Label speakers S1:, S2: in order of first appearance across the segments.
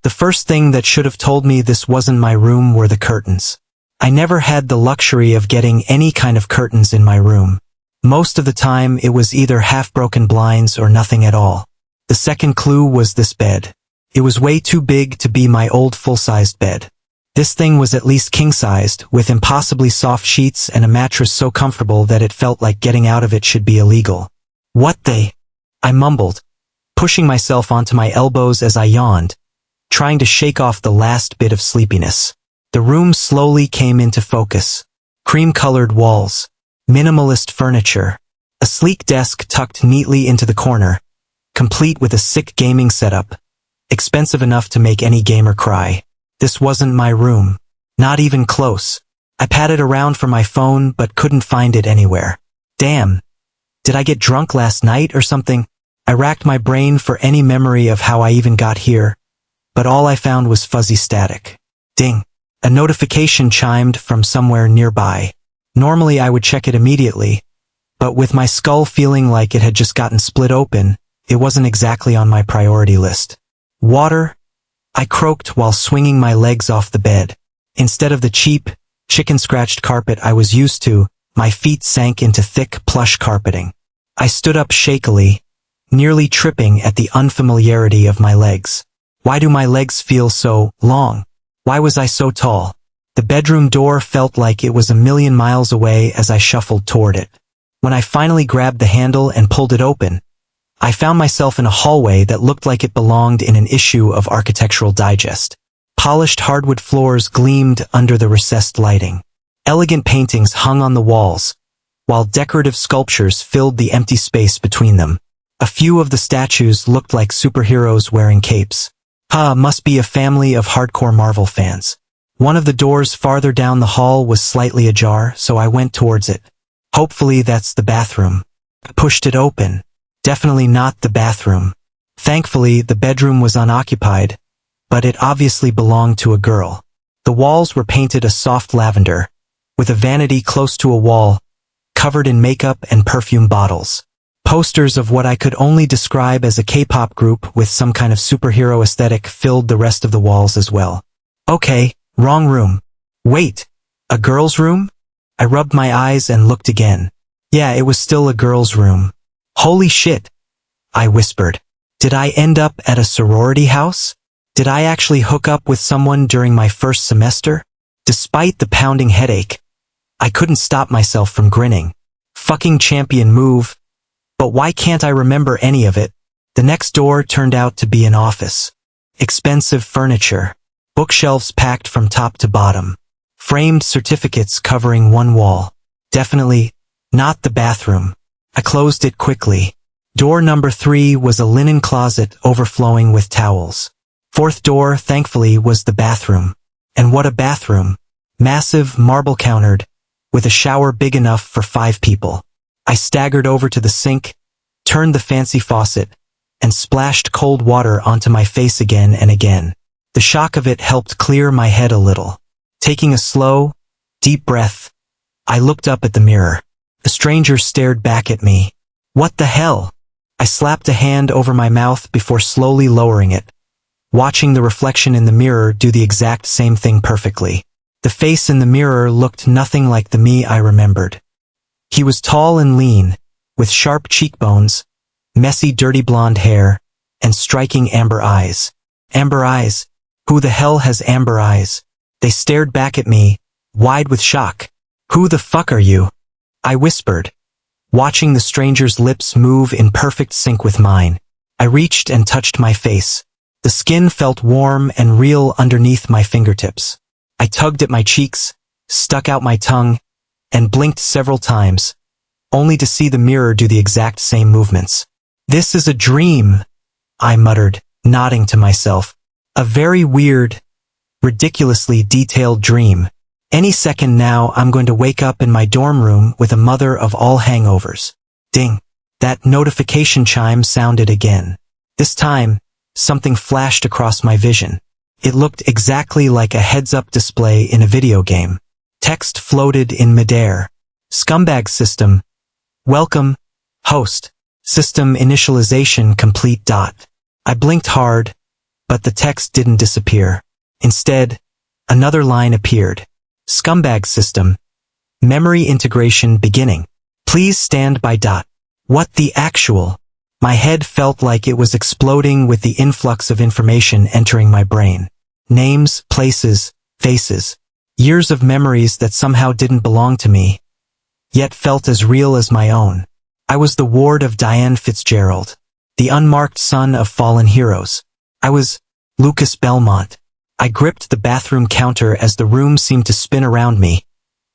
S1: The first thing that should have told me this wasn't my room were the curtains. I never had the luxury of getting any kind of curtains in my room. Most of the time it was either half-broken blinds or nothing at all. The second clue was this bed. It was way too big to be my old full-sized bed. This thing was at least king-sized, with impossibly soft sheets and a mattress so comfortable that it felt like getting out of it should be illegal. What the? I mumbled, pushing myself onto my elbows as I yawned, trying to shake off the last bit of sleepiness. The room slowly came into focus. Cream-colored walls, minimalist furniture, a sleek desk tucked neatly into the corner, complete with a sick gaming setup, expensive enough to make any gamer cry. This wasn't my room. Not even close. I patted around for my phone but couldn't find it anywhere. Damn. Did I get drunk last night or something? I racked my brain for any memory of how I even got here, but all I found was fuzzy static. Ding. A notification chimed from somewhere nearby. Normally I would check it immediately, but with my skull feeling like it had just gotten split open, it wasn't exactly on my priority list. Water? I croaked while swinging my legs off the bed. Instead of the cheap, chicken-scratched carpet I was used to, my feet sank into thick, plush carpeting. I stood up shakily, nearly tripping at the unfamiliarity of my legs. Why do my legs feel so long? Why was I so tall? The bedroom door felt like it was a million miles away as I shuffled toward it. When I finally grabbed the handle and pulled it open, I found myself in a hallway that looked like it belonged in an issue of Architectural Digest. Polished hardwood floors gleamed under the recessed lighting. Elegant paintings hung on the walls, while decorative sculptures filled the empty space between them. A few of the statues looked like superheroes wearing capes. Must be a family of hardcore Marvel fans. One of the doors farther down the hall was slightly ajar, so I went towards it. Hopefully that's the bathroom. I pushed it open. Definitely not the bathroom. Thankfully, the bedroom was unoccupied, but it obviously belonged to a girl. The walls were painted a soft lavender, with a vanity close to a wall, covered in makeup and perfume bottles. Posters of what I could only describe as a K-pop group with some kind of superhero aesthetic filled the rest of the walls as well. Okay, wrong room. Wait, a girl's room? I rubbed my eyes and looked again. Yeah, it was still a girl's room. Holy shit, I whispered. Did I end up at a sorority house? Did I actually hook up with someone during my first semester? Despite the pounding headache, I couldn't stop myself from grinning. Fucking champion move. But why can't I remember any of it? The next door turned out to be an office. Expensive furniture. Bookshelves packed from top to bottom. Framed certificates covering one wall. Definitely not the bathroom. I closed it quickly. Door number 3 was a linen closet overflowing with towels. Fourth door, thankfully, was the bathroom. And what a bathroom. Massive, marble-countered, with a shower big enough for 5 people. I staggered over to the sink, turned the fancy faucet, and splashed cold water onto my face again and again. The shock of it helped clear my head a little. Taking a slow, deep breath, I looked up at the mirror. The stranger stared back at me. What the hell? I slapped a hand over my mouth before slowly lowering it, watching the reflection in the mirror do the exact same thing perfectly. The face in the mirror looked nothing like the me I remembered. He was tall and lean, with sharp cheekbones, messy dirty blonde hair, and striking amber eyes. Amber eyes? Who the hell has amber eyes? They stared back at me, wide with shock. Who the fuck are you? I whispered, watching the stranger's lips move in perfect sync with mine. I reached and touched my face. The skin felt warm and real underneath my fingertips. I tugged at my cheeks, stuck out my tongue, and blinked several times, only to see the mirror do the exact same movements. This is a dream, I muttered, nodding to myself. A very weird, ridiculously detailed dream. Any second now I'm going to wake up in my dorm room with a mother of all hangovers. Ding. That notification chime sounded again. This time, something flashed across my vision. It looked exactly like a heads-up display in a video game. Text floated in midair. Scumbag system. Welcome, host. System initialization complete. I blinked hard, But the text didn't disappear. Instead, another line appeared. Scumbag system. Memory integration beginning. Please stand by. What the actual? My head felt like it was exploding with the influx of information entering my brain. Names, places, faces. Years of memories that somehow didn't belong to me, yet felt as real as my own. I was the ward of Diane Fitzgerald, the unmarked son of fallen heroes. I was Lucas Belmont. I gripped the bathroom counter as the room seemed to spin around me,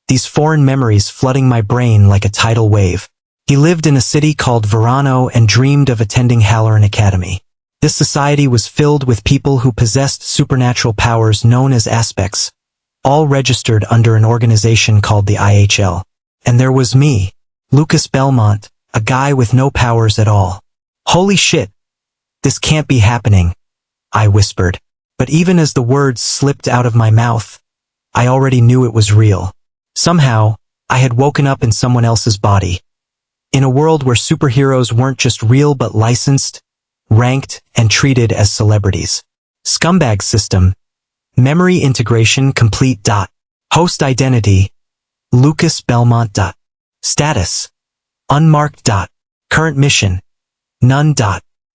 S1: these foreign memories flooding my brain like a tidal wave. He lived in a city called Verano and dreamed of attending Halloran Academy. This society was filled with people who possessed supernatural powers known as aspects, all registered under an organization called the IHL. And there was me, Lucas Belmont, a guy with no powers at all. Holy shit! This can't be happening, I whispered. But even as the words slipped out of my mouth, I already knew it was real. Somehow, I had woken up in someone else's body. In a world where superheroes weren't just real but licensed, ranked, and treated as celebrities. Scumbag system. Memory integration complete. Host identity. Lucas Belmont. Status. Unmarked. Current mission. None.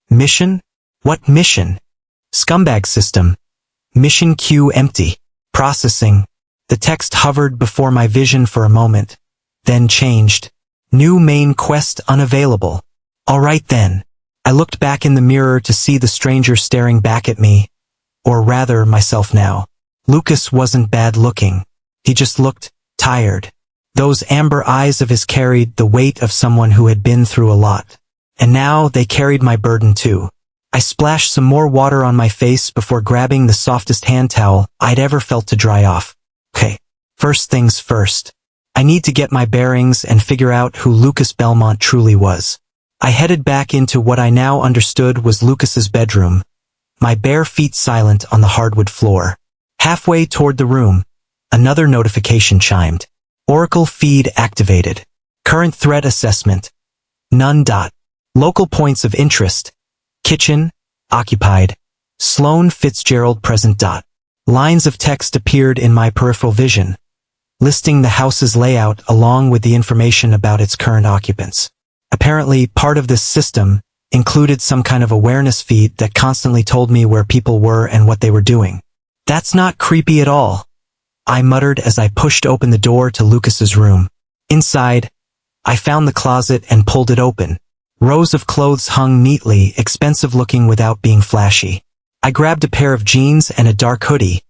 S1: Mission? What mission? Scumbag system. Mission queue empty. Processing. The text hovered before my vision for a moment, then changed. New main quest unavailable. Alright then. I looked back in the mirror to see the stranger staring back at me, or rather myself now. Lucas wasn't bad looking. He just looked tired. Those amber eyes of his carried the weight of someone who had been through a lot. And now they carried my burden too. I splashed some more water on my face before grabbing the softest hand towel I'd ever felt to dry off. Okay, first things first. I need to get my bearings and figure out who Lucas Belmont truly was. I headed back into what I now understood was Lucas's bedroom, my bare feet silent on the hardwood floor. Halfway toward the room, another notification chimed. Oracle feed activated. Current threat assessment. None. Local points of interest. Kitchen, occupied. Sloane Fitzgerald present. Lines of text appeared in my peripheral vision, listing the house's layout along with the information about its current occupants. Apparently, part of this system included some kind of awareness feed that constantly told me where people were and what they were doing. That's not creepy at all, I muttered as I pushed open the door to Lucas's room. Inside, I found the closet and pulled it open. Rows of clothes hung neatly, expensive looking without being flashy. I grabbed a pair of jeans and a dark hoodie,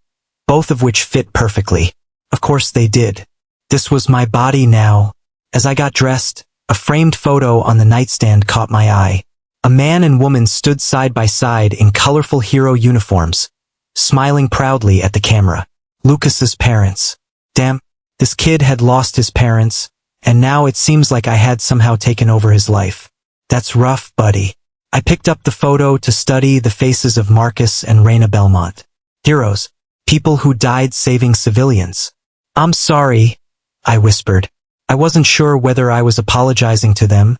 S1: both of which fit perfectly. Of course they did. This was my body now. As I got dressed, a framed photo on the nightstand caught my eye. A man and woman stood side by side in colorful hero uniforms, smiling proudly at the camera. Lucas's parents. Damn, this kid had lost his parents, and now it seems like I had somehow taken over his life. That's rough, buddy. I picked up the photo to study the faces of Marcus and Raina Belmont. Heroes. People who died saving civilians. I'm sorry, I whispered. I wasn't sure whether I was apologizing to them,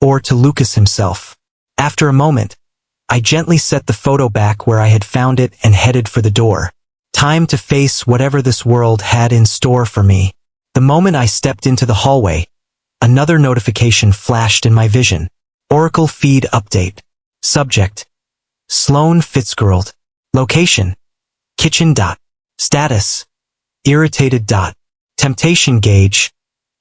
S1: or to Lucas himself. After a moment, I gently set the photo back where I had found it and headed for the door. Time to face whatever this world had in store for me. The moment I stepped into the hallway, another notification flashed in my vision. Oracle feed update. Subject. Sloane Fitzgerald. Location. Kitchen. Status. Irritated. Temptation gauge.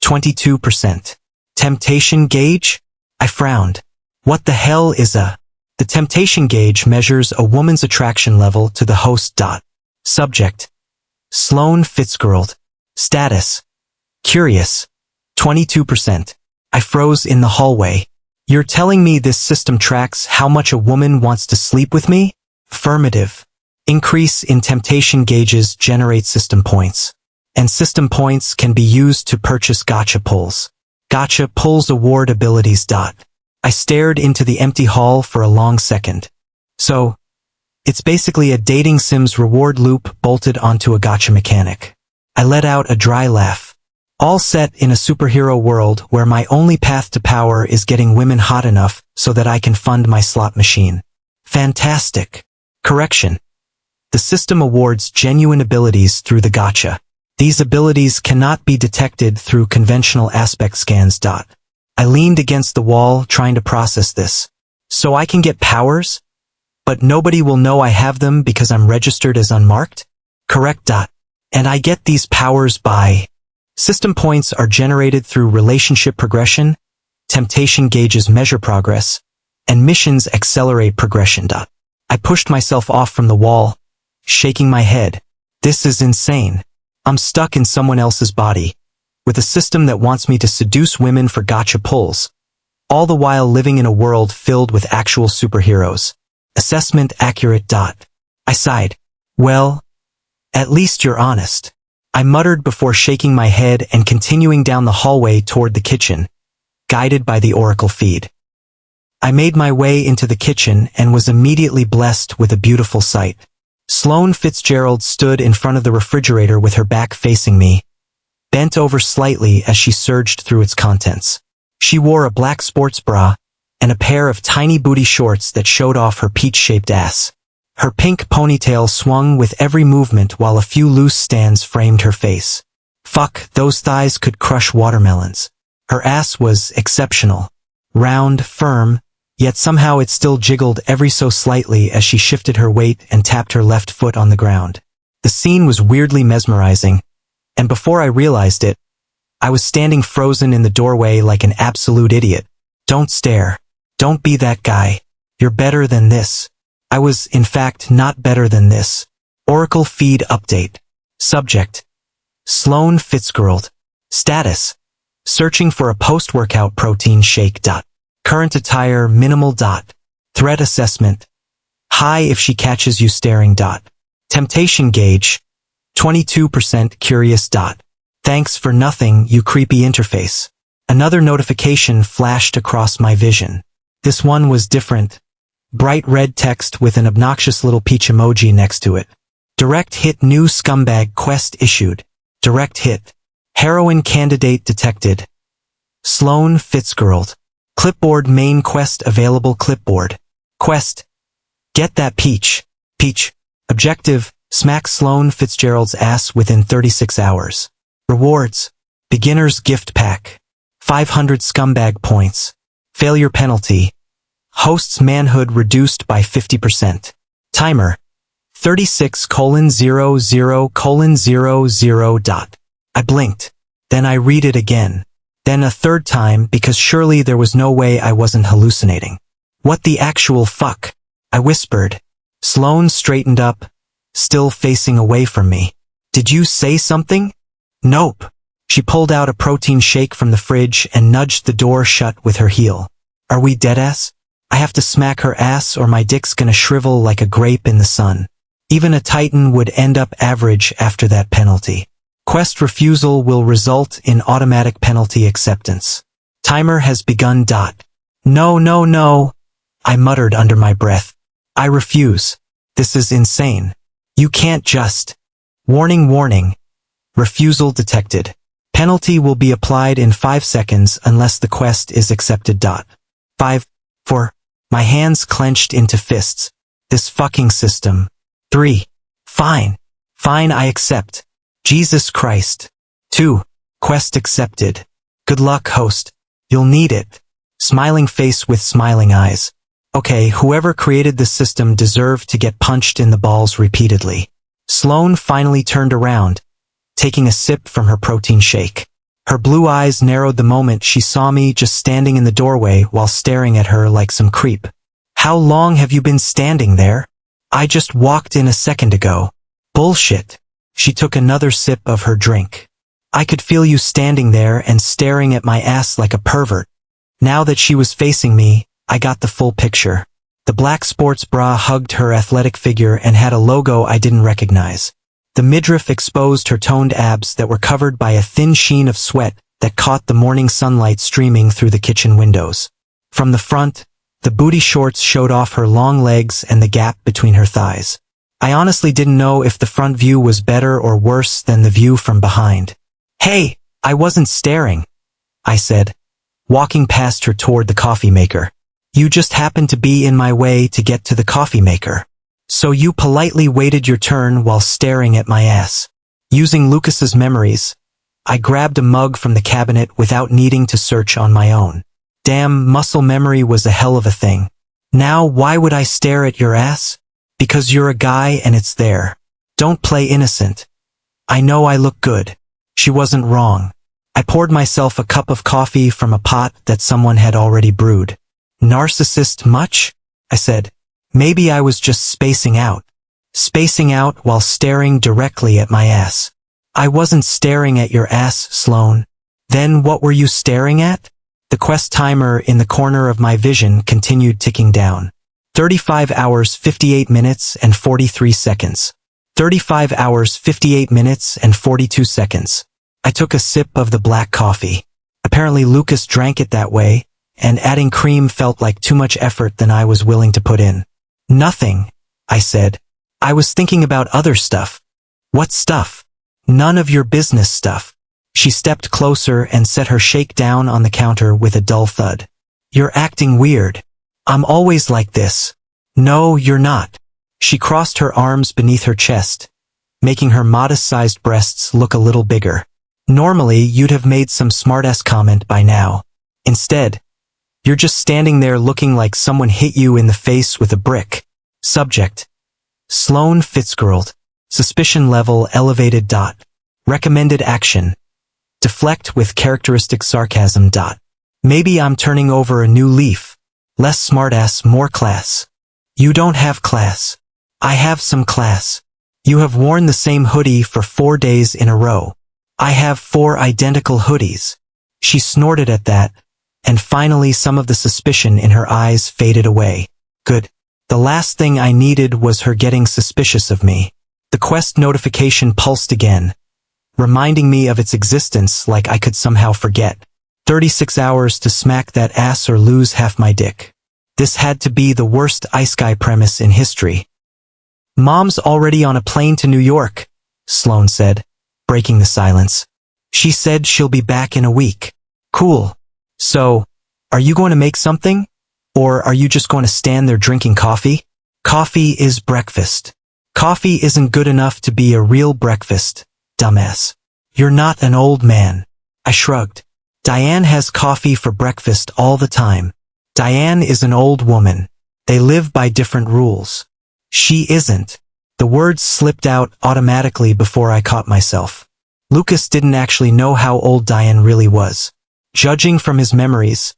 S1: 22%. Temptation gauge? I frowned. What the hell is a... The temptation gauge measures a woman's attraction level to the host. Subject. Sloane Fitzgerald. Status. Curious. 22%. I froze in the hallway. You're telling me this system tracks how much a woman wants to sleep with me? Affirmative. Increase in temptation gauges generate system points. And system points can be used to purchase gacha pulls. Gacha pulls award abilities. I stared into the empty hall for a long second. So, it's basically a dating sims reward loop bolted onto a gacha mechanic. I let out a dry laugh. All set in a superhero world where my only path to power is getting women hot enough so that I can fund my slot machine. Fantastic. Correction. The system awards genuine abilities through the gacha. These abilities cannot be detected through conventional aspect scans. I leaned against the wall trying to process this. So I can get powers? But nobody will know I have them because I'm registered as unmarked? Correct. And I get these powers by... System points are generated through relationship progression, temptation gauges measure progress, and missions accelerate progression. I pushed myself off from the wall, shaking my head. This is insane. I'm stuck in someone else's body, with a system that wants me to seduce women for gacha pulls, all the while living in a world filled with actual superheroes. Assessment accurate. I sighed. Well, at least you're honest. I muttered before shaking my head and continuing down the hallway toward the kitchen, guided by the oracle feed. I made my way into the kitchen and was immediately blessed with a beautiful sight. Sloane Fitzgerald stood in front of the refrigerator with her back facing me, bent over slightly as she surged through its contents. She wore a black sports bra and a pair of tiny booty shorts that showed off her peach-shaped ass. Her pink ponytail swung with every movement while a few loose stands framed her face. Fuck, those thighs could crush watermelons. Her ass was exceptional. Round, firm, yet somehow it still jiggled every so slightly as she shifted her weight and tapped her left foot on the ground. The scene was weirdly mesmerizing, and before I realized it, I was standing frozen in the doorway like an absolute idiot. Don't stare. Don't be that guy. You're better than this. I was, in fact, not better than this. Oracle feed update. Subject: Sloane Fitzgerald. Status: searching for a post-workout protein shake. Current attire minimal. Threat assessment: high if she catches you staring. Temptation gauge: 22% curious. Thanks for nothing, you creepy interface. Another notification flashed across my vision. This one was different. Bright red text with an obnoxious little peach emoji next to it. Direct hit new scumbag quest issued. Direct hit. Heroin candidate detected. Sloane Fitzgerald. Clipboard main quest available. Clipboard. Quest: get that peach. Peach. Objective: smack Sloane Fitzgerald's ass within 36 hours. Rewards: beginner's gift pack. 500 scumbag points. Failure penalty: host's manhood reduced by 50%. Timer: 36:00:00. I blinked. Then I read it again. Then a third time because surely there was no way I wasn't hallucinating. What the actual fuck? I whispered. Sloane straightened up, still facing away from me. Did you say something? Nope. She pulled out a protein shake from the fridge and nudged the door shut with her heel. Are we deadass? I have to smack her ass or my dick's gonna shrivel like a grape in the sun. Even a titan would end up average after that penalty. Quest refusal will result in automatic penalty acceptance. Timer has begun. No, no, no, I muttered under my breath. I refuse. This is insane. You can't just... Warning, warning. Refusal detected. Penalty will be applied in 5 seconds unless the quest is accepted. 5, 4. My hands clenched into fists. This fucking system. 3. Fine. Fine, I accept. Jesus Christ. 2. Quest accepted. Good luck, host. You'll need it. Smiling face with smiling eyes. Okay, whoever created this system deserved to get punched in the balls repeatedly. Sloane finally turned around, taking a sip from her protein shake. Her blue eyes narrowed the moment she saw me just standing in the doorway while staring at her like some creep. How long have you been standing there? I just walked in a second ago. Bullshit. She took another sip of her drink. I could feel you standing there and staring at my ass like a pervert. Now that she was facing me, I got the full picture. The black sports bra hugged her athletic figure and had a logo I didn't recognize. The midriff exposed her toned abs that were covered by a thin sheen of sweat that caught the morning sunlight streaming through the kitchen windows. From the front, the booty shorts showed off her long legs and the gap between her thighs. I honestly didn't know if the front view was better or worse than the view from behind. Hey, I wasn't staring, I said, walking past her toward the coffee maker. You just happened to be in my way to get to the coffee maker. So you politely waited your turn while staring at my ass. Using Lucas's memories, I grabbed a mug from the cabinet without needing to search on my own. Damn, muscle memory was a hell of a thing. Now, why would I stare at your ass? Because you're a guy and it's there. Don't play innocent. I know I look good. She wasn't wrong. I poured myself a cup of coffee from a pot that someone had already brewed. Narcissist much? I said. Maybe I was just spacing out. Spacing out while staring directly at my ass. I wasn't staring at your ass, Sloane. Then what were you staring at? The quest timer in the corner of my vision continued ticking down. 35 hours 58 minutes and 43 seconds. 35 hours 58 minutes and 42 seconds. I took a sip of the black coffee. Apparently Lucas drank it that way, and adding cream felt like too much effort than I was willing to put in. Nothing, I said. I was thinking about other stuff. What stuff? None of your business stuff. She stepped closer and set her shake down on the counter with a dull thud. You're acting weird. I'm always like this. No, you're not. She crossed her arms beneath her chest, making her modest-sized breasts look a little bigger. Normally, you'd have made some smart-ass comment by now. Instead, you're just standing there looking like someone hit you in the face with a brick. Subject: Sloane Fitzgerald. Suspicion level elevated. Recommended action: deflect with characteristic sarcasm. Maybe I'm turning over a new leaf. Less smartass, more class. You don't have class. I have some class. You have worn the same hoodie for 4 days in a row. I have 4 identical hoodies. She snorted at that, and finally some of the suspicion in her eyes faded away. Good. The last thing I needed was her getting suspicious of me. The quest notification pulsed again, reminding me of its existence like I could somehow forget. 36 hours to smack that ass or lose half my dick. This had to be the worst Isekai premise in history. Mom's already on a plane to New York, Sloane said, breaking the silence. She said she'll be back in a week. Cool. So, are you going to make something? Or are you just going to stand there drinking coffee? Coffee is breakfast. Coffee isn't good enough to be a real breakfast, dumbass. You're not an old man. I shrugged. Diane has coffee for breakfast all the time. Diane is an old woman. They live by different rules. She isn't. The words slipped out automatically before I caught myself. Lucas didn't actually know how old Diane really was. Judging from his memories,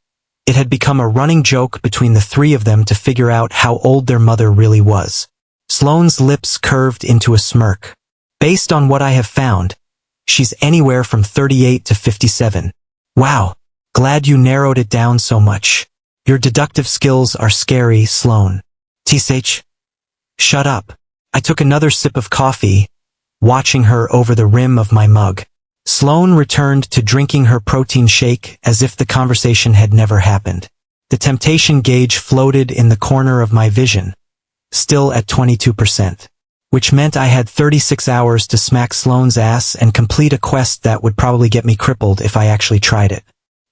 S1: it had become a running joke between the three of them to figure out how old their mother really was. Sloane's lips curved into a smirk. Based on what I have found, she's anywhere from 38 to 57. Wow, glad you narrowed it down so much. Your deductive skills are scary, Sloane. Tsh. Shut up. I took another sip of coffee, watching her over the rim of my mug. Sloane returned to drinking her protein shake as if the conversation had never happened. The temptation gauge floated in the corner of my vision, still at 22%, which meant I had 36 hours to smack Sloane's ass and complete a quest that would probably get me crippled if I actually tried it.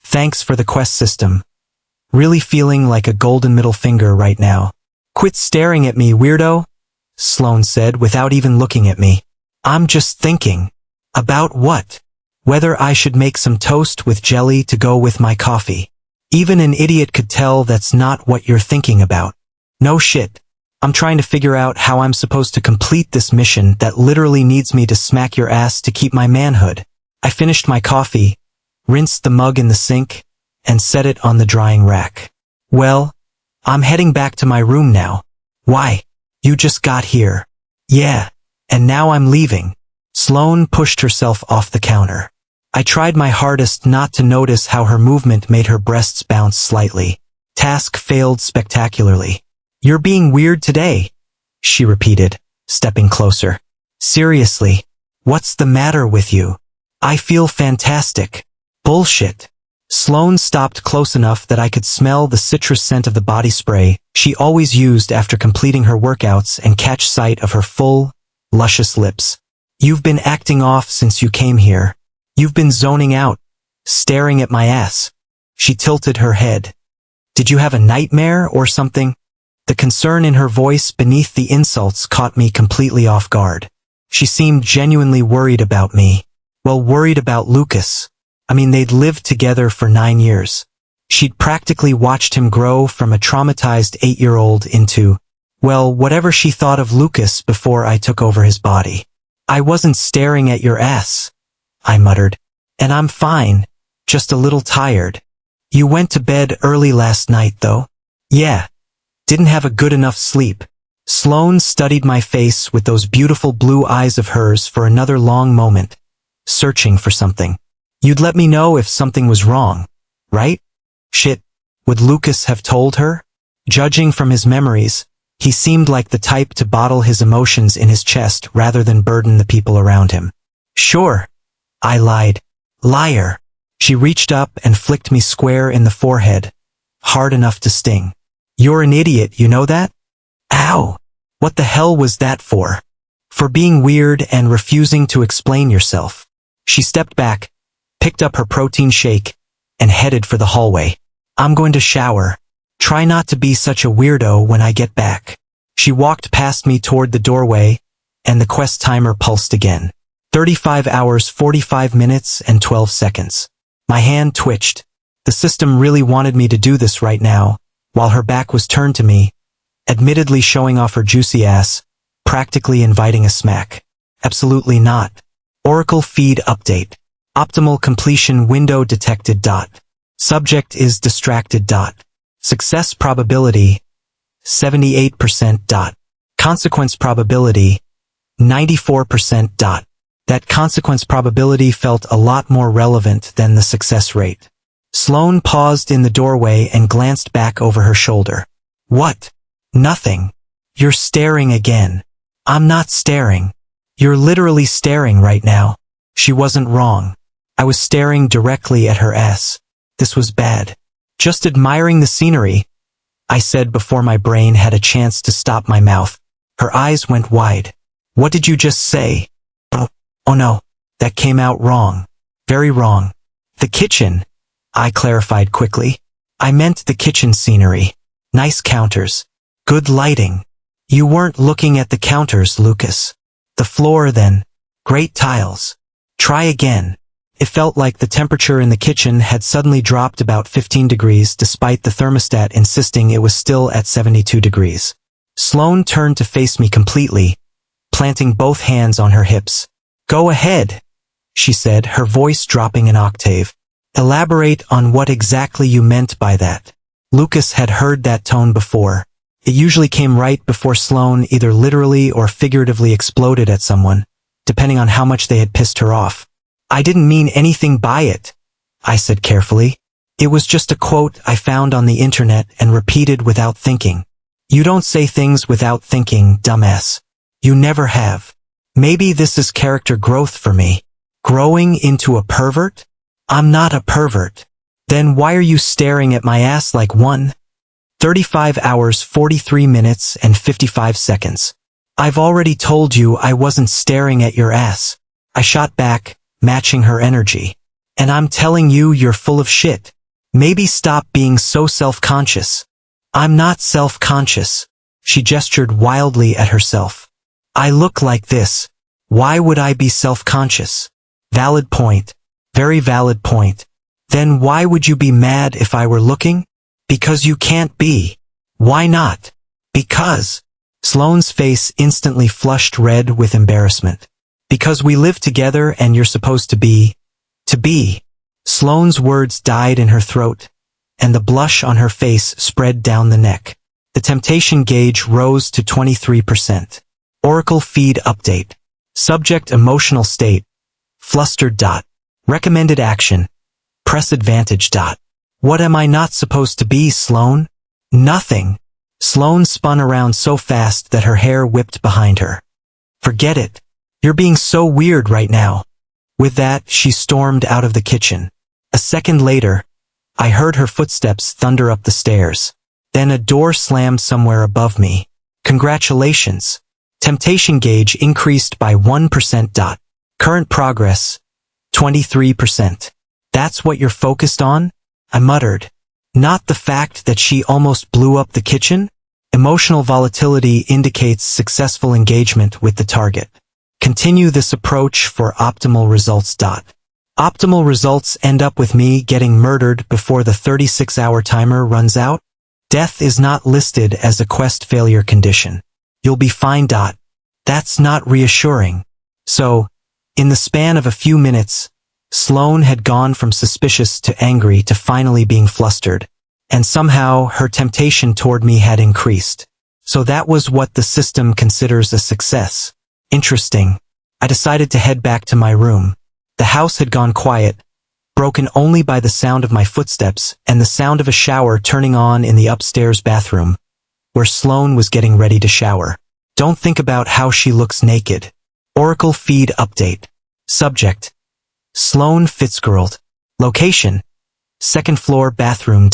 S1: Thanks for the quest system. Really feeling like a golden middle finger right now. Quit staring at me, weirdo, Sloane said without even looking at me. I'm just thinking. About what? Whether I should make some toast with jelly to go with my coffee. Even an idiot could tell that's not what you're thinking about. No shit. I'm trying to figure out how I'm supposed to complete this mission that literally needs me to smack your ass to keep my manhood. I finished my coffee, rinsed the mug in the sink, and set it on the drying rack. Well, I'm heading back to my room now. Why? You just got here. Yeah, and now I'm leaving. Sloane pushed herself off the counter. I tried my hardest not to notice how her movement made her breasts bounce slightly. Task failed spectacularly. You're being weird today, she repeated, stepping closer. Seriously, what's the matter with you? I feel fantastic. Bullshit. Sloane stopped close enough that I could smell the citrus scent of the body spray she always used after completing her workouts and catch sight of her full, luscious lips. You've been acting off since you came here. You've been zoning out, staring at my ass. She tilted her head. Did you have a nightmare or something? The concern in her voice beneath the insults caught me completely off guard. She seemed genuinely worried about me. Well, worried about Lucas. I mean, they'd lived together for 9 years. She'd practically watched him grow from a traumatized 8-year-old into, well, whatever she thought of Lucas before I took over his body. I wasn't staring at your ass, I muttered. And I'm fine, just a little tired. You went to bed early last night, though? Yeah. Didn't have a good enough sleep. Sloane studied my face with those beautiful blue eyes of hers for another long moment, searching for something. You'd let me know if something was wrong, right? Shit. Would Lucas have told her? Judging from his memories, he seemed like the type to bottle his emotions in his chest rather than burden the people around him. Sure. I lied. Liar. She reached up and flicked me square in the forehead, hard enough to sting. You're an idiot, you know that? Ow! What the hell was that for? For being weird and refusing to explain yourself. She stepped back, picked up her protein shake, and headed for the hallway. I'm going to shower. Try not to be such a weirdo when I get back. She walked past me toward the doorway, and the quest timer pulsed again. 35 hours 45 minutes and 12 seconds. My hand twitched. The system really wanted me to do this right now, while her back was turned to me, admittedly showing off her juicy ass, practically inviting a smack. Absolutely not. Oracle feed update. Optimal completion window detected. Subject is distracted. Success probability 78%. Consequence probability 94%. That consequence probability felt a lot more relevant than the success rate. Sloane paused in the doorway and glanced back over her shoulder. What? Nothing. You're staring again. I'm not staring. You're literally staring right now. She wasn't wrong. I was staring directly at her ass. This was bad. Just admiring the scenery, I said before my brain had a chance to stop my mouth. Her eyes went wide. What did you just say? Oh no, that came out wrong. Very wrong. The kitchen, I clarified quickly. I meant the kitchen scenery. Nice counters. Good lighting. You weren't looking at the counters, Lucas. The floor then. Great tiles. Try again. It felt like the temperature in the kitchen had suddenly dropped about 15 degrees despite the thermostat insisting it was still at 72 degrees. Sloane turned to face me completely, planting both hands on her hips. Go ahead, she said, her voice dropping an octave. Elaborate on what exactly you meant by that. Lucas had heard that tone before. It usually came right before Sloane either literally or figuratively exploded at someone, depending on how much they had pissed her off. I didn't mean anything by it, I said carefully. It was just a quote I found on the internet and repeated without thinking. You don't say things without thinking, dumbass. You never have. Maybe this is character growth for me. Growing into a pervert? I'm not a pervert. Then why are you staring at my ass like one? 35 hours 43 minutes and 55 seconds. I've already told you I wasn't staring at your ass. I shot back, matching her energy. And I'm telling you you're full of shit. Maybe stop being so self-conscious. I'm not self-conscious. She gestured wildly at herself. I look like this. Why would I be self-conscious? Valid point. Very valid point. Then why would you be mad if I were looking? Because you can't be. Why not? Because. Sloane's face instantly flushed red with embarrassment. Because we live together and you're supposed to be. To be. Sloane's words died in her throat, and the blush on her face spread down the neck. The temptation gauge rose to 23%. Oracle feed update. Subject emotional state. Flustered. Recommended action. Press advantage. What am I not supposed to be, Sloane? Nothing. Sloane spun around so fast that her hair whipped behind her. Forget it. You're being so weird right now. With that, she stormed out of the kitchen. A second later, I heard her footsteps thunder up the stairs. Then a door slammed somewhere above me. Congratulations. Temptation gauge increased by 1%. Current progress, 23%. That's what you're focused on? I muttered. Not the fact that she almost blew up the kitchen? Emotional volatility indicates successful engagement with the target. Continue this approach for optimal results. Optimal results end up with me getting murdered before the 36-hour timer runs out. Death is not listed as a quest failure condition. You'll be fine. That's not reassuring. So, in the span of a few minutes, Sloane had gone from suspicious to angry to finally being flustered, and somehow her temptation toward me had increased. So that was what the system considers a success. Interesting. I decided to head back to my room. The house had gone quiet, broken only by the sound of my footsteps and the sound of a shower turning on in the upstairs bathroom, where Sloane was getting ready to shower. Don't think about how she looks naked. Oracle feed update. Subject: Sloane Fitzgerald. Location: second floor bathroom.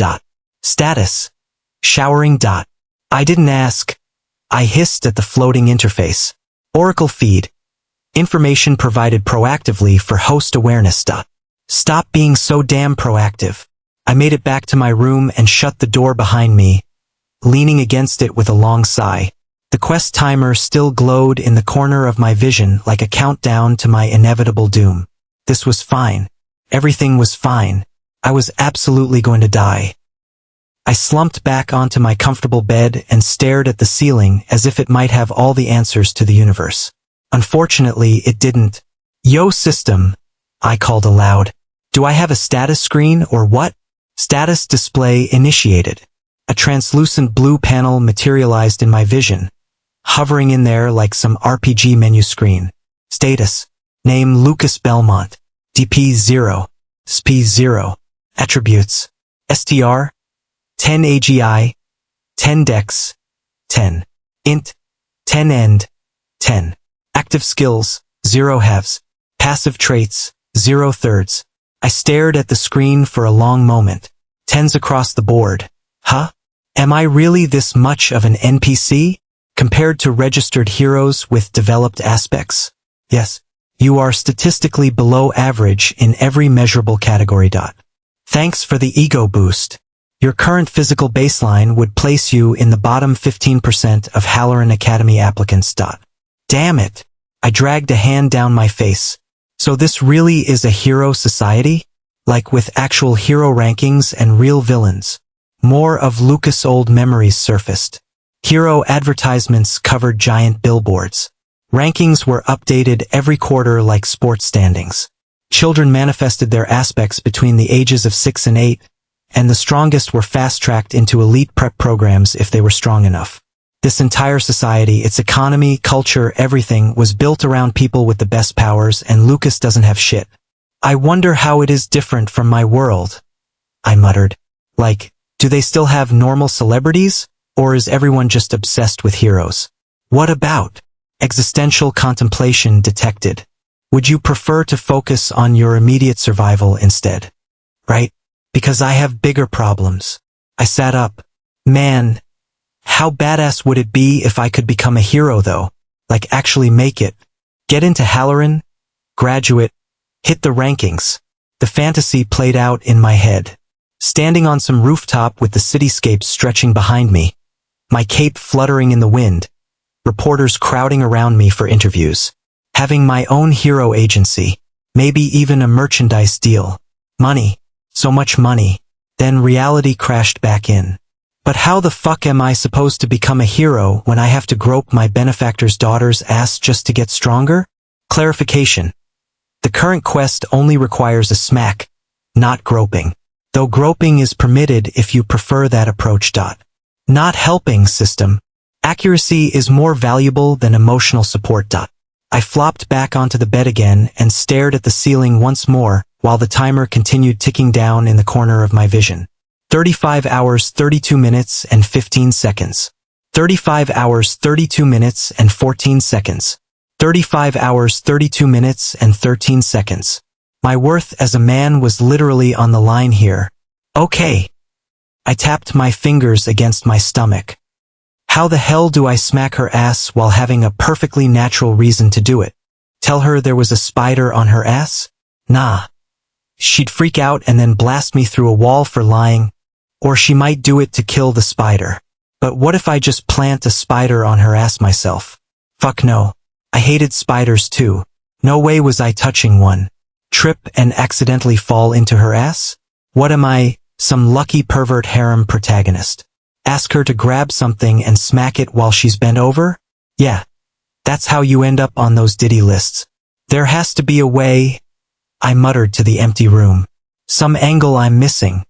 S1: Status: showering. I didn't ask. I hissed at the floating interface. Oracle feed. Information provided proactively for host awareness. Stop being so damn proactive. I made it back to my room and shut the door behind me, leaning against it with a long sigh. The quest timer still glowed in the corner of my vision like a countdown to my inevitable doom. This was fine. Everything was fine. I was absolutely going to die. I slumped back onto my comfortable bed and stared at the ceiling as if it might have all the answers to the universe. Unfortunately, it didn't. Yo system, I called aloud. Do I have a status screen or what? Status display initiated. A translucent blue panel materialized in my vision, hovering in there like some RPG menu screen. Status: name Lucas Belmont. DP 0. SP 0. Attributes: STR 10 AGI 10 Dex 10 Int 10 End 10. Active skills: 0 halves. Passive traits: 0 thirds. I stared at the screen for a long moment. 10s across the board. Huh? Am I really this much of an NPC? Compared to registered heroes with developed aspects? Yes. You are statistically below average in every measurable category. Thanks for the ego boost. Your current physical baseline would place you in the bottom 15% of Halloran Academy applicants. Damn it. I dragged a hand down my face. So this really is a hero society? Like with actual hero rankings and real villains? More of Lucas' old memories surfaced. Hero advertisements covered giant billboards. Rankings were updated every quarter like sports standings. Children manifested their aspects between the ages of 6 and 8, and the strongest were fast-tracked into elite prep programs if they were strong enough. This entire society, its economy, culture, everything was built around people with the best powers, and Lucas doesn't have shit. I wonder how it is different from my world, I muttered. Like, do they still have normal celebrities? Or is everyone just obsessed with heroes? What about existential contemplation detected? Would you prefer to focus on your immediate survival instead? Right? Because I have bigger problems. I sat up. Man, how badass would it be if I could become a hero though? Like actually make it. Get into Halloran, graduate, hit the rankings. The fantasy played out in my head. Standing on some rooftop with the cityscape stretching behind me, my cape fluttering in the wind, reporters crowding around me for interviews, having my own hero agency, maybe even a merchandise deal. Money. So much money. Then reality crashed back in. But how the fuck am I supposed to become a hero when I have to grope my benefactor's daughter's ass just to get stronger? Clarification. The current quest only requires a smack, not groping. Though groping is permitted if you prefer that approach. Not helping system. Accuracy is more valuable than emotional support. I flopped back onto the bed again and stared at the ceiling once more while the timer continued ticking down in the corner of my vision. 35 hours 32 minutes and 15 seconds. 35 hours 32 minutes and 14 seconds. 35 hours 32 minutes and 13 seconds. My worth as a man was literally on the line here. Okay. I tapped my fingers against my stomach. How the hell do I smack her ass while having a perfectly natural reason to do it? Tell her there was a spider on her ass? Nah. She'd freak out and then blast me through a wall for lying, or she might do it to kill the spider. But what if I just plant a spider on her ass myself? Fuck no. I hated spiders too. No way was I touching one. Trip and accidentally fall into her ass? What am I, some lucky pervert harem protagonist? Ask her to grab something and smack it while she's bent over? Yeah. That's how you end up on those Diddy lists. There has to be a way, I muttered to the empty room. Some angle I'm missing.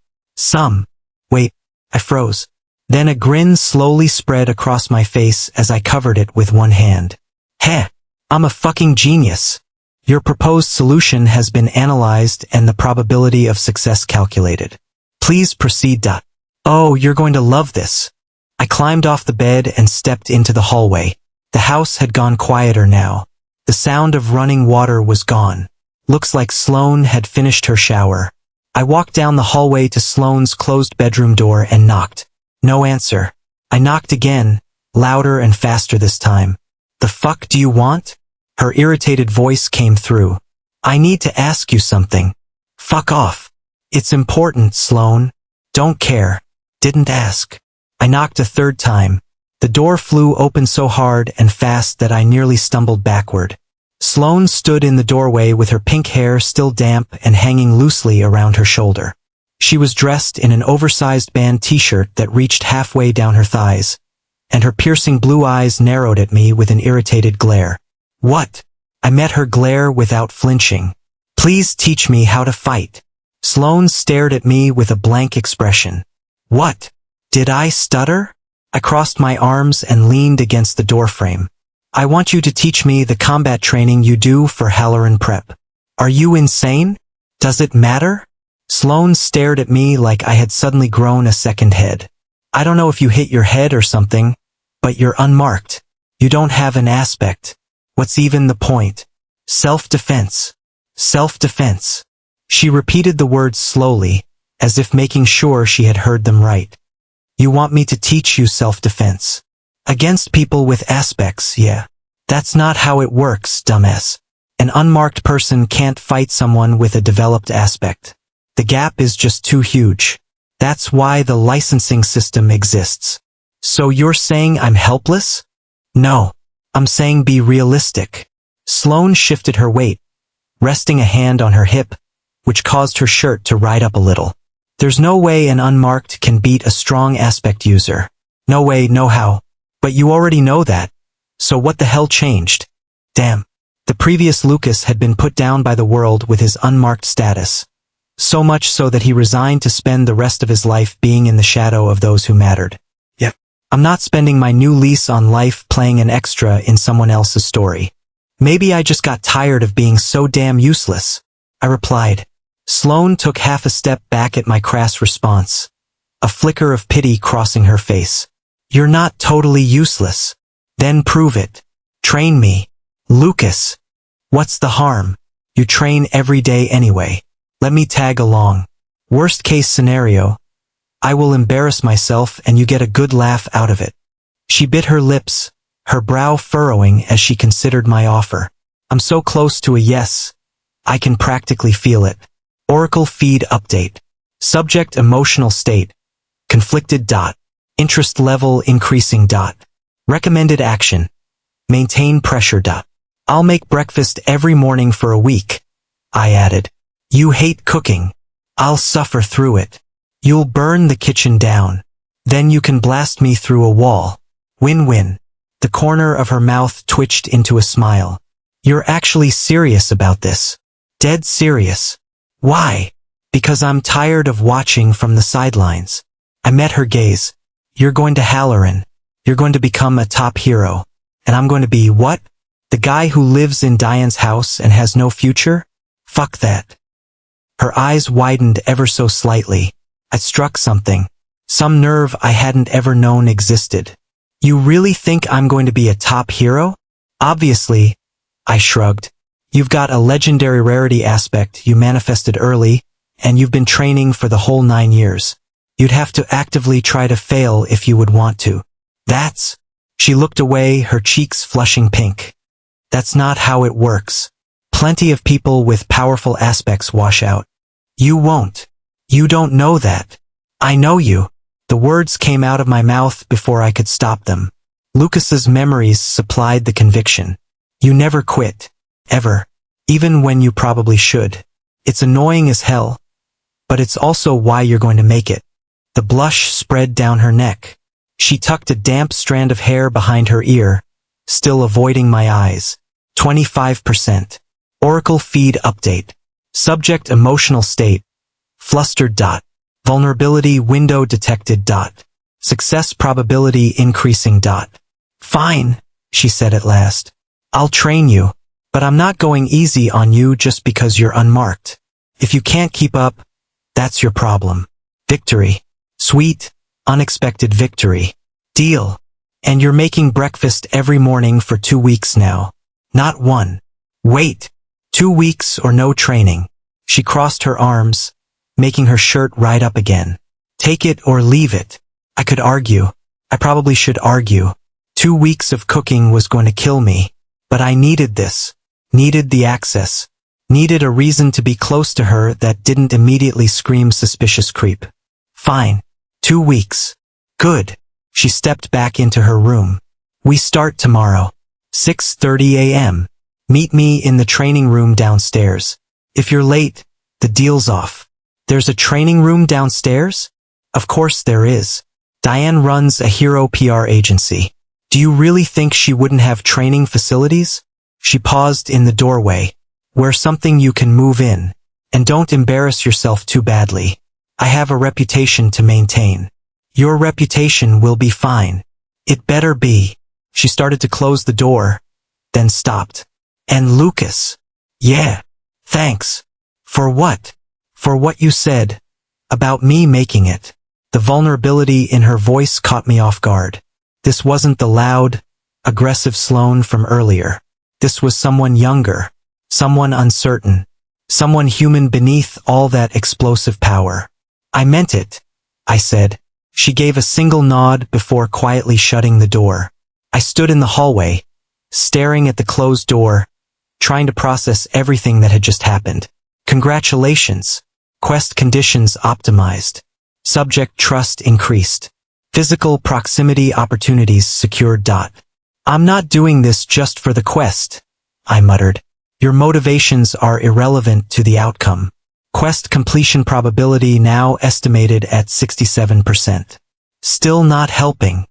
S1: Wait, I froze. Then a grin slowly spread across my face as I covered it with one hand. Heh, I'm a fucking genius. Your proposed solution has been analyzed and the probability of success calculated. Please proceed. Oh, you're going to love this. I climbed off the bed and stepped into the hallway. The house had gone quieter now. The sound of running water was gone. Looks like Sloane had finished her shower. I walked down the hallway to Sloane's closed bedroom door and knocked. No answer. I knocked again, louder and faster this time. The fuck do you want? Her irritated voice came through. I need to ask you something. Fuck off. It's important, Sloane. Don't care. Didn't ask. I knocked a third time. The door flew open so hard and fast that I nearly stumbled backward. Sloane stood in the doorway with her pink hair still damp and hanging loosely around her shoulder. She was dressed in an oversized band t-shirt that reached halfway down her thighs, and her piercing blue eyes narrowed at me with an irritated glare. What? I met her glare without flinching. Please teach me how to fight. Sloane stared at me with a blank expression. What? Did I stutter? I crossed my arms and leaned against the doorframe. I want you to teach me the combat training you do for Halloran Prep. Are you insane? Does it matter? Sloane stared at me like I had suddenly grown a second head. I don't know if you hit your head or something, but you're unmarked. You don't have an aspect. What's even the point? Self-defense. Self-defense. She repeated the words slowly, as if making sure she had heard them right. You want me to teach you self-defense? Against people with aspects, yeah. That's not how it works, dumbass. An unmarked person can't fight someone with a developed aspect. The gap is just too huge. That's why the licensing system exists. So you're saying I'm helpless? No. I'm saying be realistic. Sloane shifted her weight, resting a hand on her hip, which caused her shirt to ride up a little. There's no way an unmarked can beat a strong aspect user. No way, no how. But you already know that. So what the hell changed? Damn. The previous Lucas had been put down by the world with his unmarked status. So much so that he resigned to spend the rest of his life being in the shadow of those who mattered. Yep. I'm not spending my new lease on life playing an extra in someone else's story. Maybe I just got tired of being so damn useless. I replied. Sloane took half a step back at my crass response, a flicker of pity crossing her face. You're not totally useless. Then prove it. Train me. Lucas. What's the harm? You train every day anyway. Let me tag along. Worst case scenario, I will embarrass myself and you get a good laugh out of it. She bit her lips, her brow furrowing as she considered my offer. I'm so close to a yes. I can practically feel it. Oracle feed update. Subject emotional state. Conflicted. Interest level increasing. Recommended action. Maintain pressure. I'll make breakfast every morning for a week. I added. You hate cooking. I'll suffer through it. You'll burn the kitchen down. Then you can blast me through a wall. Win-win. The corner of her mouth twitched into a smile. You're actually serious about this. Dead serious. Why? Because I'm tired of watching from the sidelines. I met her gaze. You're going to Halloran. You're going to become a top hero. And I'm going to be what? The guy who lives in Diane's house and has no future? Fuck that. Her eyes widened ever so slightly. I struck something. Some nerve I hadn't ever known existed. You really think I'm going to be a top hero? Obviously. I shrugged. You've got a legendary rarity aspect you manifested early, and you've been training for the whole 9 years. You'd have to actively try to fail if you would want to. That's... She looked away, her cheeks flushing pink. That's not how it works. Plenty of people with powerful aspects wash out. You won't. You don't know that. I know you. The words came out of my mouth before I could stop them. Lucas's memories supplied the conviction. You never quit. Ever. Even when you probably should. It's annoying as hell. But it's also why you're going to make it. The blush spread down her neck. She tucked a damp strand of hair behind her ear, still avoiding my eyes. 25%. Oracle feed update. Subject emotional state. Flustered. Vulnerability window detected. Success probability increasing. Fine, she said at last. I'll train you, but I'm not going easy on you just because you're unmarked. If you can't keep up, that's your problem. Victory. Sweet, unexpected victory. Deal. And you're making breakfast every morning for 2 weeks now. Not one. Wait. 2 weeks or no training. She crossed her arms, making her shirt right up again. Take it or leave it. I could argue. I probably should argue. 2 weeks of cooking was going to kill me. But I needed this. Needed the access. Needed a reason to be close to her that didn't immediately scream suspicious creep. Fine. 2 weeks. Good. She stepped back into her room. We start tomorrow. 6:30 a.m. Meet me in the training room downstairs. If you're late, the deal's off. There's a training room downstairs? Of course there is. Diane runs a hero PR agency. Do you really think she wouldn't have training facilities? She paused in the doorway. Wear something you can move in. And don't embarrass yourself too badly. I have a reputation to maintain. Your reputation will be fine. It better be. She started to close the door, then stopped. And Lucas. Yeah. Thanks. For what? For what you said. About me making it. The vulnerability in her voice caught me off guard. This wasn't the loud, aggressive Sloane from earlier. This was someone younger. Someone uncertain. Someone human beneath all that explosive power. I meant it, I said. She gave a single nod before quietly shutting the door. I stood in the hallway, staring at the closed door, trying to process everything that had just happened. Congratulations. Quest conditions optimized. Subject trust increased. Physical proximity opportunities secured. I'm not doing this just for the quest, I muttered. Your motivations are irrelevant to the outcome. Quest completion probability now estimated at 67%. Still not helping.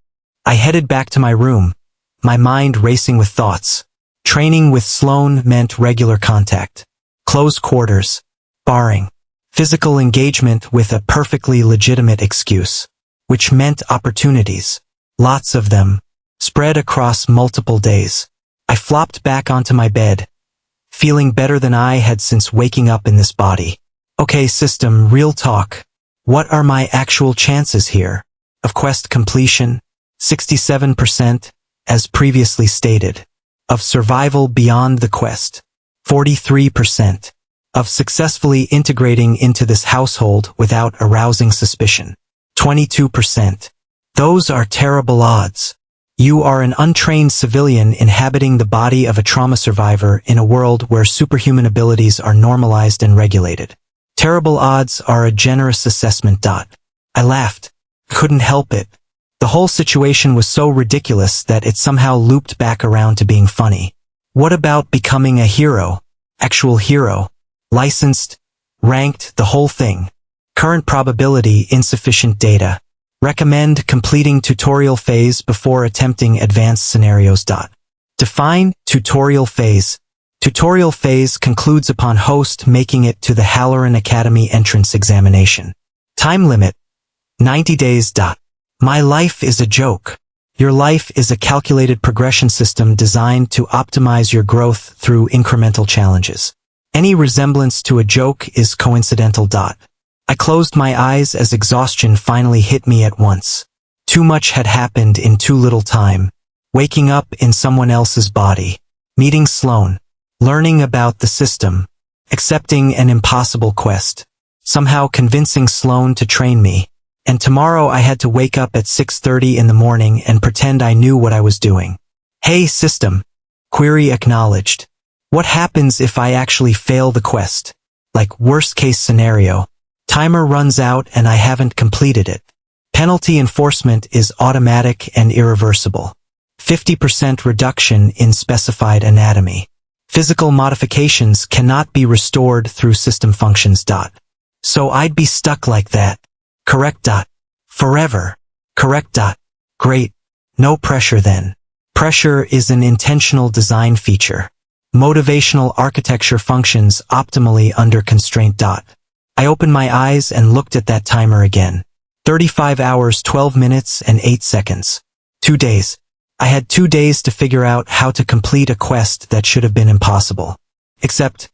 S1: I headed back to my room, my mind racing with thoughts. Training with Sloane meant regular contact. Close quarters. Barring. Physical engagement with a perfectly legitimate excuse. Which meant opportunities. Lots of them. Spread across multiple days. I flopped back onto my bed, feeling better than I had since waking up in this body. Okay, system, real talk. What are my actual chances here? Of quest completion? 67%, as previously stated. Of survival beyond the quest? 43%. Of successfully integrating into this household without arousing suspicion? 22%. Those are terrible odds. You are an untrained civilian inhabiting the body of a trauma survivor in a world where superhuman abilities are normalized and regulated. Terrible odds are a generous assessment. I laughed. Couldn't help it. The whole situation was so ridiculous that it somehow looped back around to being funny. What about becoming a hero? Actual hero? Licensed? Ranked? The whole thing? Current probability, insufficient data. Recommend completing tutorial phase before attempting advanced scenarios. Define tutorial phase. Tutorial phase concludes upon host making it to the Halloran Academy entrance examination. Time limit. 90 days. My life is a joke. Your life is a calculated progression system designed to optimize your growth through incremental challenges. Any resemblance to a joke is coincidental. I closed my eyes as exhaustion finally hit me at once. Too much had happened in too little time. Waking up in someone else's body. Meeting Sloane. Learning about the system. Accepting an impossible quest. Somehow convincing Sloane to train me. And tomorrow I had to wake up at 6:30 in the morning and pretend I knew what I was doing. Hey system. Query acknowledged. What happens if I actually fail the quest? Like worst case scenario. Timer runs out and I haven't completed it. Penalty enforcement is automatic and irreversible. 50% reduction in specified anatomy. Physical modifications cannot be restored through system functions. So I'd be stuck like that. Correct. Forever. Correct. Great. No pressure then. Pressure is an intentional design feature. Motivational architecture functions optimally under constraint. I opened my eyes and looked at that timer again. 35 hours, 12 minutes, and 8 seconds. 2 days. I had 2 days to figure out how to complete a quest that should have been impossible. Except,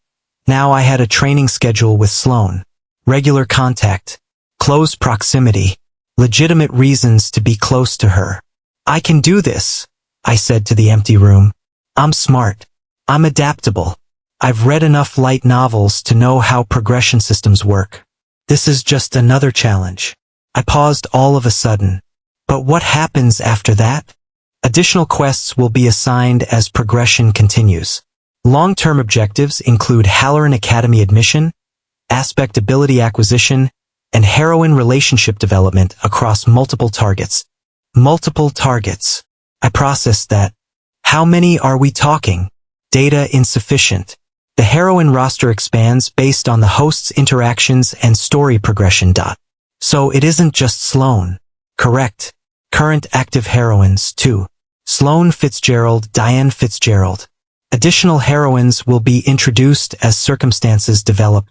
S1: now I had a training schedule with Sloane. Regular contact. Close proximity. Legitimate reasons to be close to her. I can do this, I said to the empty room. I'm smart. I'm adaptable. I've read enough light novels to know how progression systems work. This is just another challenge. I paused all of a sudden. But what happens after that? Additional quests will be assigned as progression continues. Long-term objectives include Halloran Academy admission, aspect ability acquisition, and heroine relationship development across multiple targets. Multiple targets. I processed that. How many are we talking? Data insufficient. The heroine roster expands based on the host's interactions and story progression. So it isn't just Sloane. Correct. Current active heroines, too. Sloane Fitzgerald, Diane Fitzgerald. Additional heroines will be introduced as circumstances develop.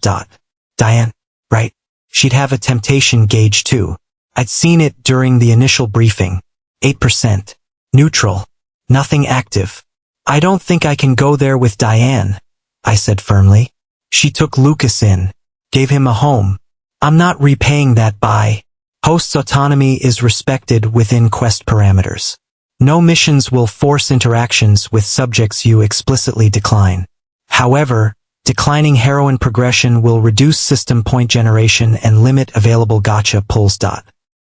S1: Diane, right? She'd have a temptation gauge too. I'd seen it during the initial briefing. 8%. Neutral. Nothing active. I don't think I can go there with Diane, I said firmly. She took Lucas in, gave him a home. I'm not repaying that by. Host's autonomy is respected within quest parameters. No missions will force interactions with subjects you explicitly decline. However, declining heroine progression will reduce system point generation and limit available gacha pulls.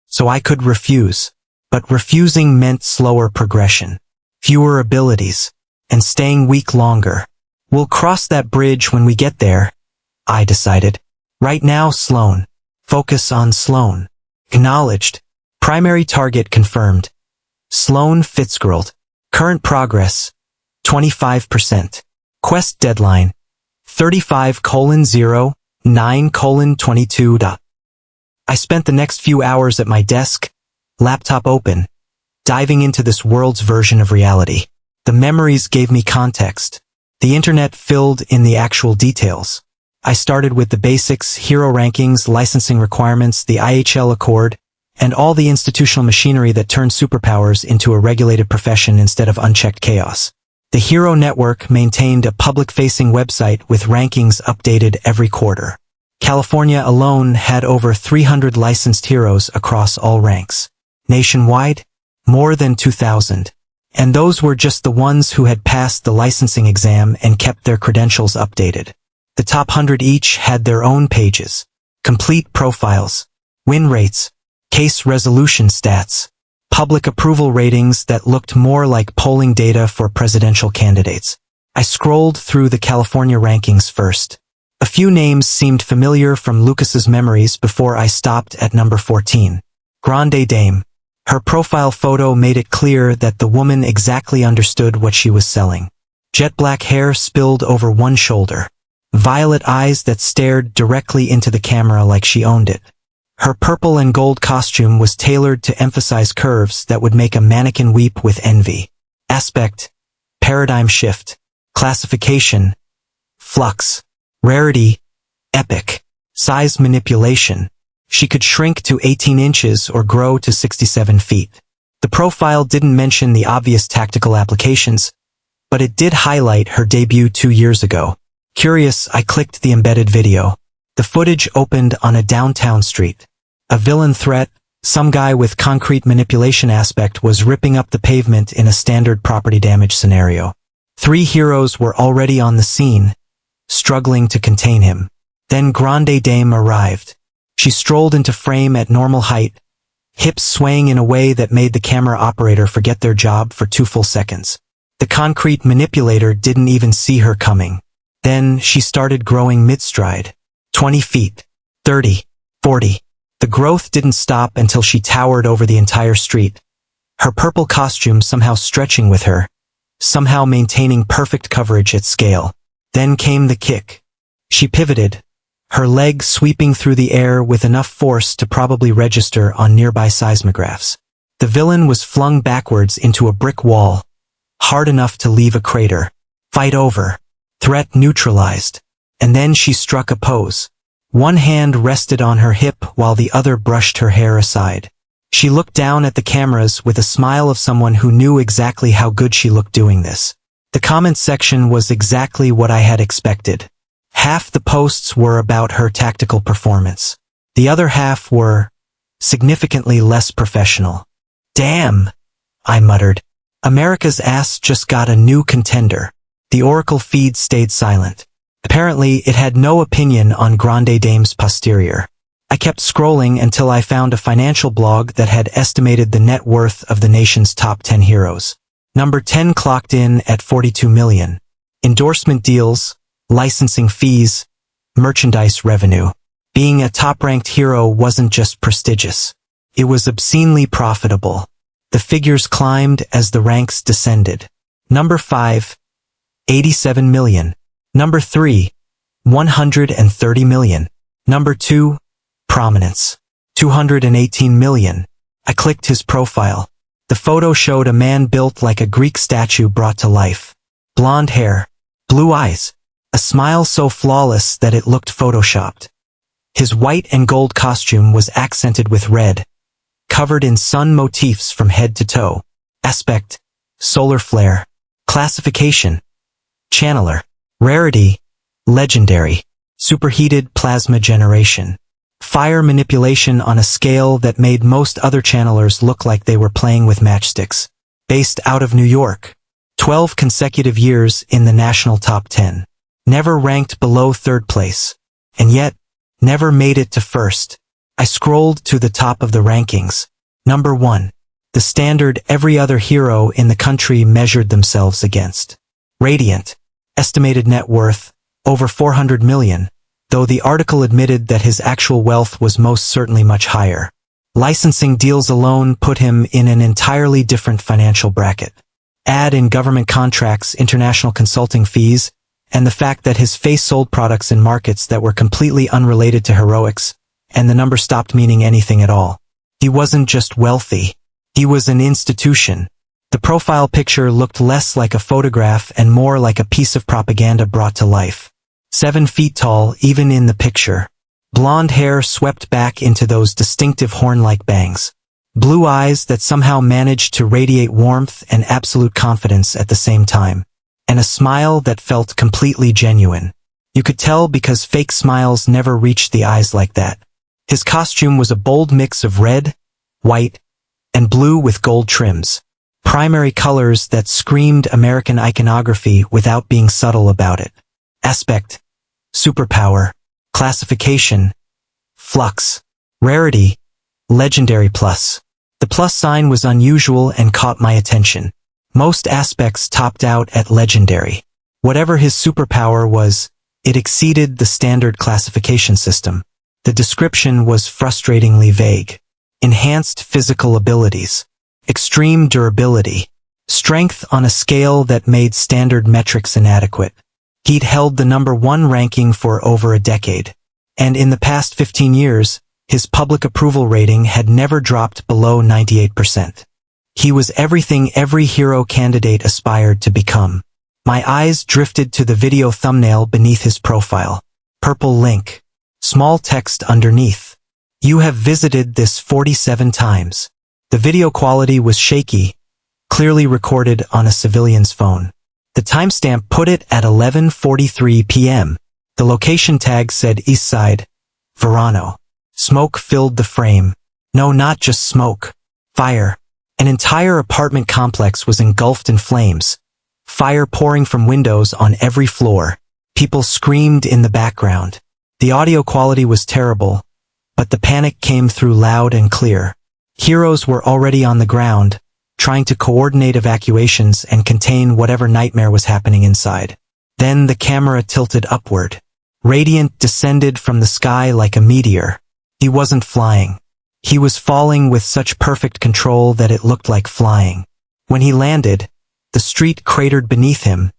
S1: So I could refuse. But refusing meant slower progression, fewer abilities, and staying weak longer. We'll cross that bridge when we get there, I decided. Right now, Sloane. Focus on Sloane. Acknowledged. Primary target confirmed. Sloane Fitzgerald. Current progress, 25%. Quest deadline, 35:09:22. I spent the next few hours at my desk, laptop open, diving into this world's version of reality. The memories gave me context. The internet filled in the actual details. I started with the basics, hero rankings, licensing requirements, the IHL Accord, and all the institutional machinery that turned superpowers into a regulated profession instead of unchecked chaos. The Hero Network maintained a public-facing website with rankings updated every quarter. California alone had over 300 licensed heroes across all ranks. Nationwide, more than 2,000. And those were just the ones who had passed the licensing exam and kept their credentials updated. The top 100 each had their own pages, complete profiles, win rates, case resolution stats, public approval ratings that looked more like polling data for presidential candidates. I scrolled through the California rankings first. A few names seemed familiar from Lucas's memories before I stopped at number 14. Grande Dame. Her profile photo made it clear that the woman exactly understood what she was selling. Jet black hair spilled over one shoulder. Violet eyes that stared directly into the camera like she owned it. Her purple and gold costume was tailored to emphasize curves that would make a mannequin weep with envy. Aspect, paradigm shift, classification, flux, rarity, epic, size manipulation. She could shrink to 18 inches or grow to 67 feet. The profile didn't mention the obvious tactical applications, but it did highlight her debut 2 years ago. Curious, I clicked the embedded video. The footage opened on a downtown street. A villain threat, some guy with concrete manipulation aspect was ripping up the pavement in a standard property damage scenario. 3 heroes were already on the scene, struggling to contain him. Then Grande Dame arrived. She strolled into frame at normal height, hips swaying in a way that made the camera operator forget their job for 2 full seconds. The concrete manipulator didn't even see her coming. Then she started growing mid-stride. 20 feet. 30. 40. The growth didn't stop until she towered over the entire street, her purple costume somehow stretching with her, somehow maintaining perfect coverage at scale. Then came the kick. She pivoted, her leg sweeping through the air with enough force to probably register on nearby seismographs. The villain was flung backwards into a brick wall, hard enough to leave a crater. Fight over. Threat neutralized. And then she struck a pose. One hand rested on her hip while the other brushed her hair aside. She looked down at the cameras with a smile of someone who knew exactly how good she looked doing this. The comments section was exactly what I had expected. Half the posts were about her tactical performance. The other half were significantly less professional. Damn, I muttered. America's ass just got a new contender. The Oracle feed stayed silent. Apparently, it had no opinion on Grande Dame's posterior. I kept scrolling until I found a financial blog that had estimated the net worth of the nation's top 10 heroes. Number 10 clocked in at 42 million. Endorsement deals, licensing fees, merchandise revenue. Being a top-ranked hero wasn't just prestigious. It was obscenely profitable. The figures climbed as the ranks descended. Number 5, 87 million. Number 3, 130 million. Number 2, prominence, 218 million. I clicked his profile. The photo showed a man built like a Greek statue brought to life. Blonde hair, blue eyes, a smile so flawless that it looked photoshopped. His white and gold costume was accented with red, covered in sun motifs from head to toe. Aspect, solar flare. Classification, channeler. Rarity, legendary. Superheated plasma generation. Fire manipulation on a scale that made most other channelers look like they were playing with matchsticks. Based out of New York. 12 consecutive years in the national top 10. Never ranked below third place. And yet, never made it to first. I scrolled to the top of the rankings. Number 1. The standard every other hero in the country measured themselves against. Radiant. Estimated net worth, over 400 million, though the article admitted that his actual wealth was most certainly much higher. Licensing deals alone put him in an entirely different financial bracket. Add in government contracts, international consulting fees, and the fact that his face sold products in markets that were completely unrelated to heroics, and the number stopped meaning anything at all. He wasn't just wealthy. He was an institution. The profile picture looked less like a photograph and more like a piece of propaganda brought to life. 7 feet tall, even in the picture. Blonde hair swept back into those distinctive horn-like bangs. Blue eyes that somehow managed to radiate warmth and absolute confidence at the same time. And a smile that felt completely genuine. You could tell because fake smiles never reached the eyes like that. His costume was a bold mix of red, white, and blue with gold trims. Primary colors that screamed American iconography without being subtle about it. Aspect, superpower. Classification, flux. Rarity, legendary plus. The plus sign was unusual and caught my attention. Most aspects topped out at legendary. Whatever his superpower was, it exceeded the standard classification system. The description was frustratingly vague. Enhanced physical abilities. Extreme durability. Strength on a scale that made standard metrics inadequate. He'd held the number 1 ranking for over a decade. And in the past 15 years, his public approval rating had never dropped below 98%. He was everything every hero candidate aspired to become. My eyes drifted to the video thumbnail beneath his profile. Purple link. Small text underneath. You have visited this 47 times. The video quality was shaky, clearly recorded on a civilian's phone. The timestamp put it at 11:43 p.m. The location tag said Eastside, Verano. Smoke filled the frame. No, not just smoke. Fire. An entire apartment complex was engulfed in flames. Fire pouring from windows on every floor. People screamed in the background. The audio quality was terrible, but the panic came through loud and clear. Heroes were already on the ground, trying to coordinate evacuations and contain whatever nightmare was happening inside. Then the camera tilted upward. Radiant descended from the sky like a meteor. He wasn't flying. He was falling with such perfect control that it looked like flying. When he landed, the street cratered beneath him,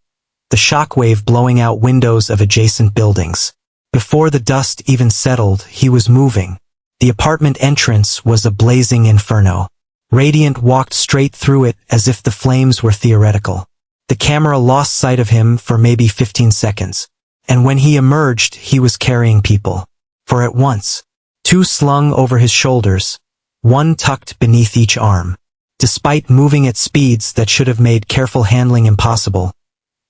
S1: the shockwave blowing out windows of adjacent buildings. Before the dust even settled, he was moving. The apartment entrance was a blazing inferno. Radiant walked straight through it as if the flames were theoretical. The camera lost sight of him for maybe 15 seconds. And when he emerged, he was carrying people. For at once, 2 slung over his shoulders, 1 tucked beneath each arm. Despite moving at speeds that should have made careful handling impossible,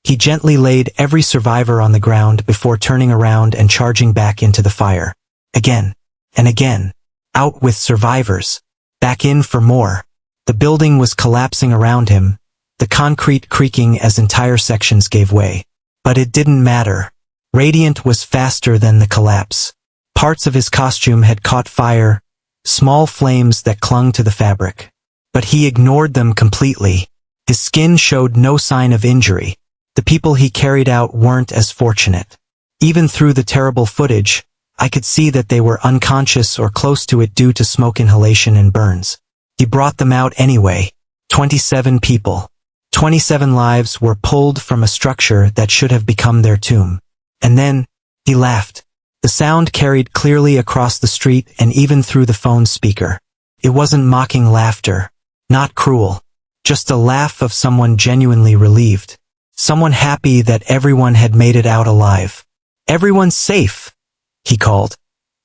S1: he gently laid every survivor on the ground before turning around and charging back into the fire. Again, and again. Out with survivors. Back in for more. The building was collapsing around him, the concrete creaking as entire sections gave way. But it didn't matter. Radiant was faster than the collapse. Parts of his costume had caught fire, small flames that clung to the fabric. But he ignored them completely. His skin showed no sign of injury. The people he carried out weren't as fortunate. Even through the terrible footage, I could see that they were unconscious or close to it due to smoke inhalation and burns. He brought them out anyway. 27 people. 27 lives were pulled from a structure that should have become their tomb. And then, he laughed. The sound carried clearly across the street and even through the phone speaker. It wasn't mocking laughter. Not cruel. Just a laugh of someone genuinely relieved. Someone happy that everyone had made it out alive. "Everyone's safe," he called,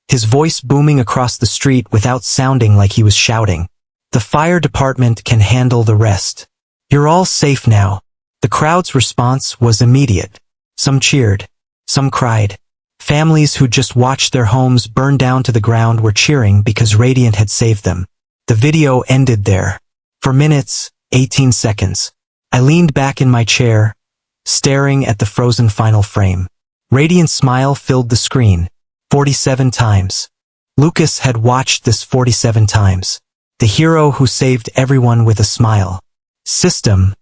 S1: his voice booming across the street without sounding like he was shouting. "The fire department can handle the rest. You're all safe now." The crowd's response was immediate. Some cheered. Some cried. Families who just watched their homes burn down to the ground were cheering because Radiant had saved them. The video ended there. For minutes, 18 seconds. I leaned back in my chair, staring at the frozen final frame. Radiant's smile filled the screen. 47 times. Lucas had watched this 47 times. The hero who saved everyone with a smile. "System,"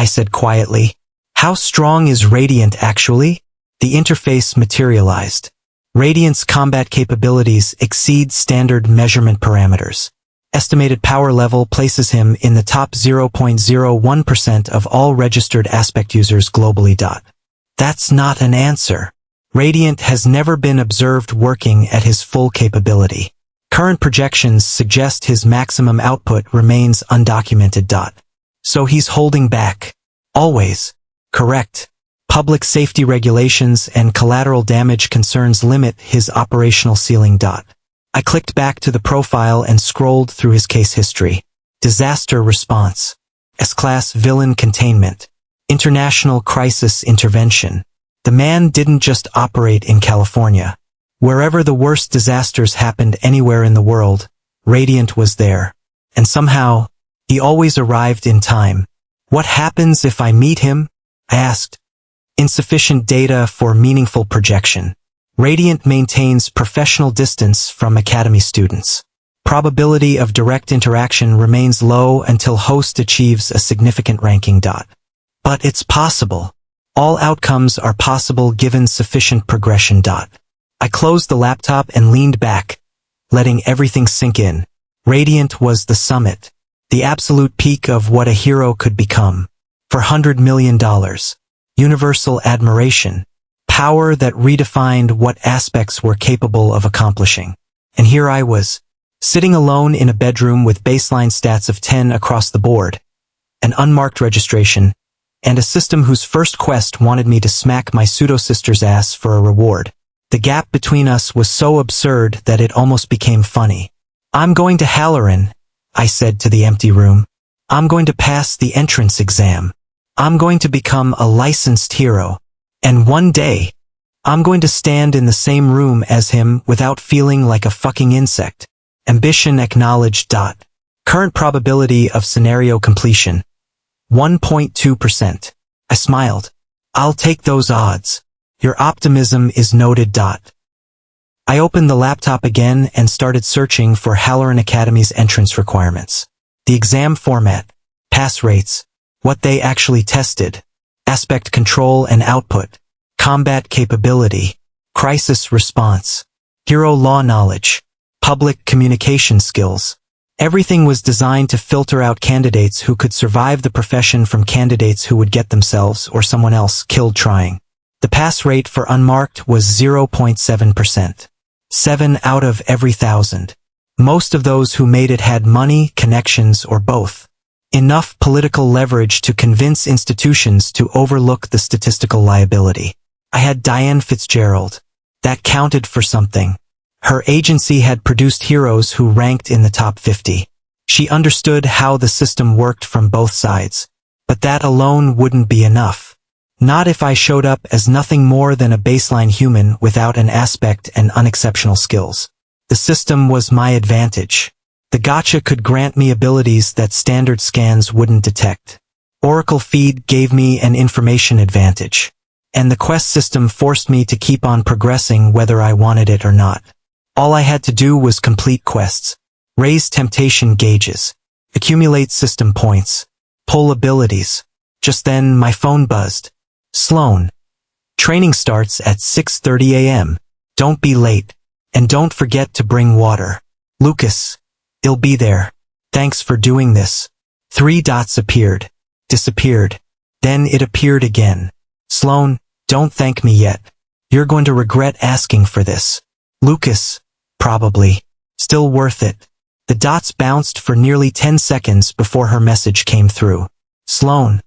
S1: I said quietly. "How strong is Radiant actually?" The interface materialized. Radiant's combat capabilities exceed standard measurement parameters. Estimated power level places him in the top 0.01% of all registered aspect users globally. That's not an answer. Radiant has never been observed working at his full capability. Current projections suggest his maximum output remains undocumented. So he's holding back. Always. Correct. Public safety regulations and collateral damage concerns limit his operational ceiling. I clicked back to the profile and scrolled through his case history. Disaster response. S-class villain containment. International crisis intervention. The man didn't just operate in California. Wherever the worst disasters happened anywhere in the world, Radiant was there. And somehow, he always arrived in time. What happens if I meet him? I asked. Insufficient data for meaningful projection. Radiant maintains professional distance from Academy students. Probability of direct interaction remains low until host achieves a significant ranking. But it's possible. All outcomes are possible given sufficient progression. I closed the laptop and leaned back, letting everything sink in. Radiant was the summit, the absolute peak of what a hero could become. For $100 million. Universal admiration. Power that redefined what aspects were capable of accomplishing. And here I was, sitting alone in a bedroom with baseline stats of 10 across the board, an unmarked registration, and a system whose first quest wanted me to smack my pseudo-sister's ass for a reward. The gap between us was so absurd that it almost became funny. "I'm going to Halloran," I said to the empty room. "I'm going to pass the entrance exam. I'm going to become a licensed hero. And one day, I'm going to stand in the same room as him without feeling like a fucking insect." Ambition acknowledged. Current probability of scenario completion. 1.2%. I smiled. "I'll take those odds. Your optimism is noted. I opened the laptop again and started searching for Halloran Academy's entrance requirements. The exam format, pass rates, what they actually tested, aspect control and output, combat capability, crisis response, hero law knowledge, public communication skills. Everything was designed to filter out candidates who could survive the profession from candidates who would get themselves or someone else killed trying. The pass rate for unmarked was 0.7%. 7 out of every 1,000. Most of those who made it had money, connections, or both. Enough political leverage to convince institutions to overlook the statistical liability. I had Diane Fitzgerald. That counted for something. Her agency had produced heroes who ranked in the top 50. She understood how the system worked from both sides. But that alone wouldn't be enough. Not if I showed up as nothing more than a baseline human without an aspect and unexceptional skills. The system was my advantage. The gacha could grant me abilities that standard scans wouldn't detect. Oracle Feed gave me an information advantage. And the quest system forced me to keep on progressing whether I wanted it or not. All I had to do was complete quests, raise temptation gauges, accumulate system points, pull abilities. Just then my phone buzzed. Sloan. Training starts at 6:30 a.m. Don't be late. And don't forget to bring water. Lucas. I'll be there. Thanks for doing this. 3 dots appeared. Disappeared. Then it appeared again. Sloan, don't thank me yet. You're going to regret asking for this. Lucas. Probably. Still worth it. The dots bounced for nearly 10 seconds before her message came through. Sloan.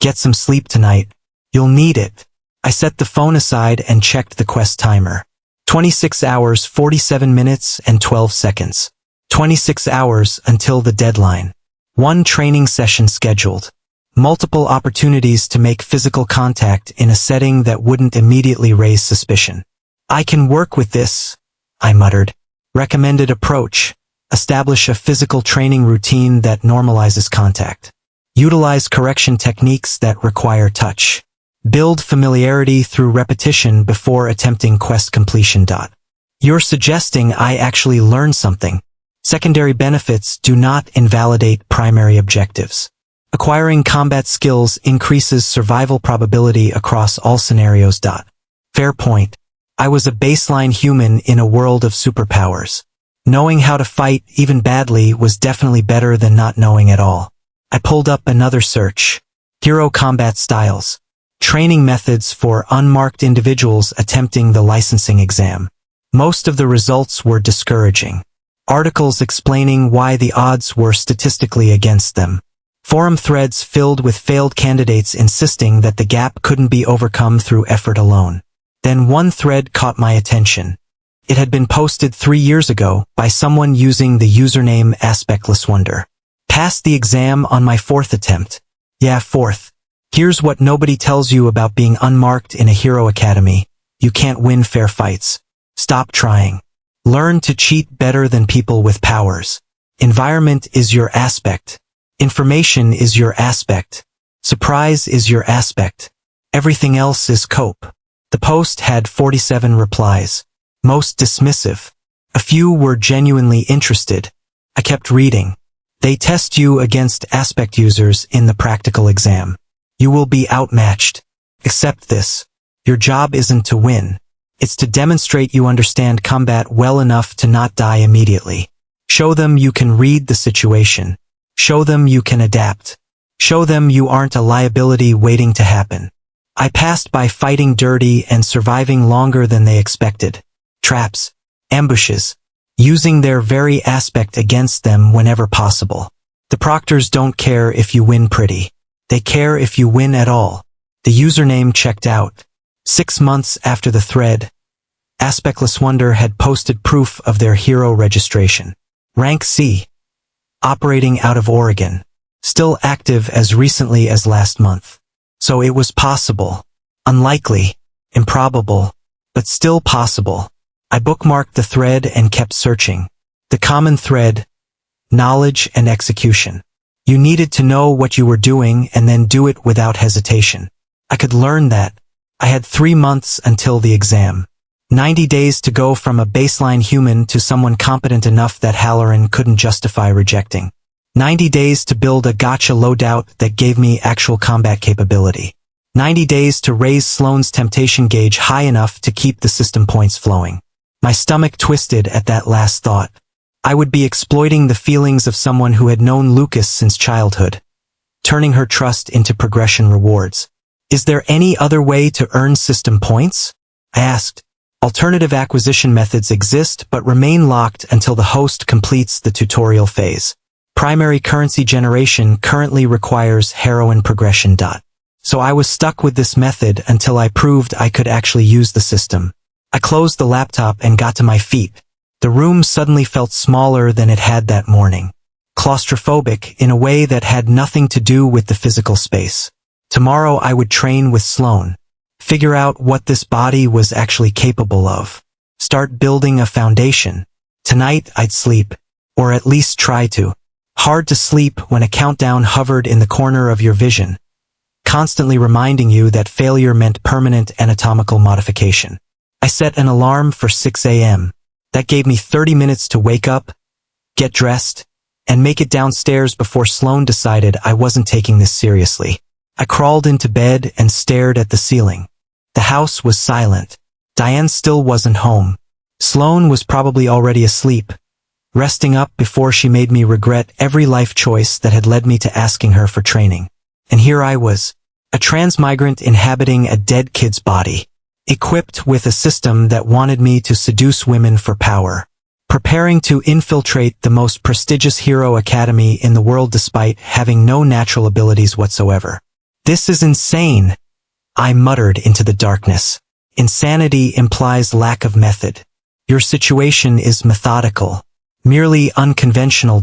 S1: Get some sleep tonight. You'll need it. I set the phone aside and checked the quest timer. 26 hours 47 minutes and 12 seconds. 26 hours until the deadline. 1 training session scheduled. Multiple opportunities to make physical contact in a setting that wouldn't immediately raise suspicion. I can work with this, I muttered. Recommended approach. Establish a physical training routine that normalizes contact. Utilize correction techniques that require touch. Build familiarity through repetition before attempting quest completion. You're suggesting I actually learn something. Secondary benefits do not invalidate primary objectives. Acquiring combat skills increases survival probability across all scenarios. Fair point. I was a baseline human in a world of superpowers. Knowing how to fight, even badly, was definitely better than not knowing at all. I pulled up another search. Hero combat styles. Training methods for unmarked individuals attempting the licensing exam. Most of the results were discouraging. Articles explaining why the odds were statistically against them. Forum threads filled with failed candidates insisting that the gap couldn't be overcome through effort alone. Then one thread caught my attention. It had been posted 3 years ago by someone using the username AspectlessWonder. Passed the exam on my 4th attempt. Yeah, 4th. Here's what nobody tells you about being unmarked in a hero academy. You can't win fair fights. Stop trying. Learn to cheat better than people with powers. Environment is your aspect. Information is your aspect. Surprise is your aspect. Everything else is cope. The post had 47 replies. Most dismissive. A few were genuinely interested. I kept reading. They test you against aspect users in the practical exam. You will be outmatched. Accept this. Your job isn't to win. It's to demonstrate you understand combat well enough to not die immediately. Show them you can read the situation. Show them you can adapt. Show them you aren't a liability waiting to happen. I passed by fighting dirty and surviving longer than they expected. Traps. Ambushes. Using their very aspect against them whenever possible. The proctors don't care if you win pretty. They care if you win at all. The username checked out. 6 months after the thread, AspectlessWonder had posted proof of their hero registration. Rank C. Operating out of Oregon. Still active as recently as last month. So it was possible. Unlikely. Improbable. But still possible. I bookmarked the thread and kept searching. The common thread. Knowledge and execution. You needed to know what you were doing and then do it without hesitation. I could learn that. I had 3 months until the exam. 90 days to go from a baseline human to someone competent enough that Halloran couldn't justify rejecting. 90 days to build a gacha loadout that gave me actual combat capability. 90 days to raise Sloane's temptation gauge high enough to keep the system points flowing. My stomach twisted at that last thought. I would be exploiting the feelings of someone who had known Lucas since childhood, turning her trust into progression rewards. Is there any other way to earn system points? I asked. Alternative acquisition methods exist but remain locked until the host completes the tutorial phase. Primary currency generation currently requires heroine progression. So I was stuck with this method until I proved I could actually use the system. I closed the laptop and got to my feet. The room suddenly felt smaller than it had that morning. Claustrophobic in a way that had nothing to do with the physical space. Tomorrow I would train with Sloane. Figure out what this body was actually capable of. Start building a foundation. Tonight I'd sleep. Or at least try to. Hard to sleep when a countdown hovered in the corner of your vision, constantly reminding you that failure meant permanent anatomical modification. I set an alarm for 6 a.m. That gave me 30 minutes to wake up, get dressed, and make it downstairs before Sloane decided I wasn't taking this seriously. I crawled into bed and stared at the ceiling. The house was silent. Diane still wasn't home. Sloane was probably already asleep, resting up before she made me regret every life choice that had led me to asking her for training. And here I was, a transmigrant inhabiting a dead kid's body, equipped with a system that wanted me to seduce women for power, preparing to infiltrate the most prestigious hero academy in the world despite having no natural abilities whatsoever. This is insane, I muttered into the darkness. Insanity implies lack of method. Your situation is methodical, merely unconventional.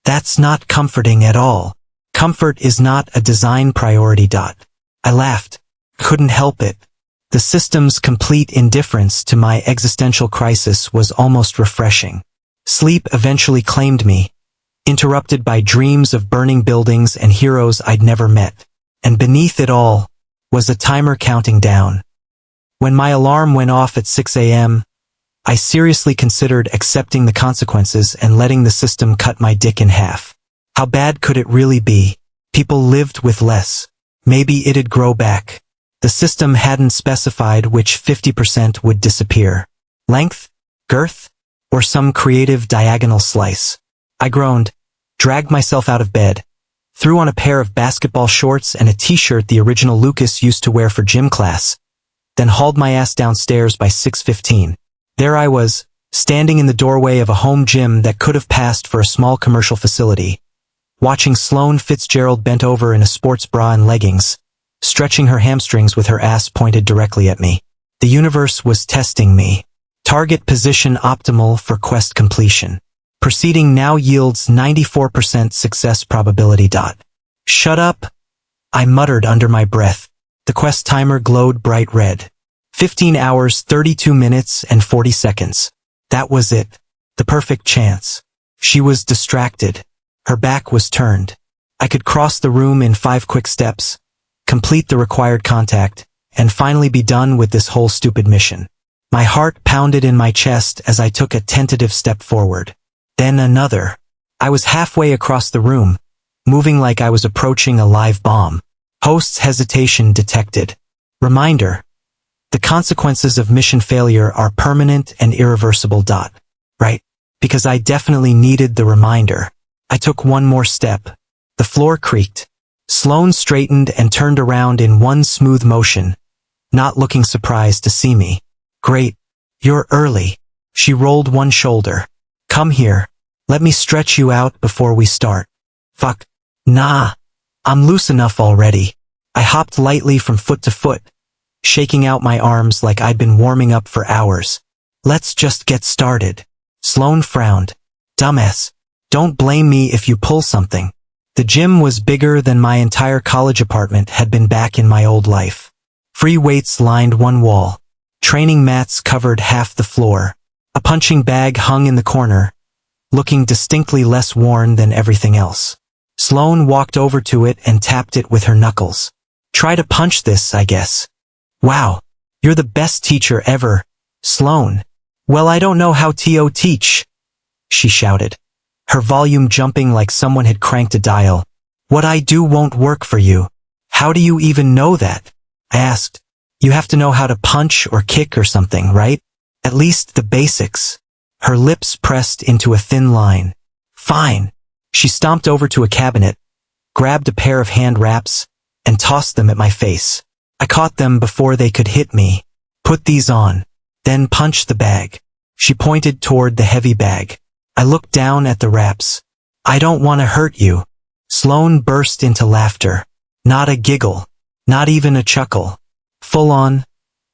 S1: That's not comforting at all. Comfort is not a design priority. I laughed. Couldn't help it. The system's complete indifference to my existential crisis was almost refreshing. Sleep eventually claimed me, interrupted by dreams of burning buildings and heroes I'd never met. And beneath it all was a timer counting down. When my alarm went off at 6 a.m., I seriously considered accepting the consequences and letting the system cut my dick in half. How bad could it really be? People lived with less. Maybe it'd grow back. The system hadn't specified which 50% would disappear. Length? Girth? Or some creative diagonal slice? I groaned, dragged myself out of bed, threw on a pair of basketball shorts and a t-shirt the original Lucas used to wear for gym class, then hauled my ass downstairs by 6:15. There I was, standing in the doorway of a home gym that could have passed for a small commercial facility, watching Sloane Fitzgerald bent over in a sports bra and leggings, stretching her hamstrings with her ass pointed directly at me. The universe was testing me. Target position optimal for quest completion. Proceeding now yields 94% success probability. Shut up, I muttered under my breath. The quest timer glowed bright red. 15 hours, 32 minutes, and 40 seconds. That was it. The perfect chance. She was distracted. Her back was turned. I could cross the room in 5 quick steps, complete the required contact, and finally be done with this whole stupid mission. My heart pounded in my chest as I took a tentative step forward. Then another. I was halfway across the room, moving like I was approaching a live bomb. Host's hesitation detected. Reminder. The consequences of mission failure are permanent and irreversible. Right? Because I definitely needed the reminder. I took one more step. The floor creaked. Sloane straightened and turned around in one smooth motion, not looking surprised to see me. Great. You're early. She rolled one shoulder. Come here. Let me stretch you out before we start. Fuck. Nah. I'm loose enough already. I hopped lightly from foot to foot, shaking out my arms like I'd been warming up for hours. Let's just get started. Sloane frowned. Dumbass. Don't blame me if you pull something. The gym was bigger than my entire college apartment had been back in my old life. Free weights lined one wall. Training mats covered half the floor. A punching bag hung in the corner, looking distinctly less worn than everything else. Sloane walked over to it and tapped it with her knuckles. Try to punch this, I guess. Wow, you're the best teacher ever, Sloane. Well, I don't know how to teach, she shouted, her volume jumping like someone had cranked a dial. What I do won't work for you. How do you even know that? I asked. You have to know how to punch or kick or something, right? At least the basics. Her lips pressed into a thin line. Fine. She stomped over to a cabinet, grabbed a pair of hand wraps, and tossed them at my face. I caught them before they could hit me. Put these on. Then punch the bag. She pointed toward the heavy bag. I looked down at the wraps. I don't want to hurt you. Sloane burst into laughter. Not a giggle. Not even a chuckle. Full on,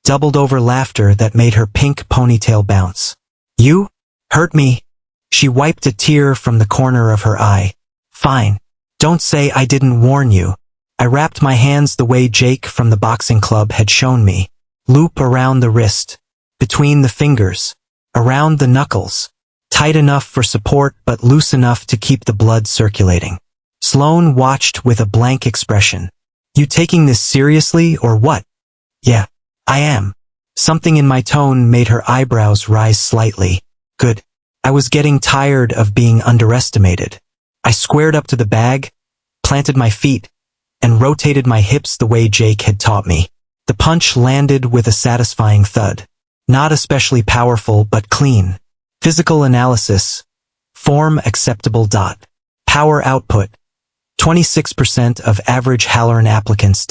S1: doubled over laughter that made her pink ponytail bounce. You? Hurt me? She wiped a tear from the corner of her eye. Fine. Don't say I didn't warn you. I wrapped my hands the way Jake from the boxing club had shown me. Loop around the wrist. Between the fingers. Around the knuckles. Tight enough for support but loose enough to keep the blood circulating. Sloane watched with a blank expression. You taking this seriously or what? Yeah, I am. Something in my tone made her eyebrows rise slightly. Good. I was getting tired of being underestimated. I squared up to the bag, planted my feet, and rotated my hips the way Jake had taught me. The punch landed with a satisfying thud. Not especially powerful but clean. Physical analysis. Form acceptable. Power output. 26% of average Halloran applicants.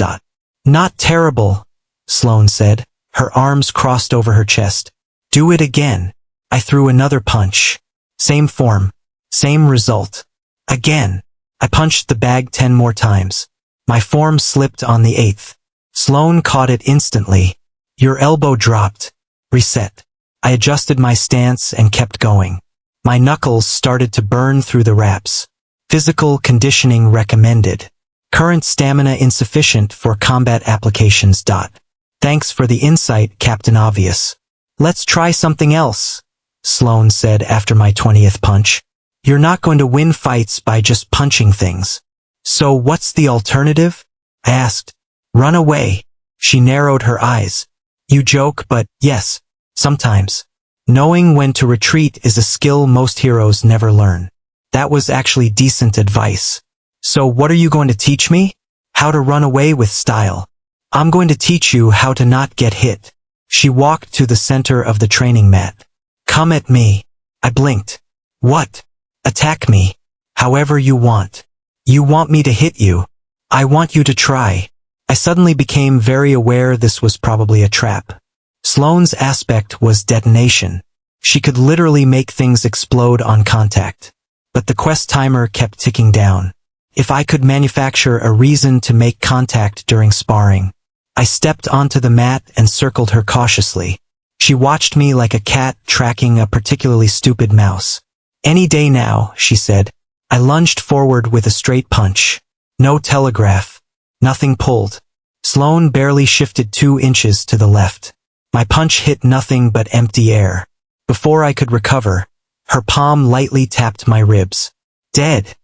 S1: Not terrible, Sloane said, her arms crossed over her chest. Do it again. I threw another punch. Same form. Same result. Again. I punched the bag 10 more times. My form slipped on the 8th. Sloane caught it instantly. Your elbow dropped. Reset. I adjusted my stance and kept going. My knuckles started to burn through the wraps. Physical conditioning recommended. Current stamina insufficient for combat applications. Thanks for the insight, Captain Obvious. Let's try something else, Sloane said after my 20th punch. You're not going to win fights by just punching things. So what's the alternative? I asked. Run away. She narrowed her eyes. You joke, but yes, sometimes. Knowing when to retreat is a skill most heroes never learn. That was actually decent advice. So what are you going to teach me? How to run away with style. I'm going to teach you how to not get hit. She walked to the center of the training mat. Come at me. I blinked. What? Attack me. However you want. You want me to hit you. I want you to try. I suddenly became very aware this was probably a trap. Sloane's aspect was detonation. She could literally make things explode on contact. But the quest timer kept ticking down. If I could manufacture a reason to make contact during sparring. I stepped onto the mat and circled her cautiously. She watched me like a cat tracking a particularly stupid mouse. Any day now, she said. I lunged forward with a straight punch. No telegraph. Nothing pulled. Sloane barely shifted 2 inches to the left. My punch hit nothing but empty air. Before I could recover, her palm lightly tapped my ribs. Dead,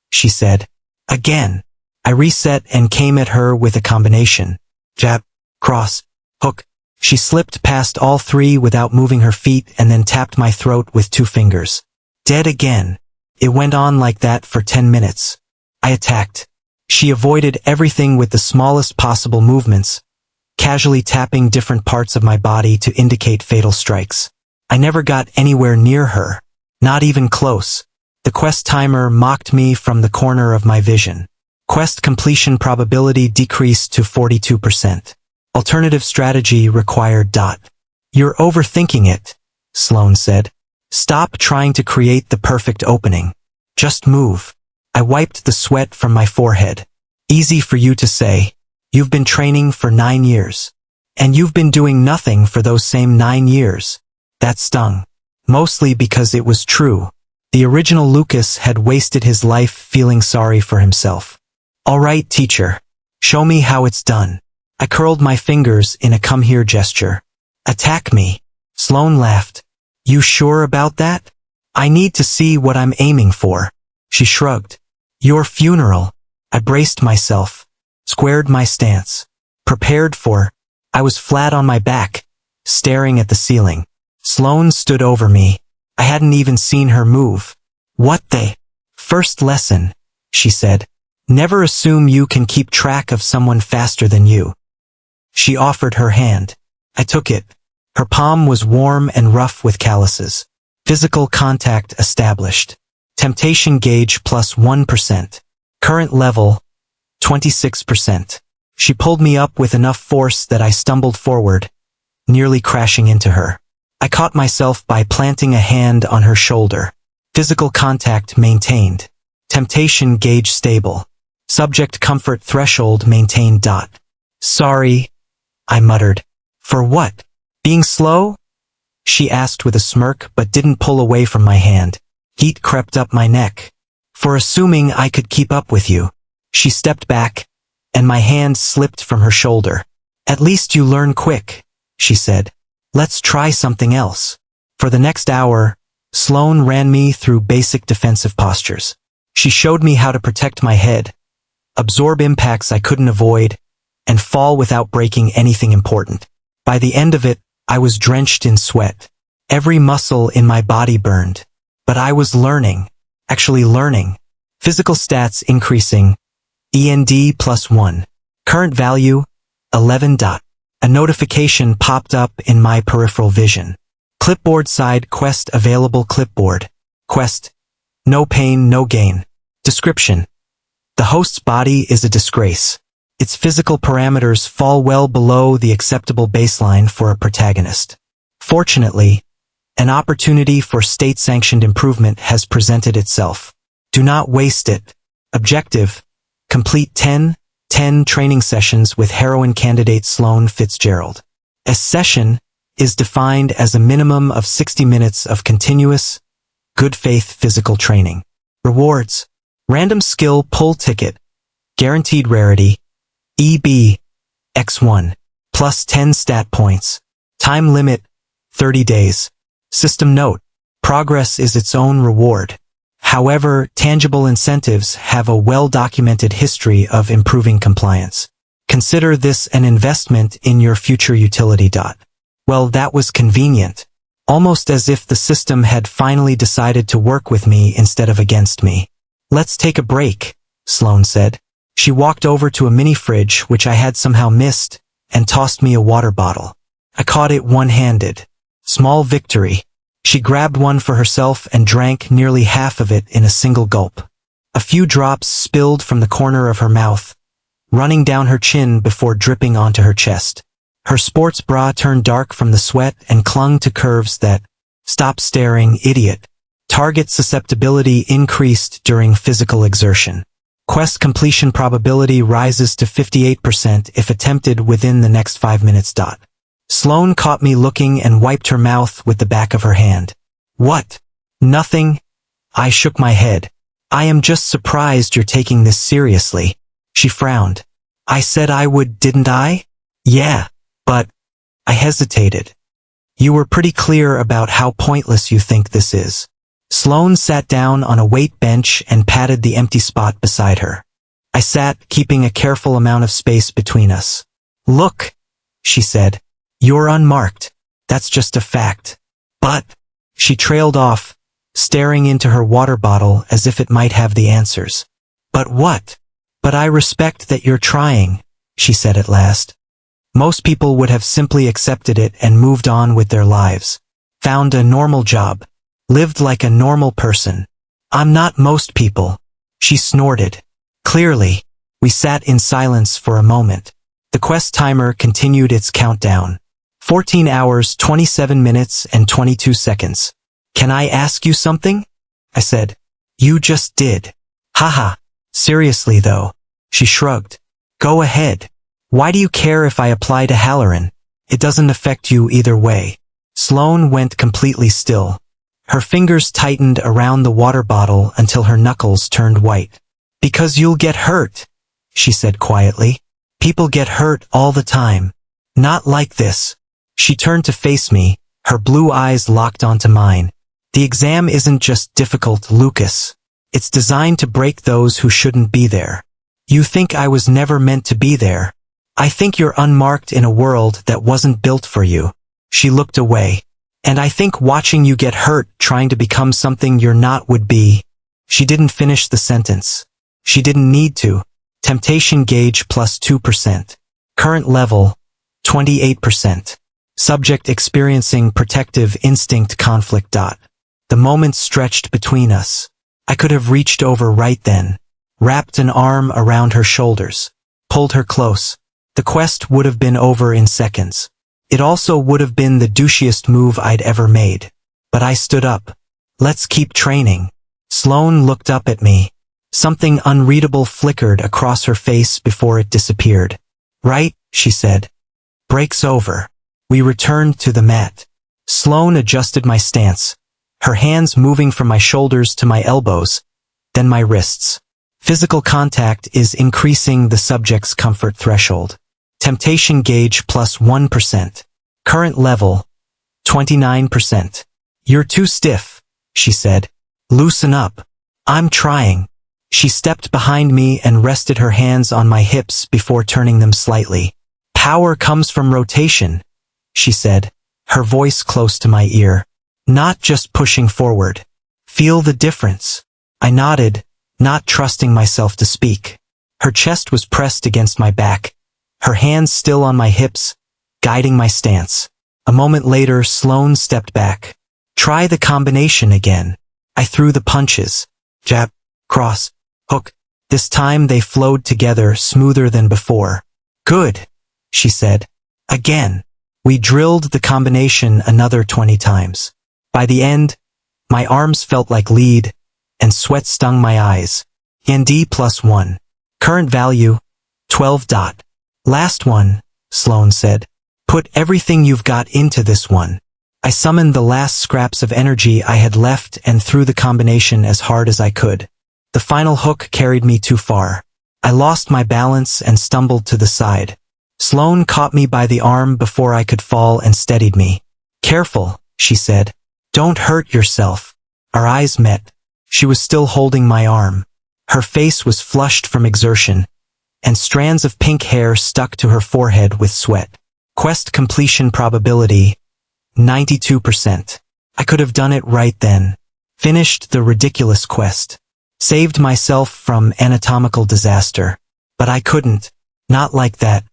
S1: she said. Again. I reset and came at her with a combination. Jab, cross, hook. She slipped past all 3 without moving her feet and then tapped my throat with 2 fingers. Dead again. It went on like that for 10 minutes. I attacked. She avoided everything with the smallest possible movements, casually tapping different parts of my body to indicate fatal strikes. I never got anywhere near her. Not even close. The quest timer mocked me from the corner of my vision. Quest completion probability decreased to 42%. Alternative strategy required. You're overthinking it, Sloane said. Stop trying to create the perfect opening. Just move. I wiped the sweat from my forehead. Easy for you to say. You've been training for 9 years. And you've been doing nothing for those same 9 years. That stung. Mostly because it was true. The original Lucas had wasted his life feeling sorry for himself. All right, teacher. Show me how it's done. I curled my fingers in a come here gesture. Attack me. Sloane laughed. You sure about that? I need to see what I'm aiming for. She shrugged. Your funeral. I braced myself. Squared my stance. Prepared for. I was flat on my back, staring at the ceiling. Sloane stood over me. I hadn't even seen her move. What the? First lesson, she said. Never assume you can keep track of someone faster than you. She offered her hand. I took it. Her palm was warm and rough with calluses. Physical contact established. Temptation gauge plus 1%. Current level, 26%. She pulled me up with enough force that I stumbled forward, nearly crashing into her. I caught myself by planting a hand on her shoulder. Physical contact maintained. Temptation gauge stable. Subject comfort threshold maintained. Sorry, I muttered. For what? Being slow? She asked with a smirk but didn't pull away from my hand. Heat crept up my neck. For assuming I could keep up with you. She stepped back, and my hand slipped from her shoulder. At least you learn quick, she said. Let's try something else. For the next hour, Sloane ran me through basic defensive postures. She showed me how to protect my head, absorb impacts I couldn't avoid, and fall without breaking anything important. By the end of it, I was drenched in sweat. Every muscle in my body burned. But I was learning. Actually learning. Physical stats increasing. END plus 1. Current value, 11. A notification popped up in my peripheral vision. Clipboard side quest available clipboard. Quest. No pain, no gain. Description. The host's body is a disgrace. Its physical parameters fall well below the acceptable baseline for a protagonist. Fortunately, an opportunity for state-sanctioned improvement has presented itself. Do not waste it. Objective. Complete 10 training sessions with heroine candidate Sloane Fitzgerald. A session is defined as a minimum of 60 minutes of continuous, good-faith physical training. Rewards. Random skill pull ticket. Guaranteed rarity. EB. X1. Plus 10 stat points. Time limit. 30 days. System note. Progress is its own reward. However, tangible incentives have a well-documented history of improving compliance. Consider this an investment in your future utility. Well, that was convenient. Almost as if the system had finally decided to work with me instead of against me. Let's take a break, Sloane said. She walked over to a mini fridge which I had somehow missed, and tossed me a water bottle. I caught it one-handed. Small victory. She grabbed one for herself and drank nearly half of it in a single gulp. A few drops spilled from the corner of her mouth, running down her chin before dripping onto her chest. Her sports bra turned dark from the sweat and clung to curves that, stop staring, idiot. Target susceptibility increased during physical exertion. Quest completion probability rises to 58% if attempted within the next 5 minutes. Sloane caught me looking and wiped her mouth with the back of her hand. What? Nothing? I shook my head. I am just surprised you're taking this seriously. She frowned. I said I would, didn't I? Yeah, but... I hesitated. You were pretty clear about how pointless you think this is. Sloane sat down on a weight bench and patted the empty spot beside her. I sat, keeping a careful amount of space between us. Look, she said. You're unmarked. That's just a fact. But, she trailed off, staring into her water bottle as if it might have the answers. But what? But I respect that you're trying, she said at last. Most people would have simply accepted it and moved on with their lives. Found a normal job. Lived like a normal person. I'm not most people. She snorted. Clearly. We sat in silence for a moment. The quest timer continued its countdown. 14 hours, 27 minutes, and 22 seconds. Can I ask you something? I said. You just did. Haha. Seriously though. She shrugged. Go ahead. Why do you care if I apply to Halloran? It doesn't affect you either way. Sloane went completely still. Her fingers tightened around the water bottle until her knuckles turned white. Because you'll get hurt, she said quietly. People get hurt all the time. Not like this. She turned to face me, her blue eyes locked onto mine. The exam isn't just difficult, Lucas. It's designed to break those who shouldn't be there. You think I was never meant to be there. I think you're unmarked in a world that wasn't built for you. She looked away. And I think watching you get hurt trying to become something you're not would be. She didn't finish the sentence. She didn't need to. Temptation gauge plus 2%. Current level, 28%. Subject experiencing protective instinct conflict. The moment stretched between us. I could have reached over right then, wrapped an arm around her shoulders, pulled her close. The quest would have been over in seconds. It also would have been the douchiest move I'd ever made. But I stood up. Let's keep training. Sloane looked up at me. Something unreadable flickered across her face before it disappeared. Right, she said. Break's over. We returned to the mat. Sloane adjusted my stance, her hands moving from my shoulders to my elbows, then my wrists. Physical contact is increasing the subject's comfort threshold. Temptation gauge plus 1%. Current level, 29%. You're too stiff, she said. Loosen up. I'm trying. She stepped behind me and rested her hands on my hips before turning them slightly. Power comes from rotation, she said, her voice close to my ear. Not just pushing forward. Feel the difference. I nodded, not trusting myself to speak. Her chest was pressed against my back, her hands still on my hips, guiding my stance. A moment later, Sloane stepped back. Try the combination again. I threw the punches. Jab, cross, hook. This time they flowed together smoother than before. Good, she said. Again. We drilled the combination another 20 times. By the end, my arms felt like lead, and sweat stung my eyes. ND plus 1. Current value, 12. Last one, Sloane said. Put everything you've got into this one. I summoned the last scraps of energy I had left and threw the combination as hard as I could. The final hook carried me too far. I lost my balance and stumbled to the side. Sloane caught me by the arm before I could fall and steadied me. Careful, she said. Don't hurt yourself. Our eyes met. She was still holding my arm. Her face was flushed from exertion, and strands of pink hair stuck to her forehead with sweat. Quest completion probability, 92%. I could have done it right then. Finished the ridiculous quest. Saved myself from anatomical disaster. But I couldn't. Not like that.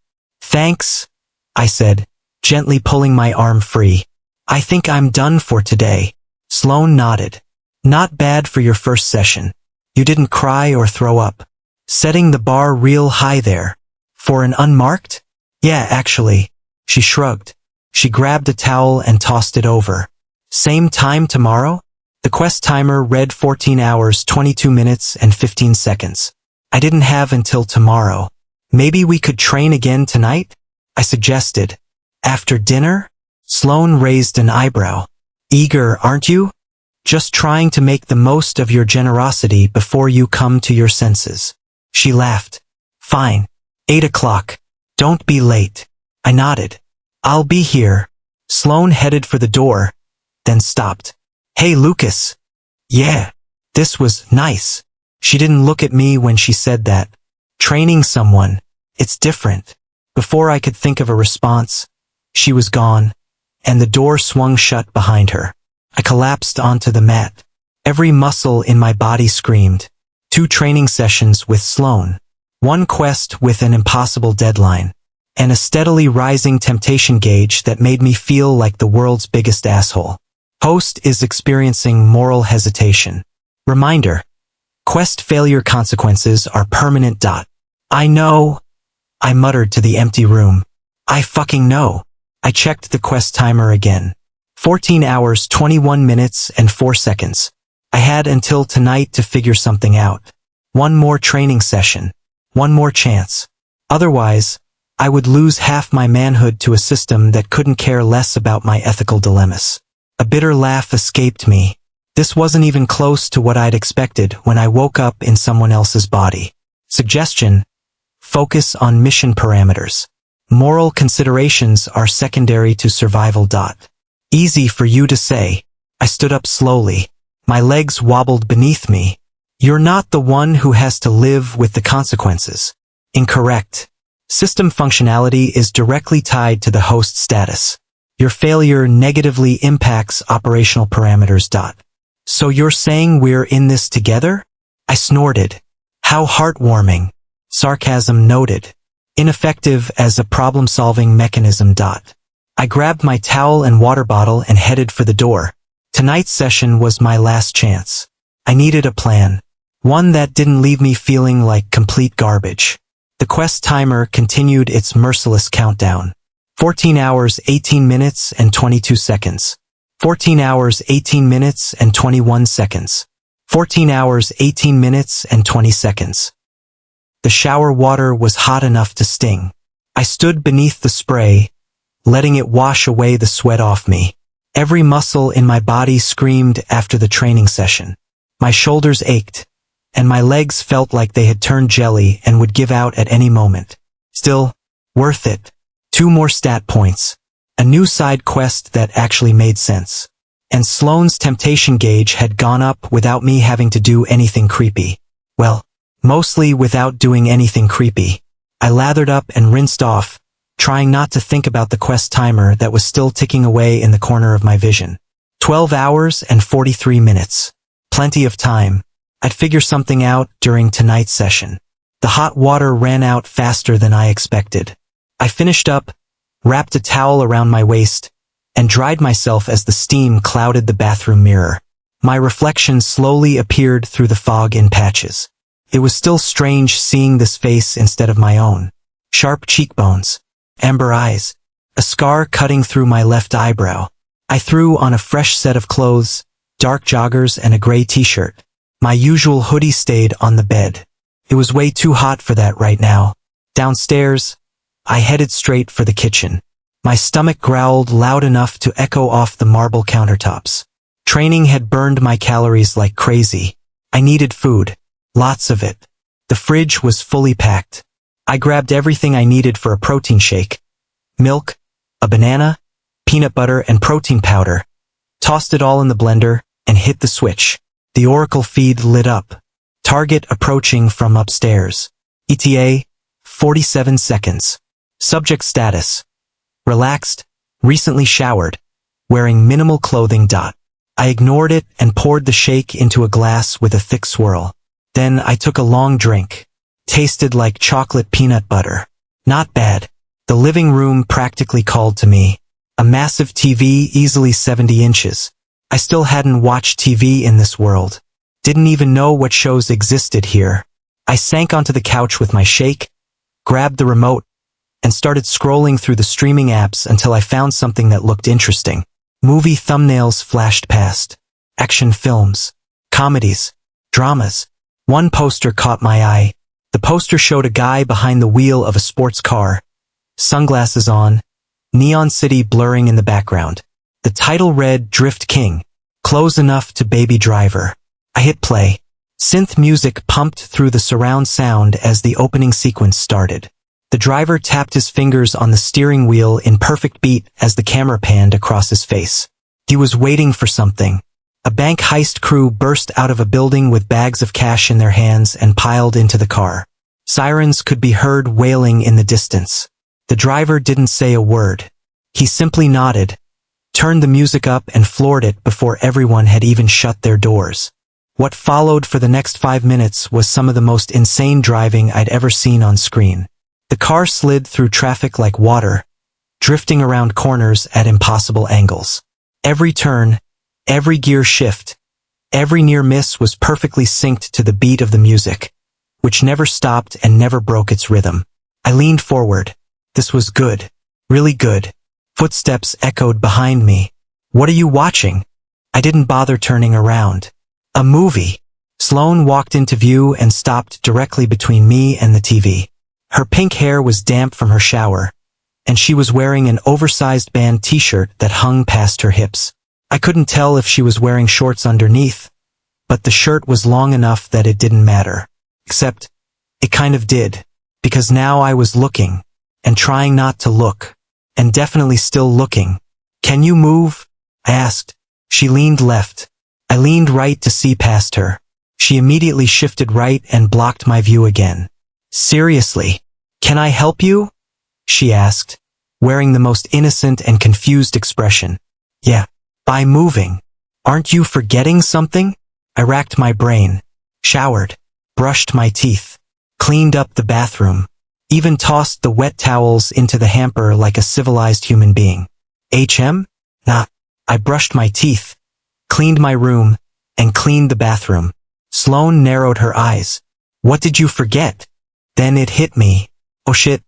S1: Thanks, I said, gently pulling my arm free. I think I'm done for today. Sloane nodded. Not bad for your first session. You didn't cry or throw up. Setting the bar real high there. For an unmarked? Yeah, actually. She shrugged. She grabbed a towel and tossed it over. Same time tomorrow? The quest timer read 14 hours, 22 minutes, and 15 seconds. I didn't have until tomorrow. Maybe we could train again tonight? I suggested. After dinner? Sloane raised an eyebrow. Eager, aren't you? Just trying to make the most of your generosity before you come to your senses. She laughed. Fine. 8 o'clock. Don't be late. I nodded. I'll be here. Sloane headed for the door, then stopped. Hey, Lucas. Yeah. This was nice. She didn't look at me when she said that. Training someone. It's different. Before I could think of a response, she was gone, and the door swung shut behind her. I collapsed onto the mat. Every muscle in my body screamed. 2 training sessions with Sloane. 1 quest with an impossible deadline. And a steadily rising temptation gauge that made me feel like the world's biggest asshole. Host is experiencing moral hesitation. Reminder. Quest failure consequences are permanent. I know, I muttered to the empty room. I fucking know. I checked the quest timer again. 14 hours, 21 minutes, and 4 seconds. I had until tonight to figure something out. 1 more training session. 1 more chance. Otherwise, I would lose half my manhood to a system that couldn't care less about my ethical dilemmas. A bitter laugh escaped me. This wasn't even close to what I'd expected when I woke up in someone else's body. Suggestion: focus on mission parameters. Moral considerations are secondary to survival. Easy for you to say. I stood up slowly. My legs wobbled beneath me. You're not the one who has to live with the consequences. Incorrect. System functionality is directly tied to the host status. Your failure negatively impacts operational parameters. So you're saying we're in this together? I snorted. How heartwarming. Sarcasm noted. Ineffective as a problem-solving mechanism. I grabbed my towel and water bottle and headed for the door. Tonight's session was my last chance. I needed a plan. One that didn't leave me feeling like complete garbage. The quest timer continued its merciless countdown. 14 hours, 18 minutes, and 22 seconds. 14 hours, 18 minutes, and 21 seconds. 14 hours, 18 minutes, and 20 seconds. The shower water was hot enough to sting. I stood beneath the spray, letting it wash away the sweat off me. Every muscle in my body screamed after the training session. My shoulders ached, and my legs felt like they had turned jelly and would give out at any moment. Still, worth it. 2 more stat points. A new side quest that actually made sense. And Sloane's temptation gauge had gone up without me having to do anything creepy. Well, mostly without doing anything creepy. I lathered up and rinsed off, trying not to think about the quest timer that was still ticking away in the corner of my vision. 12 hours and 43 minutes. Plenty of time. I'd figure something out during tonight's session. The hot water ran out faster than I expected. I finished up, wrapped a towel around my waist, and dried myself as the steam clouded the bathroom mirror. My reflection slowly appeared through the fog in patches. It was still strange seeing this face instead of my own. Sharp cheekbones, amber eyes, a scar cutting through my left eyebrow. I threw on a fresh set of clothes, dark joggers and a gray t-shirt. My usual hoodie stayed on the bed. It was way too hot for that right now. Downstairs, I headed straight for the kitchen. My stomach growled loud enough to echo off the marble countertops. Training had burned my calories like crazy. I needed food. Lots of it. The fridge was fully packed. I grabbed everything I needed for a protein shake. Milk, a banana, peanut butter and protein powder. Tossed it all in the blender and hit the switch. The Oracle feed lit up. Target approaching from upstairs. ETA, 47 seconds. Subject status. Relaxed, recently showered, wearing minimal clothing. I ignored it and poured the shake into a glass with a thick swirl. Then I took a long drink. Tasted like chocolate peanut butter. Not bad. The living room practically called to me. A massive TV, easily 70 inches. I still hadn't watched TV in this world. Didn't even know what shows existed here. I sank onto the couch with my shake, grabbed the remote, and started scrolling through the streaming apps until I found something that looked interesting. Movie thumbnails flashed past. Action films, comedies, dramas. One poster caught my eye. The poster showed a guy behind the wheel of a sports car, sunglasses on, neon city blurring in the background. The title read Drift King, close enough to Baby Driver. I hit play. Synth music pumped through the surround sound as the opening sequence started. The driver tapped his fingers on the steering wheel in perfect beat as the camera panned across his face. He was waiting for something. A bank heist crew burst out of a building with bags of cash in their hands and piled into the car. Sirens could be heard wailing in the distance. The driver didn't say a word. He simply nodded, turned the music up and floored it before everyone had even shut their doors. What followed for the next 5 minutes was some of the most insane driving I'd ever seen on screen. The car slid through traffic like water, drifting around corners at impossible angles. Every turn, every gear shift, every near miss was perfectly synced to the beat of the music, which never stopped and never broke its rhythm. I leaned forward. This was good. Really good. Footsteps echoed behind me. What are you watching? I didn't bother turning around. A movie. Sloane walked into view and stopped directly between me and the TV. Her pink hair was damp from her shower, and she was wearing an oversized band t-shirt that hung past her hips. I couldn't tell if she was wearing shorts underneath, but the shirt was long enough that it didn't matter. Except, it kind of did, because now I was looking, and trying not to look, and definitely still looking. Can you move? I asked. She leaned left. I leaned right to see past her. She immediately shifted right and blocked my view again. Seriously, can I help you? She asked, wearing the most innocent and confused expression. Yeah, by moving. Aren't you forgetting something? I racked my brain, showered, brushed my teeth, cleaned up the bathroom, even tossed the wet towels into the hamper like a civilized human being. HM? Nah. I brushed my teeth, cleaned my room, and cleaned the bathroom. Sloane narrowed her eyes. What did you forget? Then it hit me. Oh shit.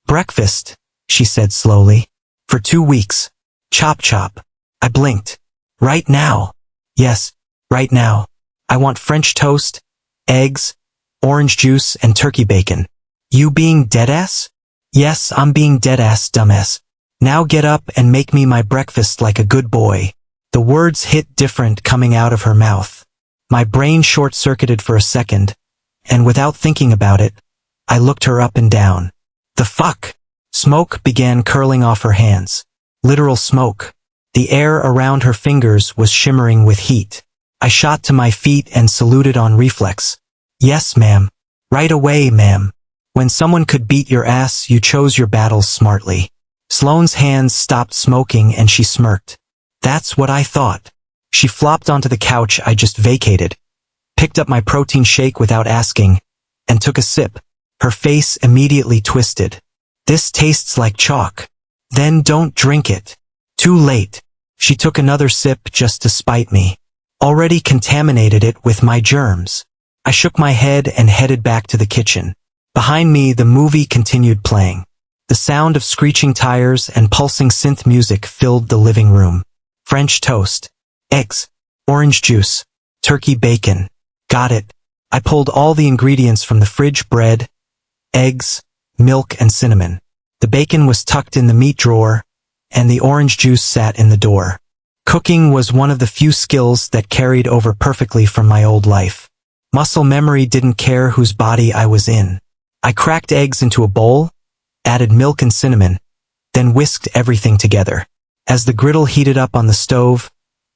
S1: Breakfast, she said slowly. For 2 weeks. Chop chop. I blinked. Right now. Yes, right now. I want French toast, eggs, orange juice, and turkey bacon. You being deadass? Yes, I'm being deadass, dumbass. Now get up and make me my breakfast like a good boy. The words hit different coming out of her mouth. My brain short-circuited for a second, and without thinking about it, I looked her up and down. The fuck? Smoke began curling off her hands. Literal smoke. The air around her fingers was shimmering with heat. I shot to my feet and saluted on reflex. Yes, ma'am. Right away, ma'am. When someone could beat your ass, you chose your battles smartly. Sloane's hands stopped smoking and she smirked. That's what I thought. She flopped onto the couch I just vacated, picked up my protein shake without asking, and took a sip. Her face immediately twisted. This tastes like chalk. Then don't drink it. Too late. She took another sip just to spite me. Already contaminated it with my germs. I shook my head and headed back to the kitchen. Behind me, the movie continued playing. The sound of screeching tires and pulsing synth music filled the living room. French toast, eggs, orange juice, turkey bacon. Got it. I pulled all the ingredients from the fridge: bread, eggs, milk, and cinnamon. The bacon was tucked in the meat drawer, and the orange juice sat in the door. Cooking was one of the few skills that carried over perfectly from my old life. Muscle memory didn't care whose body I was in. I cracked eggs into a bowl, added milk and cinnamon, then whisked everything together. As the griddle heated up on the stove,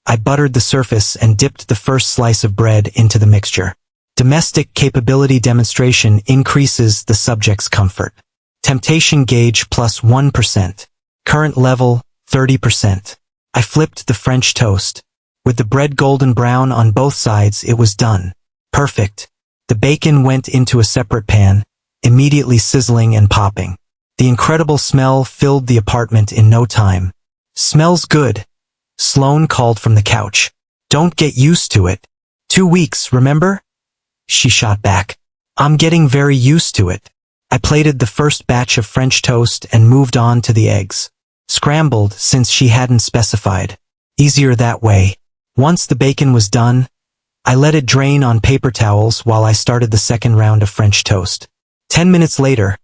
S1: I buttered the surface and dipped the first slice of bread into the mixture. Domestic capability demonstration increases the subject's comfort. Temptation gauge plus 1%. Current level, 30%. I flipped the French toast. With the bread golden brown on both sides, it was done. Perfect. The bacon went into a separate pan, immediately sizzling and popping. The incredible smell filled the apartment in no time. Smells good, Sloane called from the couch. Don't get used to it. 2 weeks, remember? She shot back. I'm getting very used to it. I plated the first batch of French toast and moved on to the eggs. Scrambled, since she hadn't specified. Easier that way. Once the bacon was done, I let it drain on paper towels while I started the second round of French toast. 10 minutes later,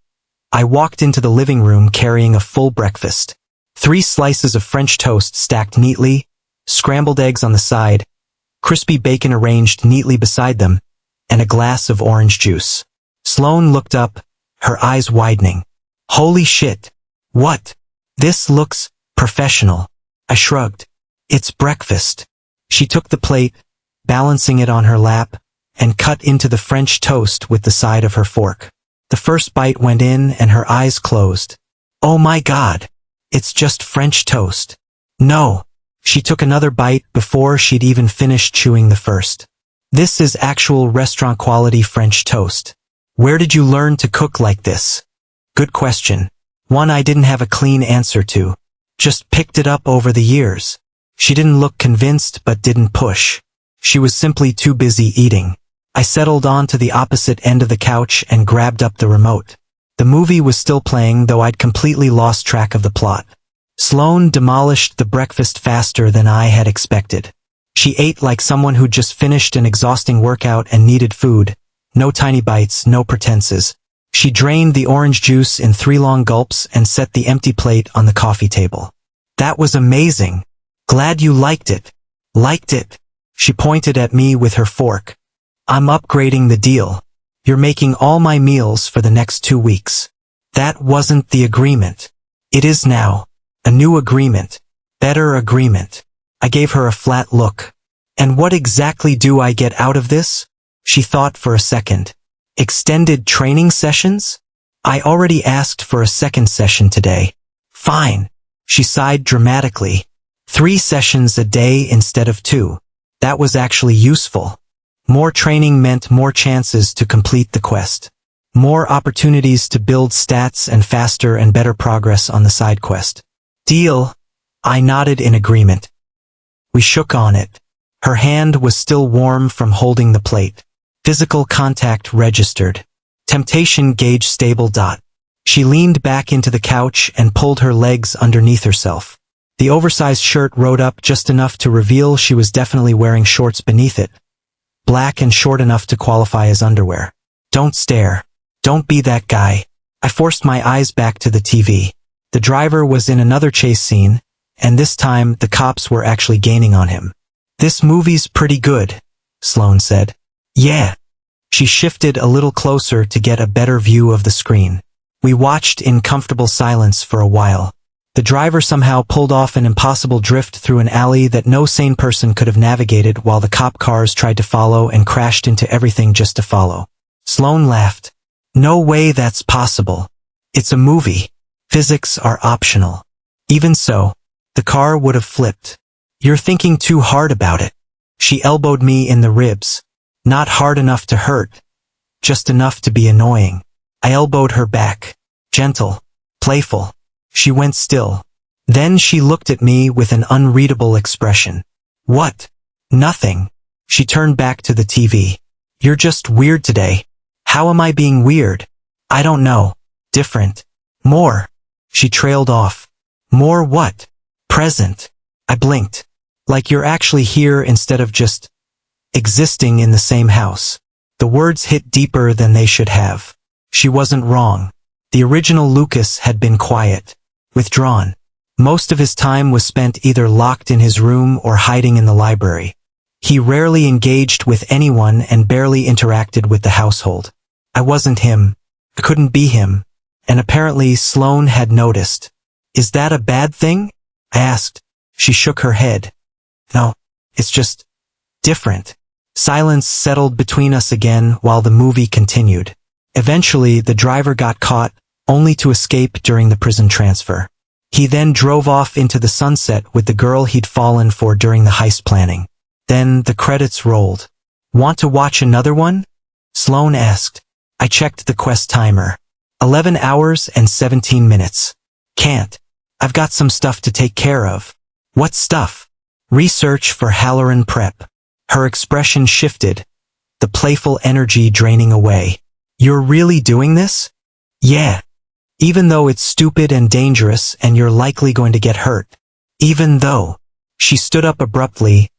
S1: I walked into the living room carrying a full breakfast. 3 slices of French toast stacked neatly, scrambled eggs on the side, crispy bacon arranged neatly beside them, and a glass of orange juice. Sloane looked up, her eyes widening. Holy shit. What? This looks professional. I shrugged. It's breakfast. She took the plate, balancing it on her lap, and cut into the French toast with the side of her fork. The first bite went in and her eyes closed. Oh my God. It's just French toast. No. She took another bite before she'd even finished chewing the first. This is actual restaurant quality French toast. Where did you learn to cook like this? Good question. One I didn't have a clean answer to. Just picked it up over the years. She didn't look convinced but didn't push. She was simply too busy eating. I settled onto the opposite end of the couch and grabbed up the remote. The movie was still playing, though I'd completely lost track of the plot. Sloane demolished the breakfast faster than I had expected. She ate like someone who'd just finished an exhausting workout and needed food. No tiny bites, no pretenses. She drained the orange juice in 3 long gulps and set the empty plate on the coffee table. That was amazing. Glad you liked it. Liked it. She pointed at me with her fork. I'm upgrading the deal. You're making all my meals for the next 2 weeks. That wasn't the agreement. It is now. A new agreement. Better agreement. I gave her a flat look. And what exactly do I get out of this? She thought for a second. Extended training sessions? I already asked for a second session today. Fine. She sighed dramatically. 3 sessions a day instead of 2. That was actually useful. More training meant more chances to complete the quest. More opportunities to build stats and faster and better progress on the side quest. Deal. I nodded in agreement. We shook on it. Her hand was still warm from holding the plate. Physical contact registered. Temptation gauge stable. She leaned back into the couch and pulled her legs underneath herself. The oversized shirt rode up just enough to reveal she was definitely wearing shorts beneath it. Black and short enough to qualify as underwear. Don't stare. Don't be that guy. I forced my eyes back to the TV. The driver was in another chase scene, and this time the cops were actually gaining on him. This movie's pretty good, Sloane said. Yeah. She shifted a little closer to get a better view of the screen. We watched in comfortable silence for a while. The driver somehow pulled off an impossible drift through an alley that no sane person could have navigated while the cop cars tried to follow and crashed into everything just to follow. Sloane laughed. No way that's possible. It's a movie. Physics are optional. Even so, the car would have flipped. You're thinking too hard about it. She elbowed me in the ribs. Not hard enough to hurt. Just enough to be annoying. I elbowed her back. Gentle. Playful. She went still. Then she looked at me with an unreadable expression. What? Nothing. She turned back to the TV. You're just weird today. How am I being weird? I don't know. Different. More. She trailed off. More what? Present. I blinked. Like you're actually here instead of just existing in the same house. The words hit deeper than they should have. She wasn't wrong. The original Lucas had been quiet. Withdrawn. Most of his time was spent either locked in his room or hiding in the library. He rarely engaged with anyone and barely interacted with the household. I wasn't him. I couldn't be him. And apparently Sloane had noticed. Is that a bad thing? I asked. She shook her head. No, it's just different. Silence settled between us again while the movie continued. Eventually, the driver got caught, only to escape during the prison transfer. He then drove off into the sunset with the girl he'd fallen for during the heist planning. Then the credits rolled. Want to watch another one? Sloane asked. I checked the quest timer. 11 hours and 17 minutes. Can't. I've got some stuff to take care of. What stuff? Research for Halloran prep. Her expression shifted, the playful energy draining away. You're really doing this? Yeah. Even though it's stupid and dangerous and you're likely going to get hurt. Even though. She stood up abruptly,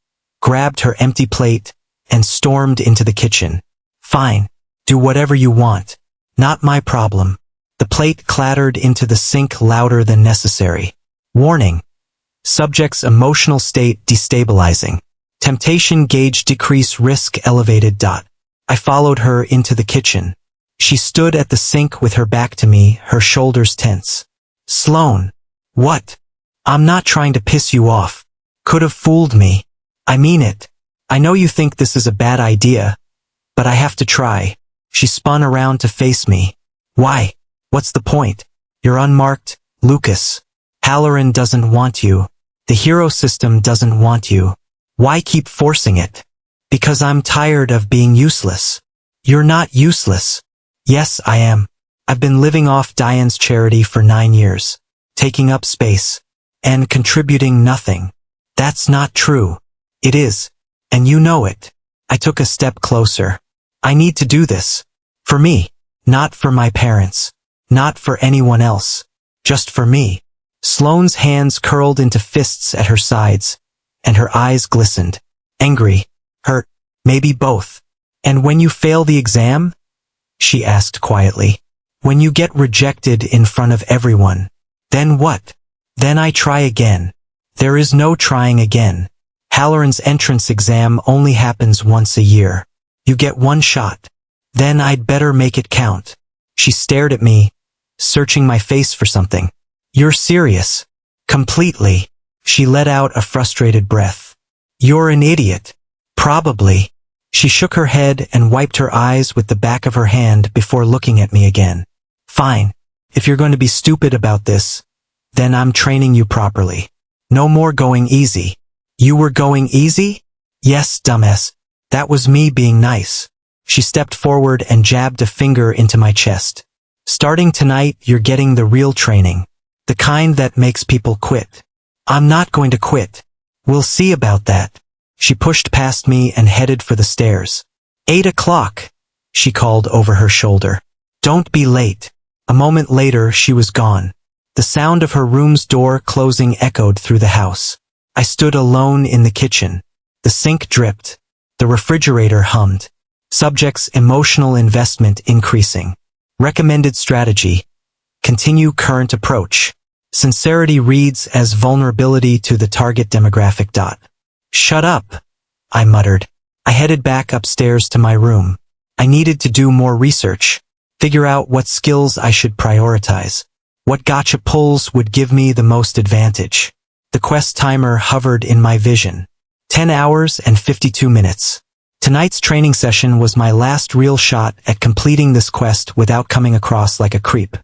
S1: grabbed her empty plate, and stormed into the kitchen. Fine. Do whatever you want. Not my problem. The plate clattered into the sink louder than necessary. Warning. Subject's emotional state destabilizing. Temptation gauge decrease risk elevated. I followed her into the kitchen. She stood at the sink with her back to me, her shoulders tense. Sloane. What? I'm not trying to piss you off. Could have fooled me. I mean it. I know you think this is a bad idea, but I have to try. She spun around to face me. Why? What's the point? You're unmarked, Lucas. Halloran doesn't want you. The hero system doesn't want you. Why keep forcing it? Because I'm tired of being useless. You're not useless. Yes, I am. I've been living off Diane's charity for 9 years, taking up space, and contributing nothing. That's not true. It is. And you know it. I took a step closer. I need to do this. For me. Not for my parents. Not for anyone else. Just for me. Sloane's hands curled into fists at her sides, and her eyes glistened. Angry. Hurt. Maybe both. And when you fail the exam? She asked quietly. When you get rejected in front of everyone. Then what? Then I try again. There is no trying again. Halloran's entrance exam only happens once a year. You get one shot. Then I'd better make it count. She stared at me, searching my face for something. You're serious. Completely. She let out a frustrated breath. You're an idiot. Probably. She shook her head and wiped her eyes with the back of her hand before looking at me again. Fine. If you're going to be stupid about this, then I'm training you properly. No more going easy. You were going easy? Yes, dumbass. That was me being nice. She stepped forward and jabbed a finger into my chest. Starting tonight, you're getting the real training. The kind that makes people quit. I'm not going to quit. We'll see about that. She pushed past me and headed for the stairs. 8 o'clock, she called over her shoulder. Don't be late. A moment later, she was gone. The sound of her room's door closing echoed through the house. I stood alone in the kitchen. The sink dripped. The refrigerator hummed. Subject's emotional investment increasing. Recommended strategy. Continue current approach. Sincerity reads as vulnerability to the target demographic. Shut up, I muttered. I headed back upstairs to my room. I needed to do more research. Figure out what skills I should prioritize. What gotcha pulls would give me the most advantage. The quest timer hovered in my vision. 10 hours and 52 minutes. Tonight's training session was my last real shot at completing this quest without coming across like a creep.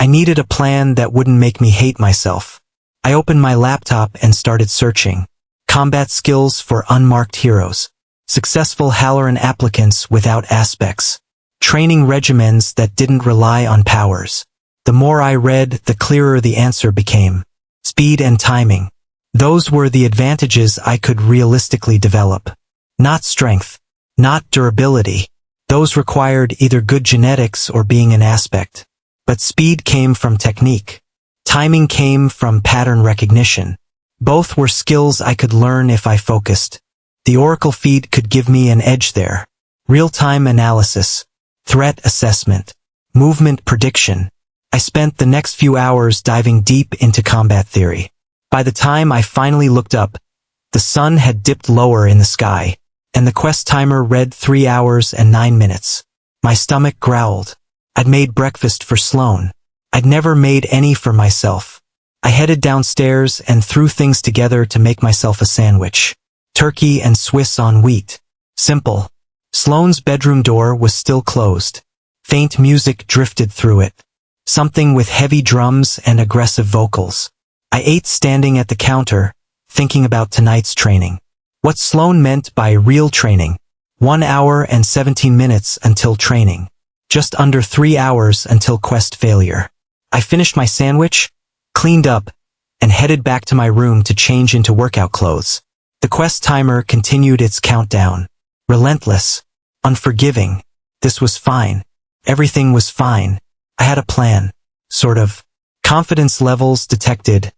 S1: I needed a plan that wouldn't make me hate myself. I opened my laptop and started searching. Combat skills for unmarked heroes. Successful Halloran applicants without aspects. Training regimens that didn't rely on powers. The more I read, the clearer the answer became. Speed and timing. Those were the advantages I could realistically develop. Not strength. Not durability. Those required either good genetics or being an aspect. But speed came from technique. Timing came from pattern recognition. Both were skills I could learn if I focused. The Oracle feed could give me an edge there. Real-time analysis. Threat assessment. Movement prediction. I spent the next few hours diving deep into combat theory. By the time I finally looked up, the sun had dipped lower in the sky, and the quest timer read 3 hours and 9 minutes. My stomach growled. I'd made breakfast for Sloane. I'd never made any for myself. I headed downstairs and threw things together to make myself a sandwich. Turkey and Swiss on wheat. Simple. Sloane's bedroom door was still closed. Faint music drifted through it. Something with heavy drums and aggressive vocals. I ate standing at the counter, thinking about tonight's training. What Sloane meant by real training. 1 hour and 17 minutes until training. Just under 3 hours until quest failure. I finished my sandwich, cleaned up, and headed back to my room to change into workout clothes. The quest timer continued its countdown. Relentless. Unforgiving. This was fine. Everything was fine. I had a plan. Sort of. Confidence levels detected.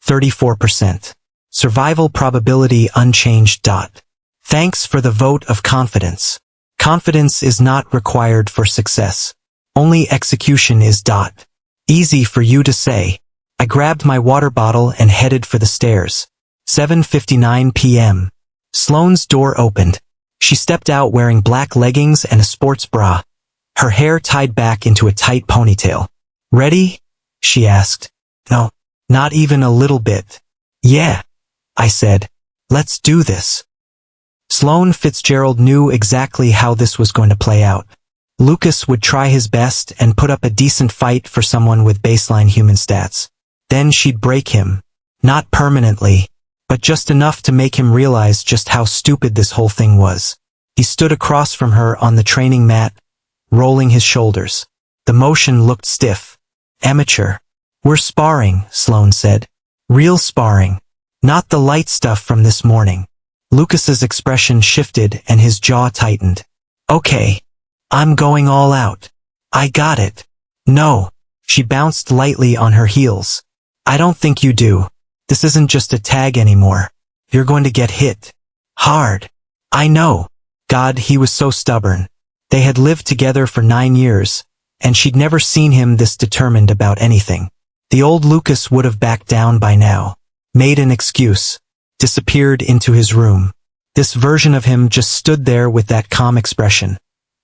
S1: 34%. Survival probability unchanged. Thanks for the vote of confidence. Confidence is not required for success. Only execution is. Easy for you to say. I grabbed my water bottle and headed for the stairs. 7:59 p.m. Sloane's door opened. She stepped out wearing black leggings and a sports bra. Her hair tied back into a tight ponytail. Ready? She asked. No, not even a little bit. Yeah, I said. Let's do this. Sloane Fitzgerald knew exactly how this was going to play out. Lucas would try his best and put up a decent fight for someone with baseline human stats. Then she'd break him. Not permanently, but just enough to make him realize just how stupid this whole thing was. He stood across from her on the training mat, rolling his shoulders. The motion looked stiff. Amateur. We're sparring, Sloane said. Real sparring. Not the light stuff from this morning. Lucas's expression shifted and his jaw tightened. Okay. I'm going all out. I got it. No. She bounced lightly on her heels. I don't think you do. This isn't just a tag anymore. You're going to get hit. Hard. I know. God, he was so stubborn. They had lived together for 9 years, and she'd never seen him this determined about anything. The old Lucas would have backed down by now. Made an excuse. Disappeared into his room. This version of him just stood there with that calm expression,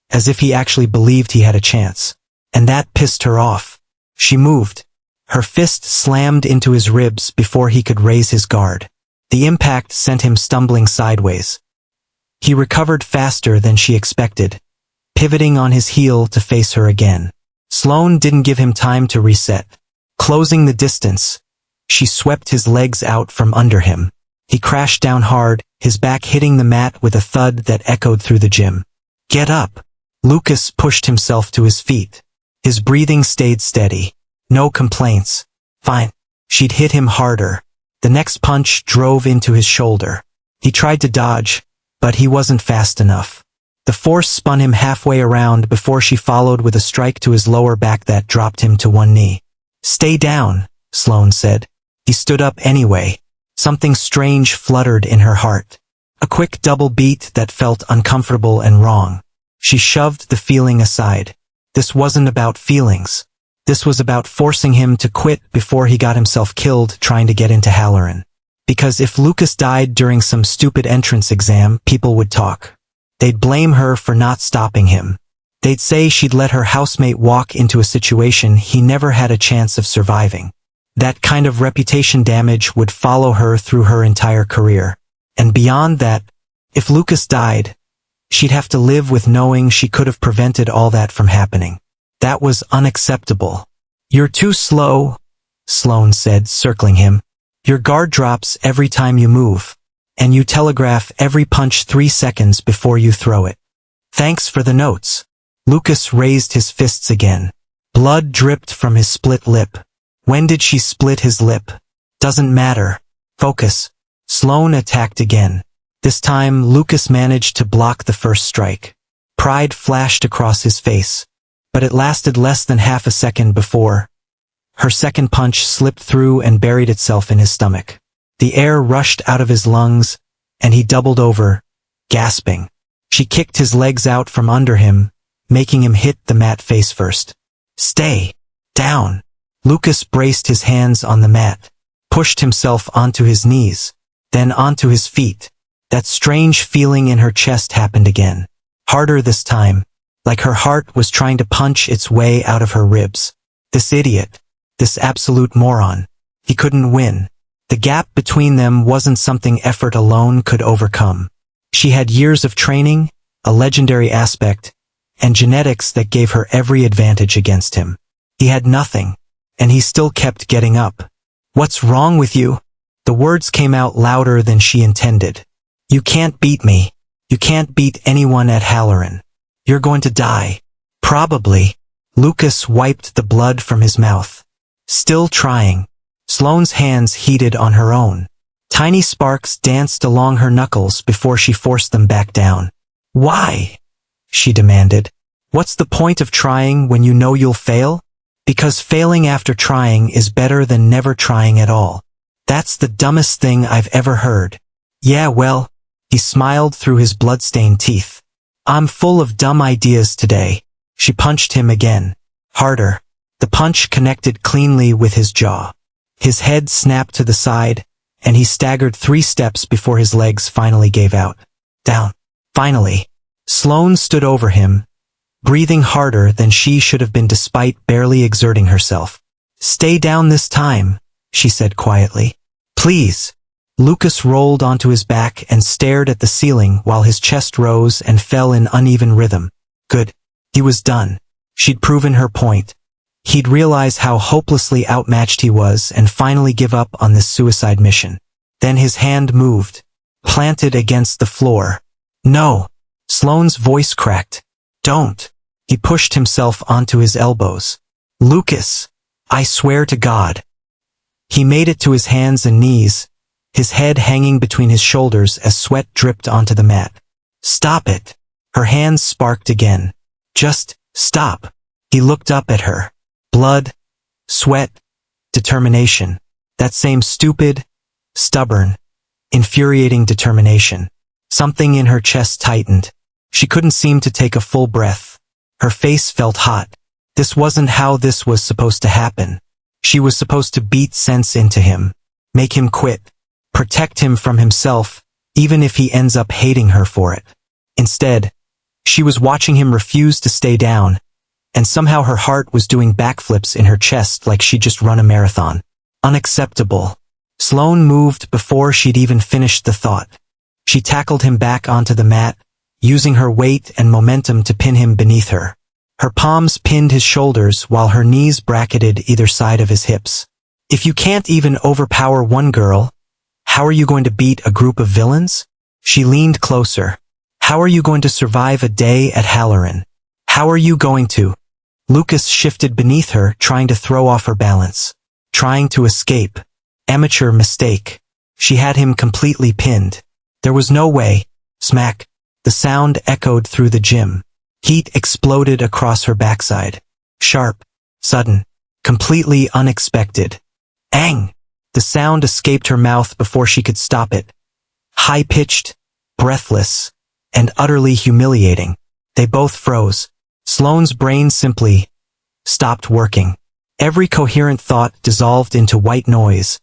S1: as if he actually believed he had a chance. And that pissed her off. She moved. Her fist slammed into his ribs before he could raise his guard. The impact sent him stumbling sideways. He recovered faster than she expected, pivoting on his heel to face her again. Sloane didn't give him time to reset. Closing the distance, she swept his legs out from under him. He crashed down hard, his back hitting the mat with a thud that echoed through the gym. Get up. Lucas pushed himself to his feet. His breathing stayed steady. No complaints. Fine. She'd hit him harder. The next punch drove into his shoulder. He tried to dodge, but he wasn't fast enough. The force spun him halfway around before she followed with a strike to his lower back that dropped him to one knee. "Stay down," Sloane said. He stood up anyway. Something strange fluttered in her heart. A quick double beat that felt uncomfortable and wrong. She shoved the feeling aside. This wasn't about feelings. This was about forcing him to quit before he got himself killed trying to get into Halloran. Because if Lucas died during some stupid entrance exam, people would talk. They'd blame her for not stopping him. They'd say she'd let her housemate walk into a situation he never had a chance of surviving. That kind of reputation damage would follow her through her entire career. And beyond that, if Lucas died, she'd have to live with knowing she could have prevented all that from happening. That was unacceptable. "You're too slow," Sloane said, circling him. "Your guard drops every time you move, and you telegraph every punch 3 seconds before you throw it. Thanks for the notes." Lucas raised his fists again. Blood dripped from his split lip. When did she split his lip? Doesn't matter. Focus. Sloane attacked again. This time, Lucas managed to block the first strike. Pride flashed across his face. But it lasted less than half a second before her second punch slipped through and buried itself in his stomach. The air rushed out of his lungs, and he doubled over, gasping. She kicked his legs out from under him, making him hit the mat face first. "Stay down." Lucas braced his hands on the mat, pushed himself onto his knees, then onto his feet. That strange feeling in her chest happened again. Harder this time. Like her heart was trying to punch its way out of her ribs. This idiot. This absolute moron. He couldn't win. The gap between them wasn't something effort alone could overcome. She had years of training, a legendary aspect, and genetics that gave her every advantage against him. He had nothing, and he still kept getting up. "What's wrong with you?" The words came out louder than she intended. "You can't beat me. You can't beat anyone at Halloran. You're going to die." "Probably." Lucas wiped the blood from his mouth. Still trying. Sloane's hands heated on her own. Tiny sparks danced along her knuckles before she forced them back down. "Why?" she demanded. "What's the point of trying when you know you'll fail? Because failing after trying is better than never trying at all. That's the dumbest thing I've ever heard." "Yeah, well," he smiled through his blood-stained teeth. "I'm full of dumb ideas today." She punched him again. Harder. The punch connected cleanly with his jaw. His head snapped to the side, and he staggered 3 steps before his legs finally gave out. Down. Finally. Sloane stood over him, breathing harder than she should have been despite barely exerting herself. "Stay down this time," she said quietly. "Please." Lucas rolled onto his back and stared at the ceiling while his chest rose and fell in uneven rhythm. Good. He was done. She'd proven her point. He'd realize how hopelessly outmatched he was and finally give up on this suicide mission. Then his hand moved, planted against the floor. "No." Sloane's voice cracked. "Don't." He pushed himself onto his elbows. "Lucas, I swear to God." He made it to his hands and knees, his head hanging between his shoulders as sweat dripped onto the mat. "Stop it." Her hands sparked again. "Just stop." He looked up at her. Blood, sweat, determination. That same stupid, stubborn, infuriating determination. Something in her chest tightened. She couldn't seem to take a full breath. Her face felt hot. This wasn't how this was supposed to happen. She was supposed to beat sense into him, make him quit, protect him from himself, even if he ends up hating her for it. Instead, she was watching him refuse to stay down, and somehow her heart was doing backflips in her chest like she'd just run a marathon. Unacceptable. Sloane moved before she'd even finished the thought. She tackled him back onto the mat, using her weight and momentum to pin him beneath her. Her palms pinned his shoulders while her knees bracketed either side of his hips. "If you can't even overpower one girl, how are you going to beat a group of villains?" She leaned closer. "How are you going to survive a day at Halloran? How are you going to?" Lucas shifted beneath her, trying to throw off her balance, trying to escape. Amateur mistake. She had him completely pinned. There was no way. Smack. The sound echoed through the gym. Heat exploded across her backside. Sharp. Sudden. Completely unexpected. Ang! The sound escaped her mouth before she could stop it. High-pitched, breathless, and utterly humiliating. They both froze. Sloane's brain simply stopped working. Every coherent thought dissolved into white noise,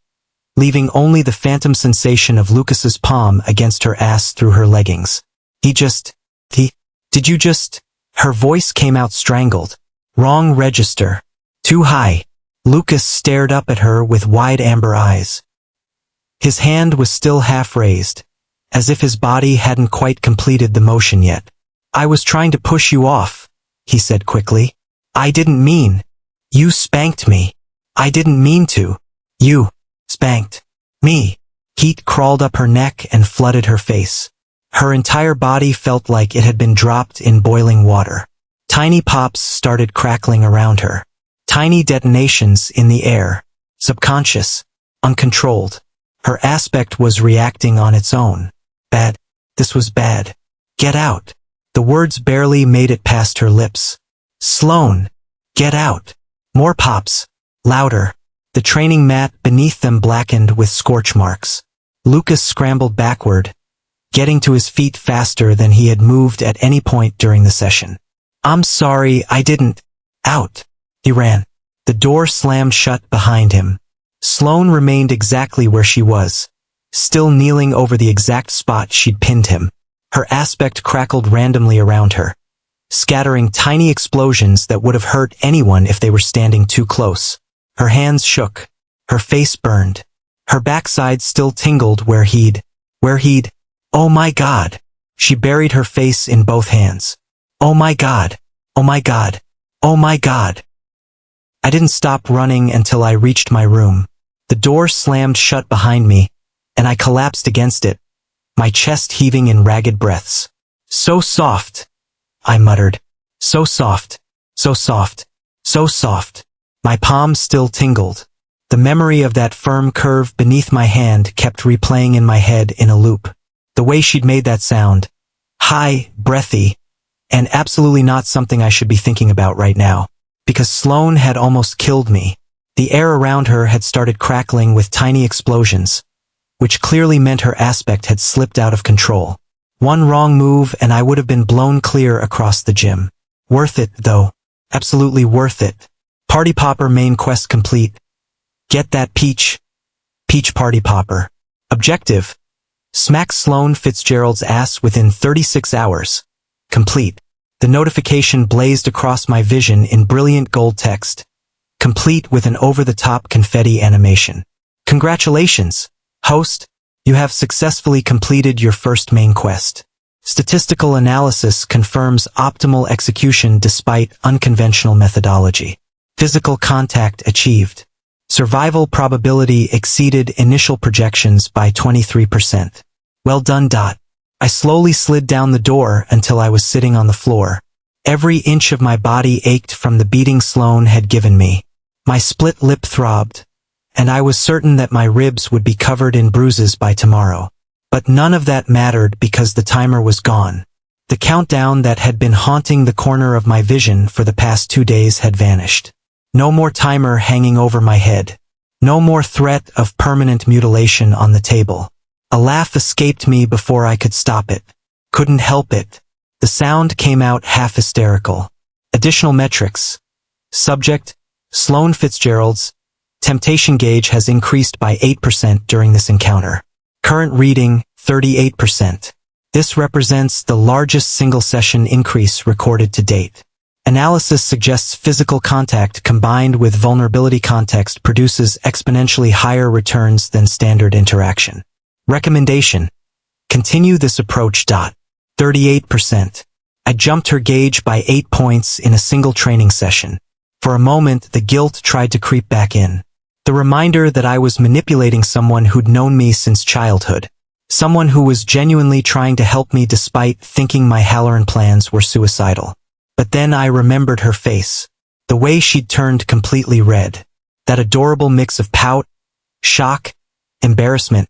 S1: leaving only the phantom sensation of Lucas's palm against her ass through her leggings. Did you just? Her voice came out strangled. Wrong register. Too high. Lucas stared up at her with wide amber eyes. His hand was still half raised, as if his body hadn't quite completed the motion yet. I was trying to push you off, he said quickly. I didn't mean. You spanked me. I didn't mean to. You spanked me. Heat crawled up her neck and flooded her face. Her entire body felt like it had been dropped in boiling water. Tiny pops started crackling around her. Tiny detonations in the air. Subconscious. Uncontrolled. Her aspect was reacting on its own. Bad. This was bad. Get out. The words barely made it past her lips. Sloane. Get out. More pops. Louder. The training mat beneath them blackened with scorch marks. Lucas scrambled backward, getting to his feet faster than he had moved at any point during the session. I'm sorry, I didn't. Out. He ran. The door slammed shut behind him. Sloane remained exactly where she was, still kneeling over the exact spot she'd pinned him. Her aspect crackled randomly around her, scattering tiny explosions that would have hurt anyone if they were standing too close. Her hands shook. Her face burned. Her backside still tingled where he'd. Oh my God. She buried her face in both hands. Oh my God. Oh my God. Oh my God. I didn't stop running until I reached my room. The door slammed shut behind me, and I collapsed against it, my chest heaving in ragged breaths. So soft, I muttered. So soft, so soft, so soft. My palms still tingled. The memory of that firm curve beneath my hand kept replaying in my head in a loop. The way she'd made that sound. High, breathy, and absolutely not something I should be thinking about right now. Because Sloane had almost killed me. The air around her had started crackling with tiny explosions, which clearly meant her aspect had slipped out of control. One wrong move and I would have been blown clear across the gym. Worth it, though. Absolutely worth it. Party Popper main quest complete. Get that peach. Peach Party Popper. Objective. Smack Sloane Fitzgerald's ass within 36 hours. Complete. The notification blazed across my vision in brilliant gold text, complete with an over-the-top confetti animation. Congratulations, host. You have successfully completed your first main quest. Statistical analysis confirms optimal execution despite unconventional methodology. Physical contact achieved. Survival probability exceeded initial projections by 23%. Well done. I slowly slid down the door until I was sitting on the floor. Every inch of my body ached from the beating Sloane had given me. My split lip throbbed, and I was certain that my ribs would be covered in bruises by tomorrow. But none of that mattered because the timer was gone. The countdown that had been haunting the corner of my vision for the past 2 days had vanished. No more timer hanging over my head. No more threat of permanent mutilation on the table. A laugh escaped me before I could stop it. Couldn't help it. The sound came out half hysterical. Additional metrics. Subject, Sloane Fitzgerald's temptation gauge has increased by 8% during this encounter. Current reading, 38%. This represents the largest single-session increase recorded to date. Analysis suggests physical contact combined with vulnerability context produces exponentially higher returns than standard interaction. Recommendation. Continue this approach. 38%. I jumped her gauge by 8 points in a single training session. For a moment, the guilt tried to creep back in. The reminder that I was manipulating someone who'd known me since childhood. Someone who was genuinely trying to help me despite thinking my Halloran plans were suicidal. But then I remembered her face. The way she'd turned completely red. That adorable mix of pout, shock, embarrassment,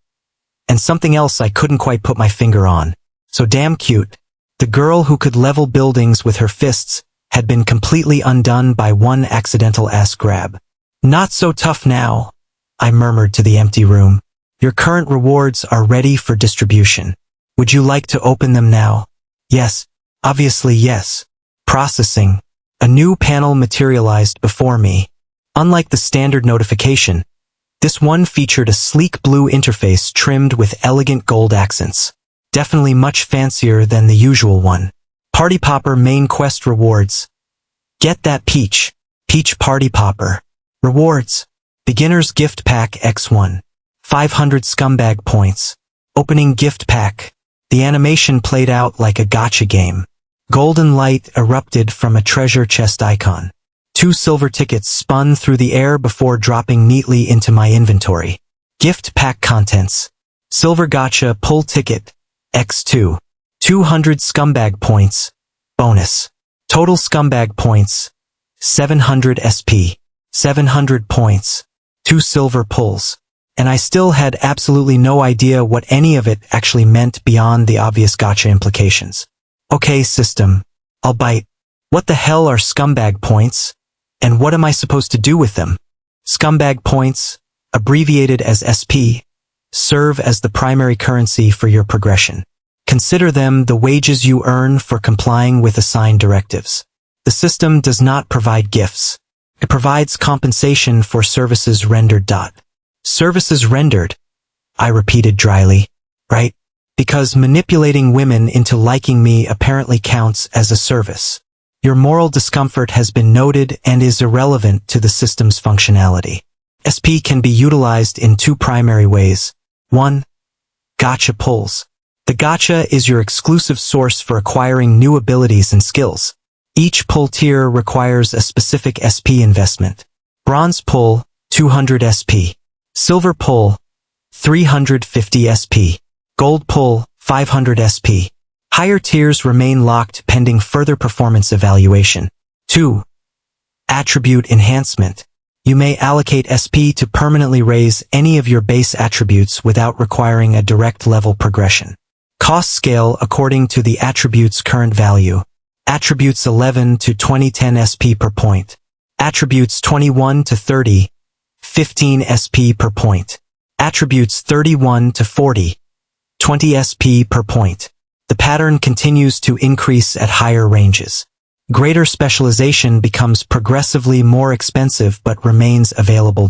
S1: and something else I couldn't quite put my finger on. So damn cute. The girl who could level buildings with her fists had been completely undone by one accidental ass grab. Not so tough now, I murmured to the empty room. Your current rewards are ready for distribution. Would you like to open them now? Yes, obviously yes. Processing. A new panel materialized before me. Unlike the standard notification, this one featured a sleek blue interface trimmed with elegant gold accents. Definitely much fancier than the usual one. Party Popper main quest rewards. Get that peach. Peach Party Popper. Rewards. Beginner's Gift Pack X1. 500 scumbag points. Opening gift pack. The animation played out like a gacha game. Golden light erupted from a treasure chest icon. 2 silver tickets spun through the air before dropping neatly into my inventory. Gift pack contents. Silver gacha pull ticket. X2. 200 scumbag points. Bonus. Total scumbag points. 700 SP. 700 points. 2 silver pulls. And I still had absolutely no idea what any of it actually meant beyond the obvious gacha implications. Okay, system. I'll bite. What the hell are scumbag points? And what am I supposed to do with them? Scumbag points, abbreviated as SP, serve as the primary currency for your progression. Consider them the wages you earn for complying with assigned directives. The system does not provide gifts. It provides compensation for services rendered. Services rendered, I repeated dryly. Right? Because manipulating women into liking me apparently counts as a service. Your moral discomfort has been noted and is irrelevant to the system's functionality. SP can be utilized in 2 primary ways. 1. Gacha pulls. The gacha is your exclusive source for acquiring new abilities and skills. Each pull tier requires a specific SP investment. Bronze pull, 200 SP. Silver pull, 350 SP. Gold pull, 500 SP. Higher tiers remain locked pending further performance evaluation. 2. Attribute enhancement. You may allocate SP to permanently raise any of your base attributes without requiring a direct level progression. Cost scale according to the attribute's current value. Attributes 11 to 2010 SP per point. Attributes 21 to 30, 15 SP per point. Attributes 31 to 40, 20 SP per point. The pattern continues to increase at higher ranges. Greater specialization becomes progressively more expensive but remains available.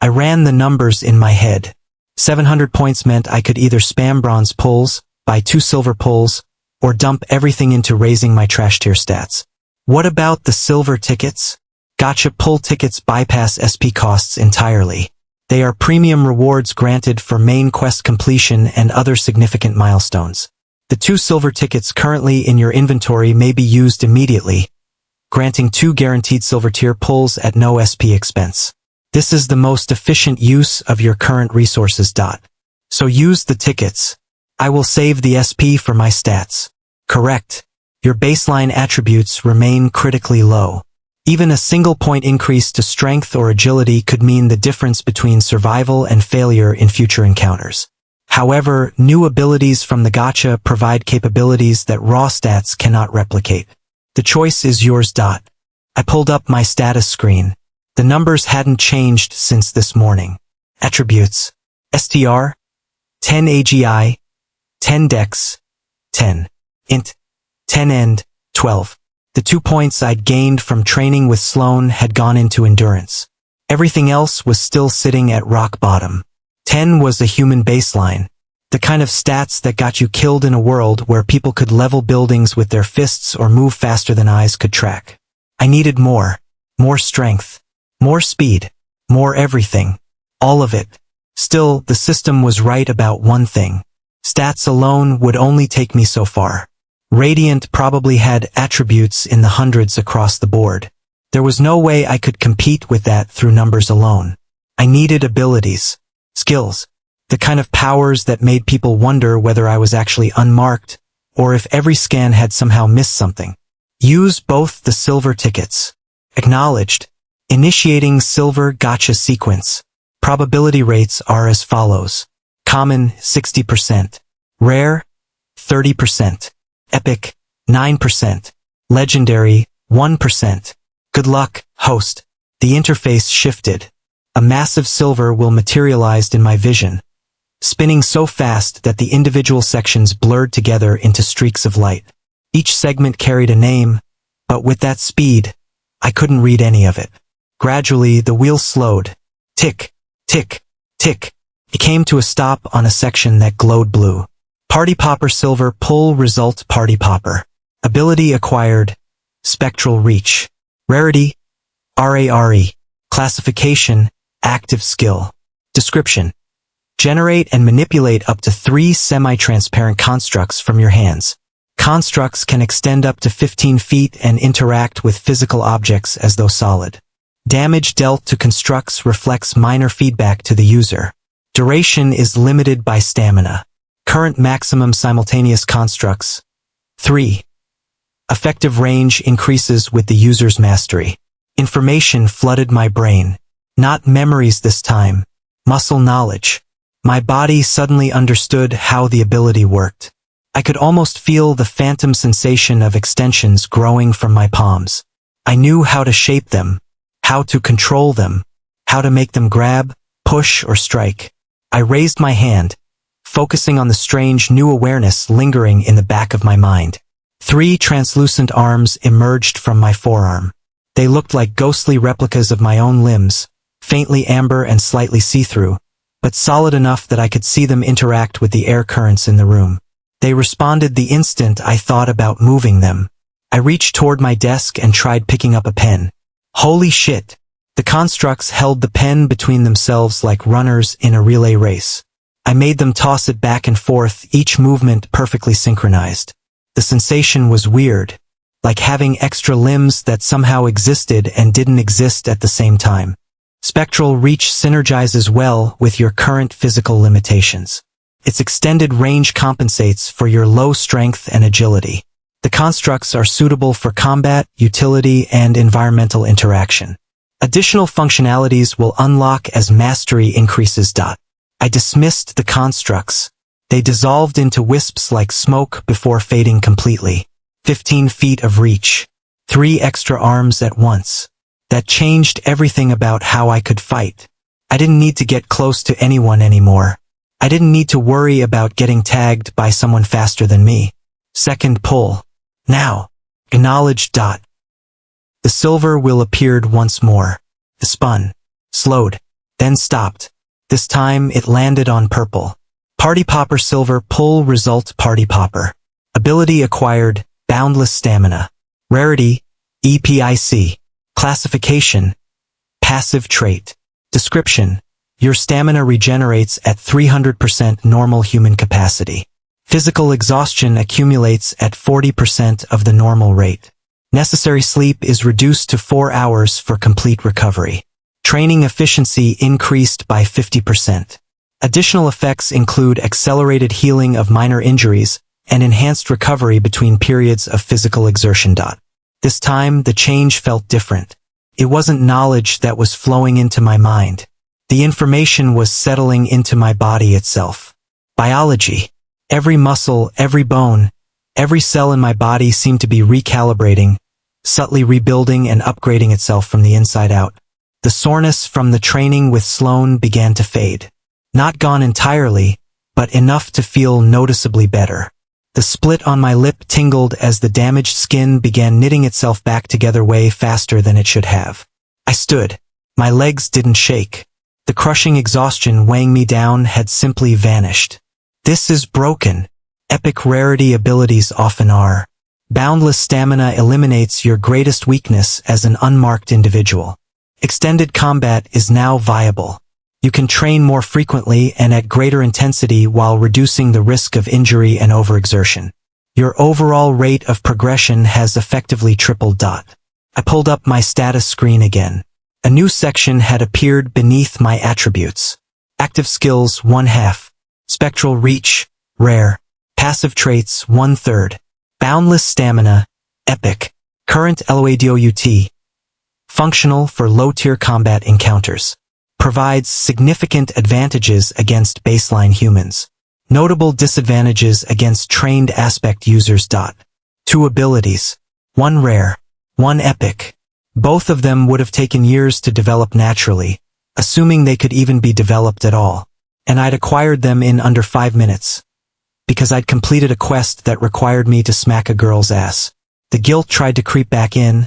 S1: I ran the numbers in my head. 700 points meant I could either spam bronze pulls, buy 2 silver pulls, or dump everything into raising my trash tier stats. What about the silver tickets? Gacha pull tickets bypass SP costs entirely. They are premium rewards granted for main quest completion and other significant milestones. The 2 silver tickets currently in your inventory may be used immediately, granting 2 guaranteed silver tier pulls at no SP expense. This is the most efficient use of your current resources. So use the tickets. I will save the SP for my stats. Correct. Your baseline attributes remain critically low. Even a single point increase to strength or agility could mean the difference between survival and failure in future encounters. However, new abilities from the gacha provide capabilities that raw stats cannot replicate. The choice is yours. I pulled up my status screen. The numbers hadn't changed since this morning. Attributes. STR. 10 AGI. 10 Dex. 10. Int. 10 End. 12. The 2 points I'd gained from training with Sloan had gone into endurance. Everything else was still sitting at rock bottom. 10 was a human baseline. The kind of stats that got you killed in a world where people could level buildings with their fists or move faster than eyes could track. I needed more. More strength. More speed. More everything. All of it. Still, the system was right about one thing. Stats alone would only take me so far. Radiant probably had attributes in the hundreds across the board. There was no way I could compete with that through numbers alone. I needed abilities. Skills. The kind of powers that made people wonder whether I was actually unmarked, or if every scan had somehow missed something. Use both the silver tickets. Acknowledged. Initiating silver gacha sequence. Probability rates are as follows. Common, 60%. Rare, 30%. Epic, 9%. Legendary, 1%. Good luck, host. The interface shifted. A massive silver will materialized in my vision, spinning so fast that the individual sections blurred together into streaks of light. Each segment carried a name, but with that speed, I couldn't read any of it. Gradually, the wheel slowed. Tick, tick, tick. It came to a stop on a section that glowed blue. Party Popper Silver Pull Result Party Popper. Ability acquired. Spectral Reach. Rarity. RARE. Classification. Active Skill. Description. Generate and manipulate up to 3 semi-transparent constructs from your hands. Constructs can extend up to 15 feet and interact with physical objects as though solid. Damage dealt to constructs reflects minor feedback to the user. Duration is limited by stamina. Current maximum simultaneous constructs. 3. Effective range increases with the user's mastery. Information flooded my brain. Not memories this time. Muscle knowledge. My body suddenly understood how the ability worked. I could almost feel the phantom sensation of extensions growing from my palms. I knew how to shape them, how to control them, how to make them grab, push, or strike. I raised my hand, focusing on the strange new awareness lingering in the back of my mind. 3 translucent arms emerged from my forearm. They looked like ghostly replicas of my own limbs, faintly amber and slightly see-through, but solid enough that I could see them interact with the air currents in the room. They responded the instant I thought about moving them. I reached toward my desk and tried picking up a pen. Holy shit! The constructs held the pen between themselves like runners in a relay race. I made them toss it back and forth, each movement perfectly synchronized. The sensation was weird, like having extra limbs that somehow existed and didn't exist at the same time. Spectral Reach synergizes well with your current physical limitations. Its extended range compensates for your low strength and agility. The constructs are suitable for combat, utility, and environmental interaction. Additional functionalities will unlock as mastery increases. I dismissed the constructs. They dissolved into wisps like smoke before fading completely. 15 feet of reach. 3 extra arms at once. That changed everything about how I could fight. I didn't need to get close to anyone anymore. I didn't need to worry about getting tagged by someone faster than me. Second pull. Now. Acknowledged. The silver wheel appeared once more. It spun. Slowed. Then stopped. This time it landed on purple. Party Popper Silver Pull Result Party Popper. Ability acquired. Boundless Stamina. Rarity. EPIC. Classification. Passive Trait. Description. Your stamina regenerates at 300% normal human capacity. Physical exhaustion accumulates at 40% of the normal rate. Necessary sleep is reduced to 4 hours for complete recovery. Training efficiency increased by 50%. Additional effects include accelerated healing of minor injuries and enhanced recovery between periods of physical exertion. This time, the change felt different. It wasn't knowledge that was flowing into my mind. The information was settling into my body itself. Biology. Every muscle, every bone, every cell in my body seemed to be recalibrating, subtly rebuilding and upgrading itself from the inside out. The soreness from the training with Sloan began to fade. Not gone entirely, but enough to feel noticeably better. The split on my lip tingled as the damaged skin began knitting itself back together way faster than it should have. I stood. My legs didn't shake. The crushing exhaustion weighing me down had simply vanished. This is broken. Epic rarity abilities often are. Boundless Stamina eliminates your greatest weakness as an unmarked individual. Extended combat is now viable. You can train more frequently and at greater intensity while reducing the risk of injury and overexertion. Your overall rate of progression has effectively tripled. I pulled up my status screen again. A new section had appeared beneath my attributes. Active skills 1/2. Spectral Reach, Rare. Passive traits 1/3. Boundless Stamina, Epic. Current LOADOUT. Functional for low-tier combat encounters. provides significant advantages against baseline humans. Notable disadvantages against trained aspect users. 2 abilities. 1 rare. 1 epic. Both of them would have taken years to develop naturally, assuming they could even be developed at all. And I'd acquired them in under 5 minutes. Because I'd completed a quest that required me to smack a girl's ass. The guilt tried to creep back in,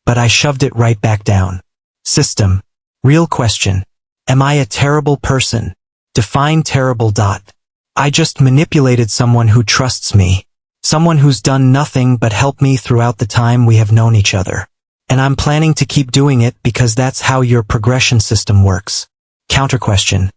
S1: but I shoved it right back down. System. Real question. Am I a terrible person? Define terrible. I just manipulated someone who trusts me. Someone who's done nothing but help me throughout the time we have known each other. And I'm planning to keep doing it because that's how your progression system works. Counter question.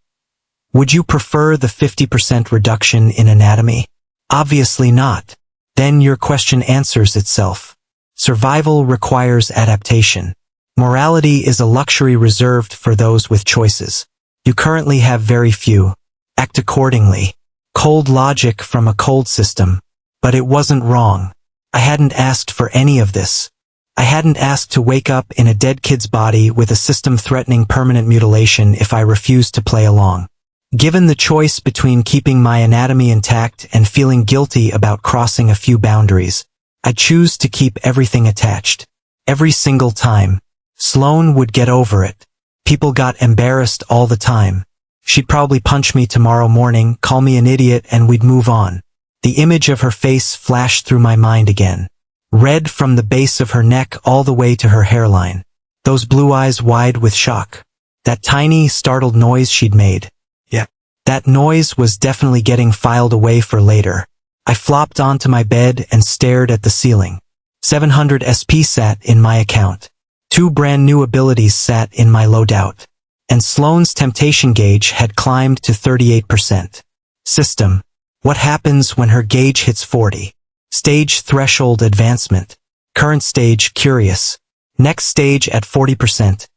S1: Would you prefer the 50% reduction in anatomy? Obviously not. Then your question answers itself. Survival requires adaptation. Morality is a luxury reserved for those with choices. You currently have very few. Act accordingly. Cold logic from a cold system. But it wasn't wrong. I hadn't asked for any of this. I hadn't asked to wake up in a dead kid's body with a system threatening permanent mutilation if I refused to play along. Given the choice between keeping my anatomy intact and feeling guilty about crossing a few boundaries, I choose to keep everything attached. Every single time. Sloane would get over it. People got embarrassed all the time. She'd probably punch me tomorrow morning, call me an idiot, and we'd move on. The image of her face flashed through my mind again. Red from the base of her neck all the way to her hairline. Those blue eyes wide with shock. That tiny, startled noise she'd made. Yeah. That noise was definitely getting filed away for later. I flopped onto my bed and stared at the ceiling. 700 SP sat in my account. 2 brand new abilities sat in my loadout. And Sloane's temptation gauge had climbed to 38%. System. What happens when her gauge hits 40? Stage threshold advancement. Current stage curious. Next stage at 40%.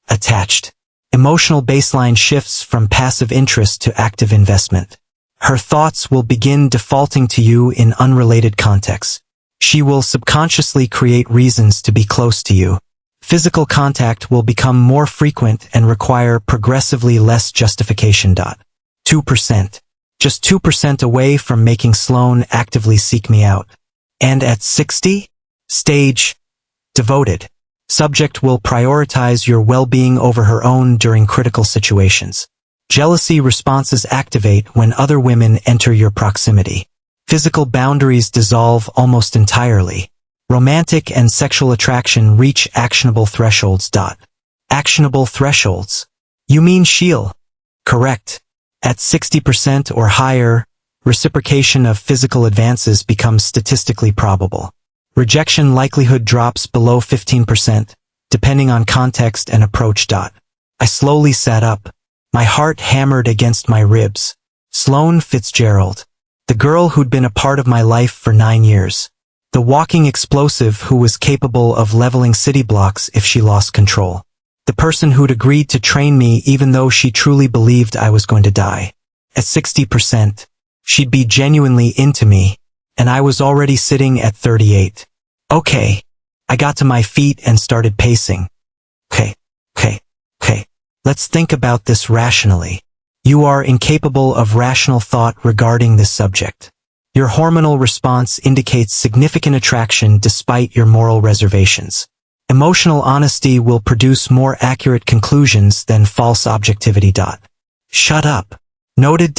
S1: Attached. Emotional baseline shifts from passive interest to active investment. Her thoughts will begin defaulting to you in unrelated contexts. She will subconsciously create reasons to be close to you. Physical contact will become more frequent and require progressively less justification. 2%. Just 2% away from making Sloane actively seek me out. And at 60? Stage. Devoted. Subject will prioritize your well-being over her own during critical situations. Jealousy responses activate when other women enter your proximity. Physical boundaries dissolve almost entirely. Romantic and sexual attraction reach actionable thresholds. Actionable thresholds? You mean Sheil? Correct. At 60% or higher, reciprocation of physical advances becomes statistically probable. Rejection likelihood drops below 15%, depending on context and approach. I slowly sat up. My heart hammered against my ribs. Sloane Fitzgerald. The girl who'd been a part of my life for 9 years. The walking explosive who was capable of leveling city blocks if she lost control. The person who'd agreed to train me even though she truly believed I was going to die. At 60%, she'd be genuinely into me, and I was already sitting at 38. Okay. I got to my feet and started pacing. Okay. Let's think about this rationally. You are incapable of rational thought regarding this subject. Your hormonal response indicates significant attraction despite your moral reservations. Emotional honesty will produce more accurate conclusions than false objectivity. Shut up. Noted.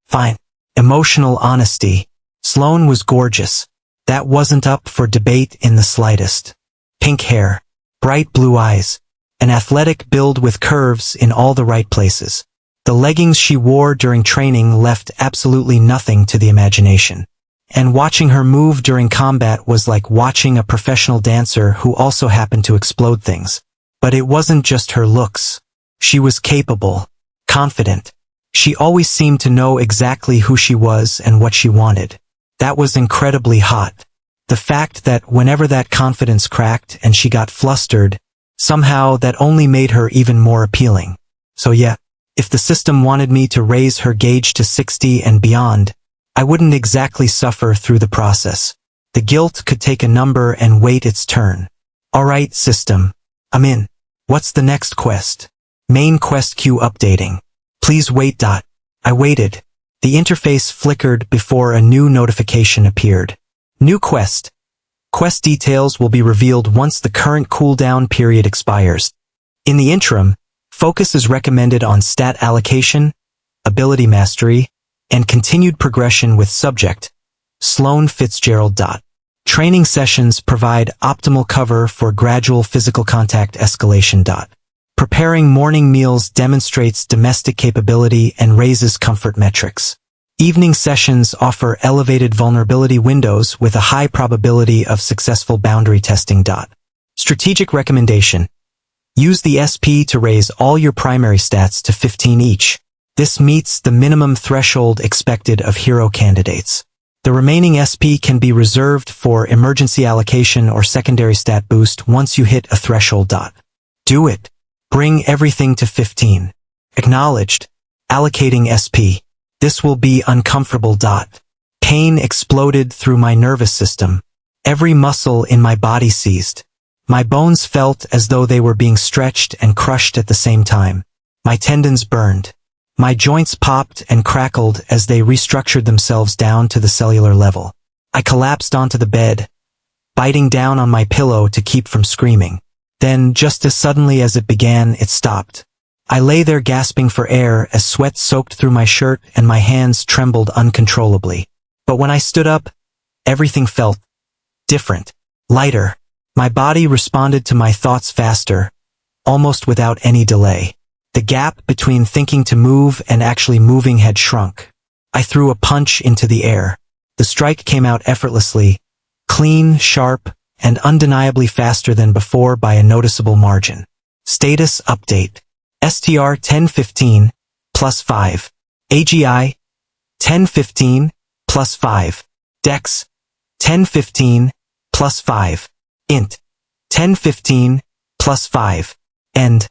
S1: Fine. Emotional honesty. Sloane was gorgeous. That wasn't up for debate in the slightest. Pink hair. Bright blue eyes. An athletic build with curves in all the right places. The leggings she wore during training left absolutely nothing to the imagination. And watching her move during combat was like watching a professional dancer who also happened to explode things. But it wasn't just her looks. She was capable, confident. She always seemed to know exactly who she was and what she wanted. That was incredibly hot. The fact that whenever that confidence cracked and she got flustered, somehow that only made her even more appealing. So yeah, if the system wanted me to raise her gauge to 60 and beyond, I wouldn't exactly suffer through the process. The guilt could take a number and wait its turn. Alright, system. I'm in. What's the next quest? Main quest queue updating. Please wait. I waited. The interface flickered before a new notification appeared. New quest. Quest details will be revealed once the current cooldown period expires. In the interim, focus is recommended on stat allocation, ability mastery, and continued progression with subject, Sloan Fitzgerald. Training sessions provide optimal cover for gradual physical contact escalation. Preparing morning meals demonstrates domestic capability and raises comfort metrics. Evening sessions offer elevated vulnerability windows with a high probability of successful boundary testing. Strategic recommendation. Use the SP to raise all your primary stats to 15 each. This meets the minimum threshold expected of hero candidates. The remaining SP can be reserved for emergency allocation or secondary stat boost once you hit a threshold. Do it. Bring everything to 15. Acknowledged. Allocating SP. This will be uncomfortable. Pain exploded through my nervous system. Every muscle in my body seized. My bones felt as though they were being stretched and crushed at the same time. My tendons burned. My joints popped and crackled as they restructured themselves down to the cellular level. I collapsed onto the bed, biting down on my pillow to keep from screaming. Then, just as suddenly as it began, it stopped. I lay there gasping for air as sweat soaked through my shirt and my hands trembled uncontrollably. But when I stood up, everything felt different, lighter. My body responded to my thoughts faster, almost without any delay. The gap between thinking to move and actually moving had shrunk. I threw a punch into the air. The strike came out effortlessly, clean, sharp, and undeniably faster than before by a noticeable margin. Status update. STR 1015, plus 5. AGI 1015, plus 5. Dex 1015, plus 5. Int 1015, plus 5. End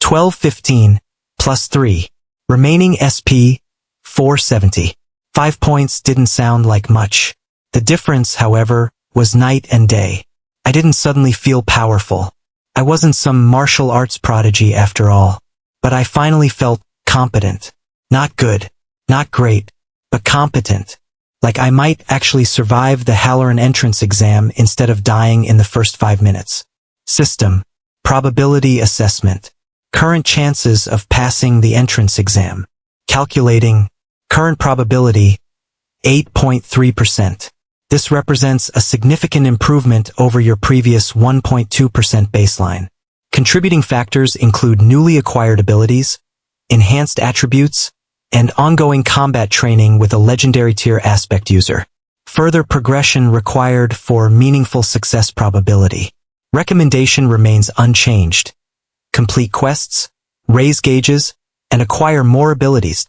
S1: 1215, plus 3. Remaining SP 470. 5 points didn't sound like much. The difference, however, was night and day. I didn't suddenly feel powerful. I wasn't some martial arts prodigy after all. But I finally felt competent. Not good, not great, but competent. Like I might actually survive the Halloran entrance exam instead of dying in the first 5 minutes. System. Probability assessment. Current chances of passing the entrance exam. Calculating. Current probability. 8.3%. This represents a significant improvement over your previous 1.2% baseline. Contributing factors include newly acquired abilities, enhanced attributes, and ongoing combat training with a legendary tier aspect user. Further progression required for meaningful success probability. Recommendation remains unchanged. Complete quests, raise gauges, and acquire more abilities.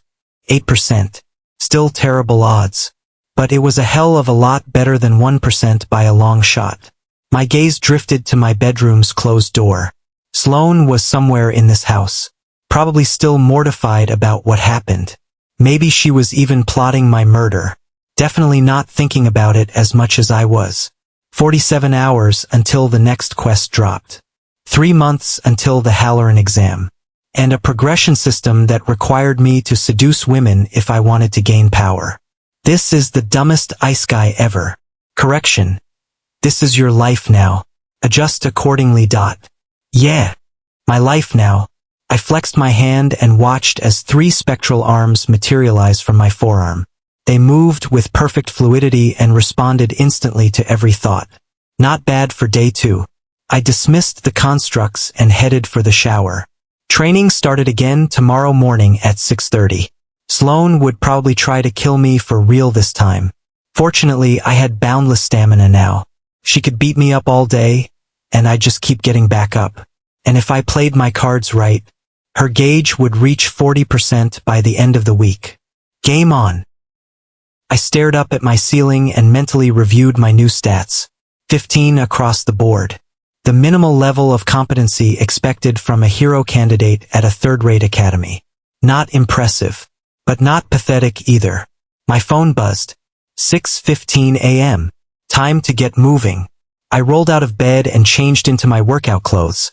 S1: 8%. Still terrible odds. But it was a hell of a lot better than 1% by a long shot. My gaze drifted to my bedroom's closed door. Sloan was somewhere in this house, probably still mortified about what happened. Maybe she was even plotting my murder. Definitely not thinking about it as much as I was. 47 hours until the next quest dropped. 3 months until the Halloran exam. And a progression system that required me to seduce women if I wanted to gain power. This is the dumbest Isekai ever. Correction. This is your life now. Adjust accordingly. Yeah. My life now. I flexed my hand and watched as 3 spectral arms materialized from my forearm. They moved with perfect fluidity and responded instantly to every thought. Not bad for day 2. I dismissed the constructs and headed for the shower. Training started again tomorrow morning at 6:30. Sloan would probably try to kill me for real this time. Fortunately, I had boundless stamina now. She could beat me up all day, and I'd just keep getting back up. And if I played my cards right, her gauge would reach 40% by the end of the week. Game on. I stared up at my ceiling and mentally reviewed my new stats. 15 across the board. The minimal level of competency expected from a hero candidate at a third-rate academy. Not impressive, but not pathetic either. My phone buzzed. 6:15 a.m. Time to get moving. I rolled out of bed and changed into my workout clothes.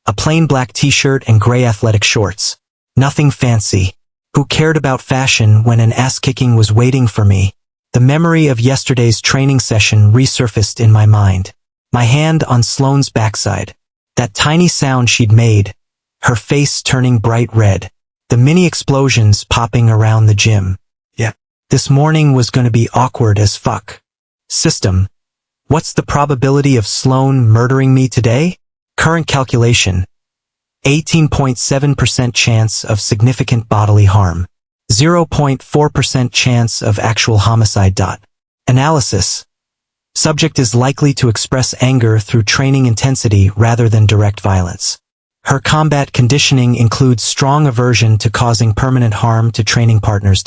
S1: A plain black t-shirt and gray athletic shorts. Nothing fancy. Who cared about fashion when an ass-kicking was waiting for me? The memory of yesterday's training session resurfaced in my mind. My hand on Sloane's backside. That tiny sound she'd made. Her face turning bright red. The mini explosions popping around the gym. Yeah. This morning was gonna be awkward as fuck. System. What's the probability of Sloane murdering me today? Current calculation. 18.7% chance of significant bodily harm. 0.4% chance of actual homicide. Analysis. Subject is likely to express anger through training intensity rather than direct violence. Her combat conditioning includes strong aversion to causing permanent harm to training partners.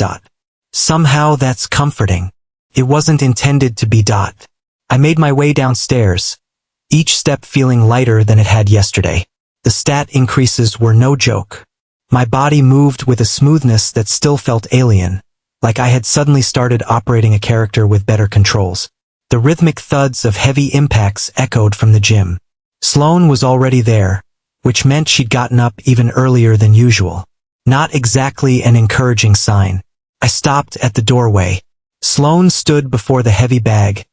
S1: Somehow that's comforting. It wasn't intended to be. I made my way downstairs, each step feeling lighter than it had yesterday. The stat increases were no joke. My body moved with a smoothness that still felt alien, like I had suddenly started operating a character with better controls. The rhythmic thuds of heavy impacts echoed from the gym. Sloane was already there, which meant she'd gotten up even earlier than usual. Not exactly an encouraging sign. I stopped at the doorway. Sloane stood before the heavy bag,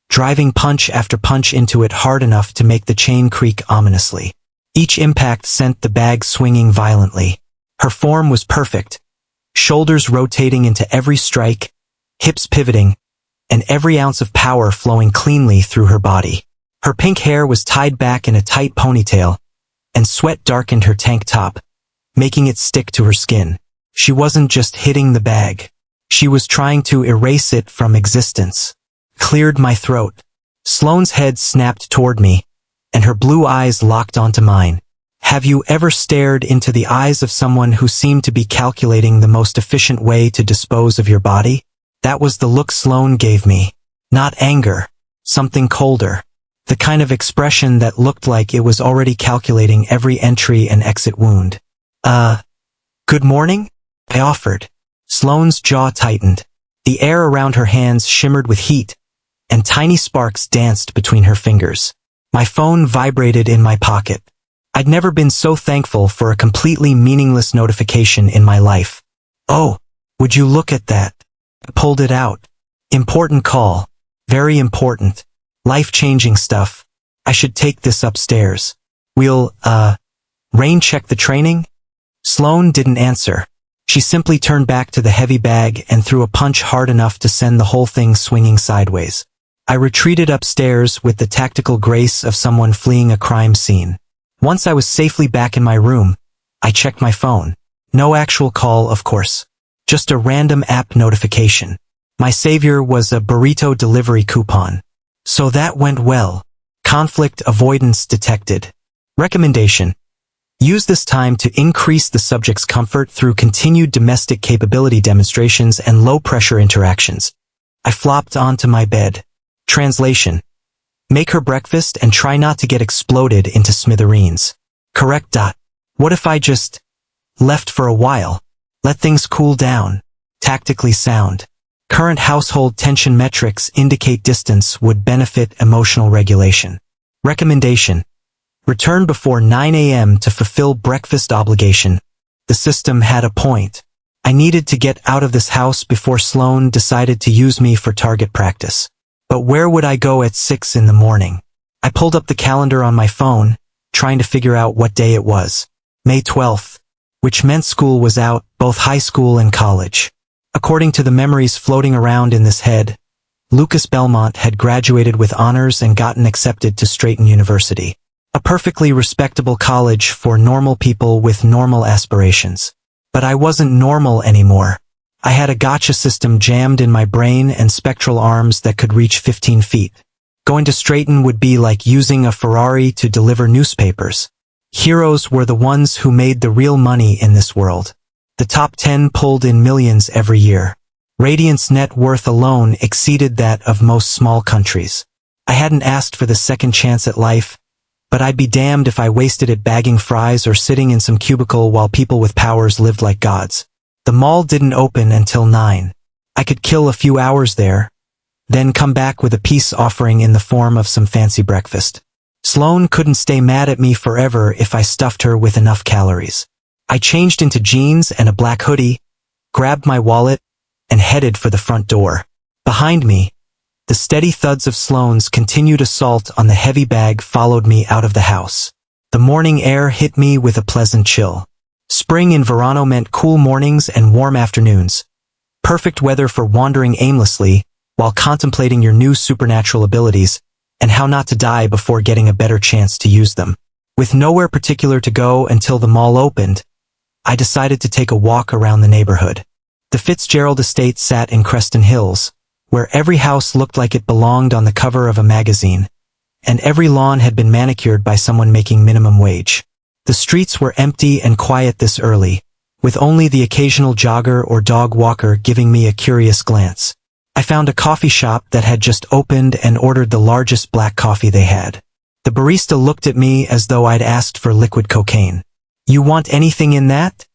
S1: driving punch after punch into it hard enough to make the chain creak ominously. Each impact sent the bag swinging violently. Her form was perfect, shoulders rotating into every strike, hips pivoting, and every ounce of power flowing cleanly through her body. Her pink hair was tied back in a tight ponytail, and sweat darkened her tank top, making it stick to her skin. She wasn't just hitting the bag. She was trying to erase it from existence. Cleared my throat. Sloane's head snapped toward me, and her blue eyes locked onto mine. Have you ever stared into the eyes of someone who seemed to be calculating the most efficient way to dispose of your body? That was the look Sloane gave me. Not anger. Something colder. The kind of expression that looked like it was already calculating every entry and exit wound. Good morning? I offered. Sloane's jaw tightened. The air around her hands shimmered with heat, and tiny sparks danced between her fingers. My phone vibrated in my pocket. I'd never been so thankful for a completely meaningless notification in my life. Oh, would you look at that? I pulled it out. Important call. Very important. Life-changing stuff. I should take this upstairs. We'll, rain check the training? Sloane didn't answer. She simply turned back to the heavy bag and threw a punch hard enough to send the whole thing swinging sideways. I retreated upstairs with the tactical grace of someone fleeing a crime scene. Once I was safely back in my room, I checked my phone. No actual call, of course. Just a random app notification. My savior was a burrito delivery coupon. So that went well. Conflict avoidance detected. Recommendation. Use this time to increase the subject's comfort through continued domestic capability demonstrations and low-pressure interactions. I flopped onto my bed. Translation. Make her breakfast and try not to get exploded into smithereens. Correct. What if I just left for a while? Let things cool down. Tactically sound. Current household tension metrics indicate distance would benefit emotional regulation. Recommendation. Return before 9 a.m. to fulfill breakfast obligation. The system had a point. I needed to get out of this house before Sloane decided to use me for target practice. But where would I go at 6 in the morning? I pulled up the calendar on my phone, trying to figure out what day it was. May 12th, which meant school was out, both high school and college. According to the memories floating around in this head, Lucas Belmont had graduated with honors and gotten accepted to Straighten University. A perfectly respectable college for normal people with normal aspirations. But I wasn't normal anymore. I had a gotcha system jammed in my brain and spectral arms that could reach 15 feet. Going to Straighten would be like using a Ferrari to deliver newspapers. Heroes were the ones who made the real money in this world. The top 10 pulled in millions every year. Radiant's net worth alone exceeded that of most small countries. I hadn't asked for the second chance at life, but I'd be damned if I wasted it bagging fries or sitting in some cubicle while people with powers lived like gods. The mall didn't open until 9. I could kill a few hours there, then come back with a peace offering in the form of some fancy breakfast. Sloane couldn't stay mad at me forever if I stuffed her with enough calories. I changed into jeans and a black hoodie, grabbed my wallet, and headed for the front door. Behind me, the steady thuds of Sloane's continued assault on the heavy bag followed me out of the house. The morning air hit me with a pleasant chill. Spring in Verano meant cool mornings and warm afternoons. Perfect weather for wandering aimlessly while contemplating your new supernatural abilities and how not to die before getting a better chance to use them. With nowhere particular to go until the mall opened, I decided to take a walk around the neighborhood. The Fitzgerald estate sat in Creston Hills, where every house looked like it belonged on the cover of a magazine, and every lawn had been manicured by someone making minimum wage. The streets were empty and quiet this early, with only the occasional jogger or dog walker giving me a curious glance. I found a coffee shop that had just opened and ordered the largest black coffee they had. The barista looked at me as though I'd asked for liquid cocaine. "You want anything in that?"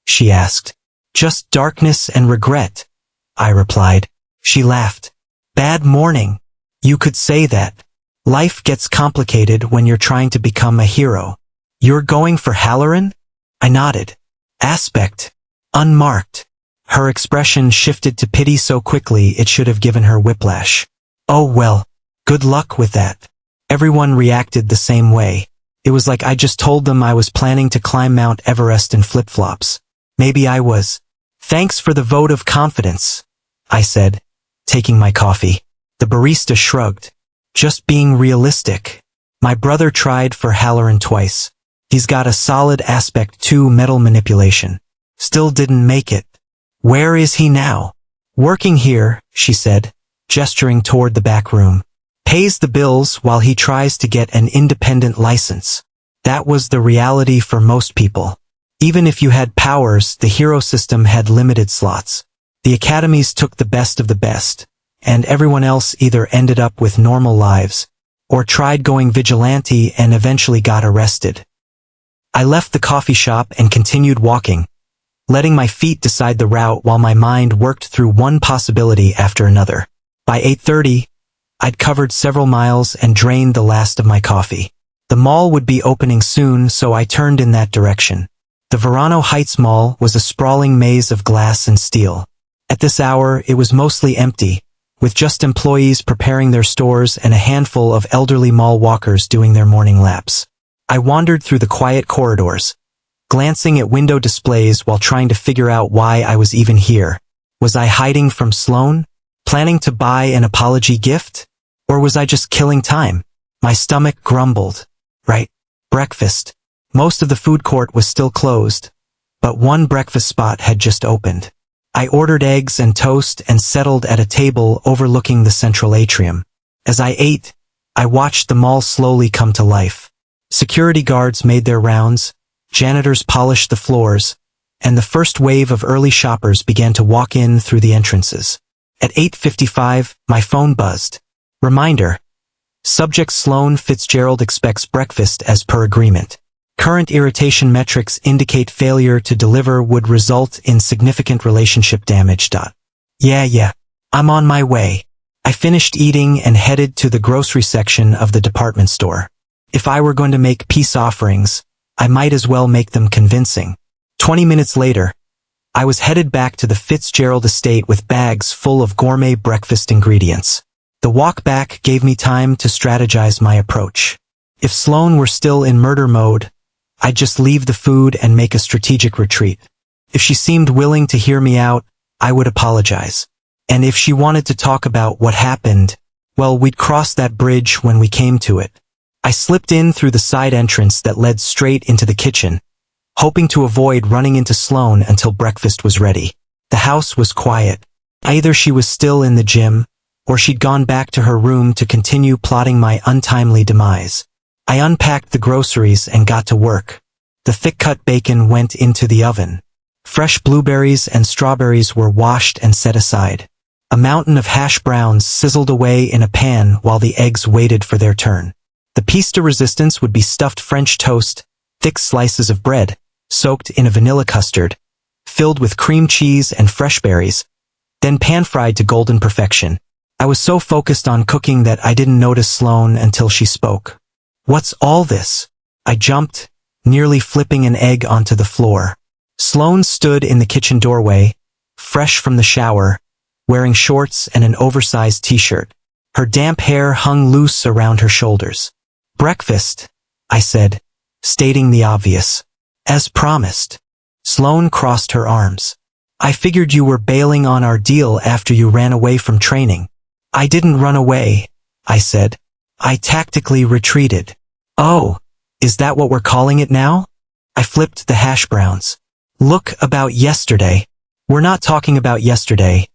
S1: she asked. "Just darkness and regret," I replied. She laughed. "Bad morning. You could say that. Life gets complicated when you're trying to become a hero. You're going for Halloran?" I nodded. "Aspect. Unmarked." Her expression shifted to pity so quickly it should have given her whiplash. "Oh well, good luck with that." Everyone reacted the same way. It was like I just told them I was planning to climb Mount Everest in flip-flops. Maybe I was. "Thanks for the vote of confidence," I said, taking my coffee. The barista shrugged. "Just being realistic. My brother tried for Halloran twice. He's got a solid aspect 2 metal manipulation. Still didn't make it. Where is he now?" "Working here," she said, gesturing toward the back room. "Pays the bills while he tries to get an independent license." That was the reality for most people. Even if you had powers, the hero system had limited slots. The academies took the best of the best, and everyone else either ended up with normal lives, or tried going vigilante and eventually got arrested. I left the coffee shop and continued walking, letting my feet decide the route while my mind worked through one possibility after another. By 8:30, I'd covered several miles and drained the last of my coffee. The mall would be opening soon, so I turned in that direction. The Verano Heights Mall was a sprawling maze of glass and steel. At this hour, it was mostly empty, with just employees preparing their stores and a handful of elderly mall walkers doing their morning laps. I wandered through the quiet corridors, glancing at window displays while trying to figure out why I was even here. Was I hiding from Sloane? Planning to buy an apology gift? Or was I just killing time? My stomach grumbled. Right. Breakfast. Most of the food court was still closed, but one breakfast spot had just opened. I ordered eggs and toast and settled at a table overlooking the central atrium. As I ate, I watched the mall slowly come to life. Security guards made their rounds, janitors polished the floors, and the first wave of early shoppers began to walk in through the entrances. At 8:55, my phone buzzed. Reminder. Subject Sloane Fitzgerald expects breakfast as per agreement. Current irritation metrics indicate failure to deliver would result in significant relationship damage. Yeah, I'm on my way. I finished eating and headed to the grocery section of the department store. If I were going to make peace offerings, I might as well make them convincing. 20 minutes later, I was headed back to the Fitzgerald estate with bags full of gourmet breakfast ingredients. The walk back gave me time to strategize my approach. If Sloane were still in murder mode, I'd just leave the food and make a strategic retreat. If she seemed willing to hear me out, I would apologize. And if she wanted to talk about what happened, well, we'd cross that bridge when we came to it. I slipped in through the side entrance that led straight into the kitchen, hoping to avoid running into Sloane until breakfast was ready. The house was quiet. Either she was still in the gym, or she'd gone back to her room to continue plotting my untimely demise. I unpacked the groceries and got to work. The thick-cut bacon went into the oven. Fresh blueberries and strawberries were washed and set aside. A mountain of hash browns sizzled away in a pan while the eggs waited for their turn. The piece de resistance would be stuffed French toast, thick slices of bread, soaked in a vanilla custard, filled with cream cheese and fresh berries, then pan-fried to golden perfection. I was so focused on cooking that I didn't notice Sloane until she spoke. What's all this? I jumped, nearly flipping an egg onto the floor. Sloane stood in the kitchen doorway, fresh from the shower, wearing shorts and an oversized t-shirt. Her damp hair hung loose around her shoulders. "Breakfast," I said, stating the obvious. "As promised." Sloane crossed her arms. "I figured you were bailing on our deal after you ran away from training." "I didn't run away," I said. "I tactically retreated." "Oh, is that what we're calling it now?" I flipped the hash browns. "Look, about yesterday." "We're not talking about yesterday,"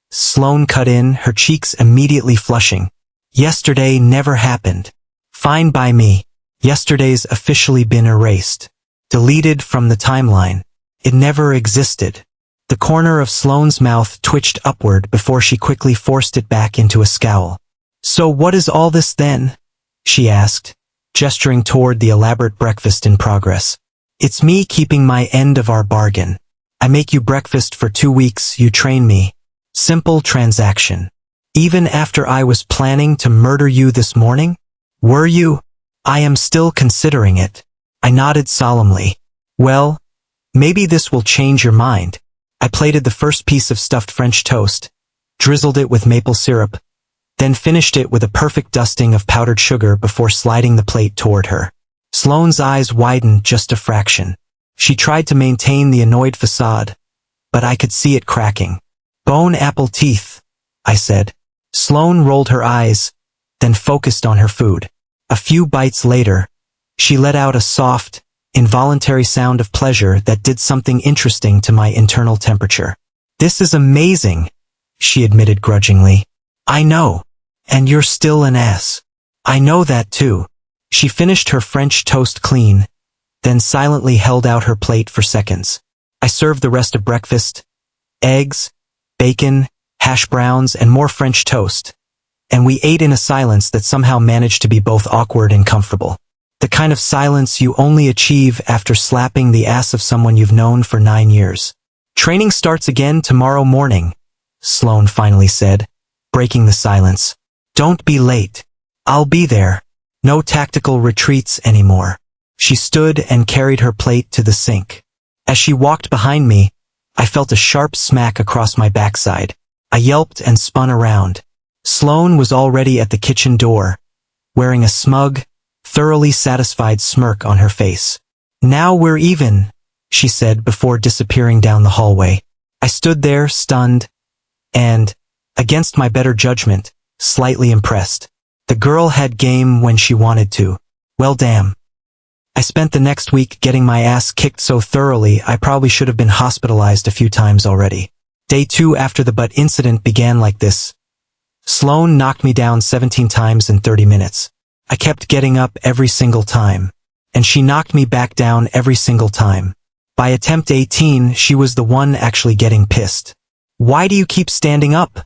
S1: Sloane cut in, her cheeks immediately flushing. "Yesterday never happened." "Fine by me. Yesterday's officially been erased. Deleted from the timeline. It never existed." The corner of Sloane's mouth twitched upward before she quickly forced it back into a scowl. "So what is all this then?" she asked, gesturing toward the elaborate breakfast in progress. "It's me keeping my end of our bargain. I make you breakfast for 2 weeks, you train me. Simple transaction. Even after I was planning to murder you this morning? Were you?" "I am still considering it." I nodded solemnly. "Well, maybe this will change your mind." I plated the first piece of stuffed French toast, drizzled it with maple syrup, then finished it with a perfect dusting of powdered sugar before sliding the plate toward her. Sloane's eyes widened just a fraction. She tried to maintain the annoyed facade, but I could see it cracking. "Bone apple teeth," I said. Sloane rolled her eyes, then focused on her food. A few bites later, she let out a soft, involuntary sound of pleasure that did something interesting to my internal temperature. "This is amazing," she admitted grudgingly. "I know. And you're still an ass." "I know that too." She finished her French toast clean, then silently held out her plate for seconds. I served the rest of breakfast, eggs, bacon, hash browns, and more French toast, and we ate in a silence that somehow managed to be both awkward and comfortable. The kind of silence you only achieve after slapping the ass of someone you've known for 9 years. "Training starts again tomorrow morning," Sloane finally said, breaking the silence. "Don't be late." "I'll be there. No tactical retreats anymore." She stood and carried her plate to the sink. As she walked behind me, I felt a sharp smack across my backside. I yelped and spun around. Sloane was already at the kitchen door, wearing a smug, thoroughly satisfied smirk on her face. "Now we're even," she said before disappearing down the hallway. I stood there, stunned, and, against my better judgment, slightly impressed. The girl had game when she wanted to. Well, damn. I spent the next week getting my ass kicked so thoroughly I probably should have been hospitalized a few times already. Day 2 after the butt incident began like this. Sloane knocked me down 17 times in 30 minutes. I kept getting up every single time, and she knocked me back down every single time. By attempt 18, she was the one actually getting pissed. "Why do you keep standing up?"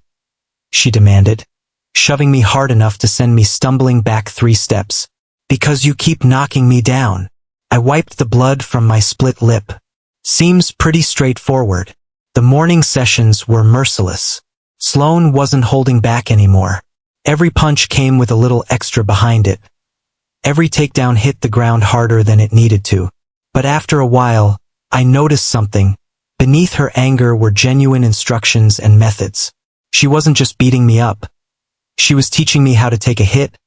S1: she demanded, shoving me hard enough to send me stumbling back 3 steps. "Because you keep knocking me down." I wiped the blood from my split lip. Seems pretty straightforward. The morning sessions were merciless. Sloane wasn't holding back anymore. Every punch came with a little extra behind it. Every takedown hit the ground harder than it needed to. But after a while, I noticed something. Beneath her anger were genuine instructions and methods. She wasn't just beating me up. She was teaching me how to take a hit,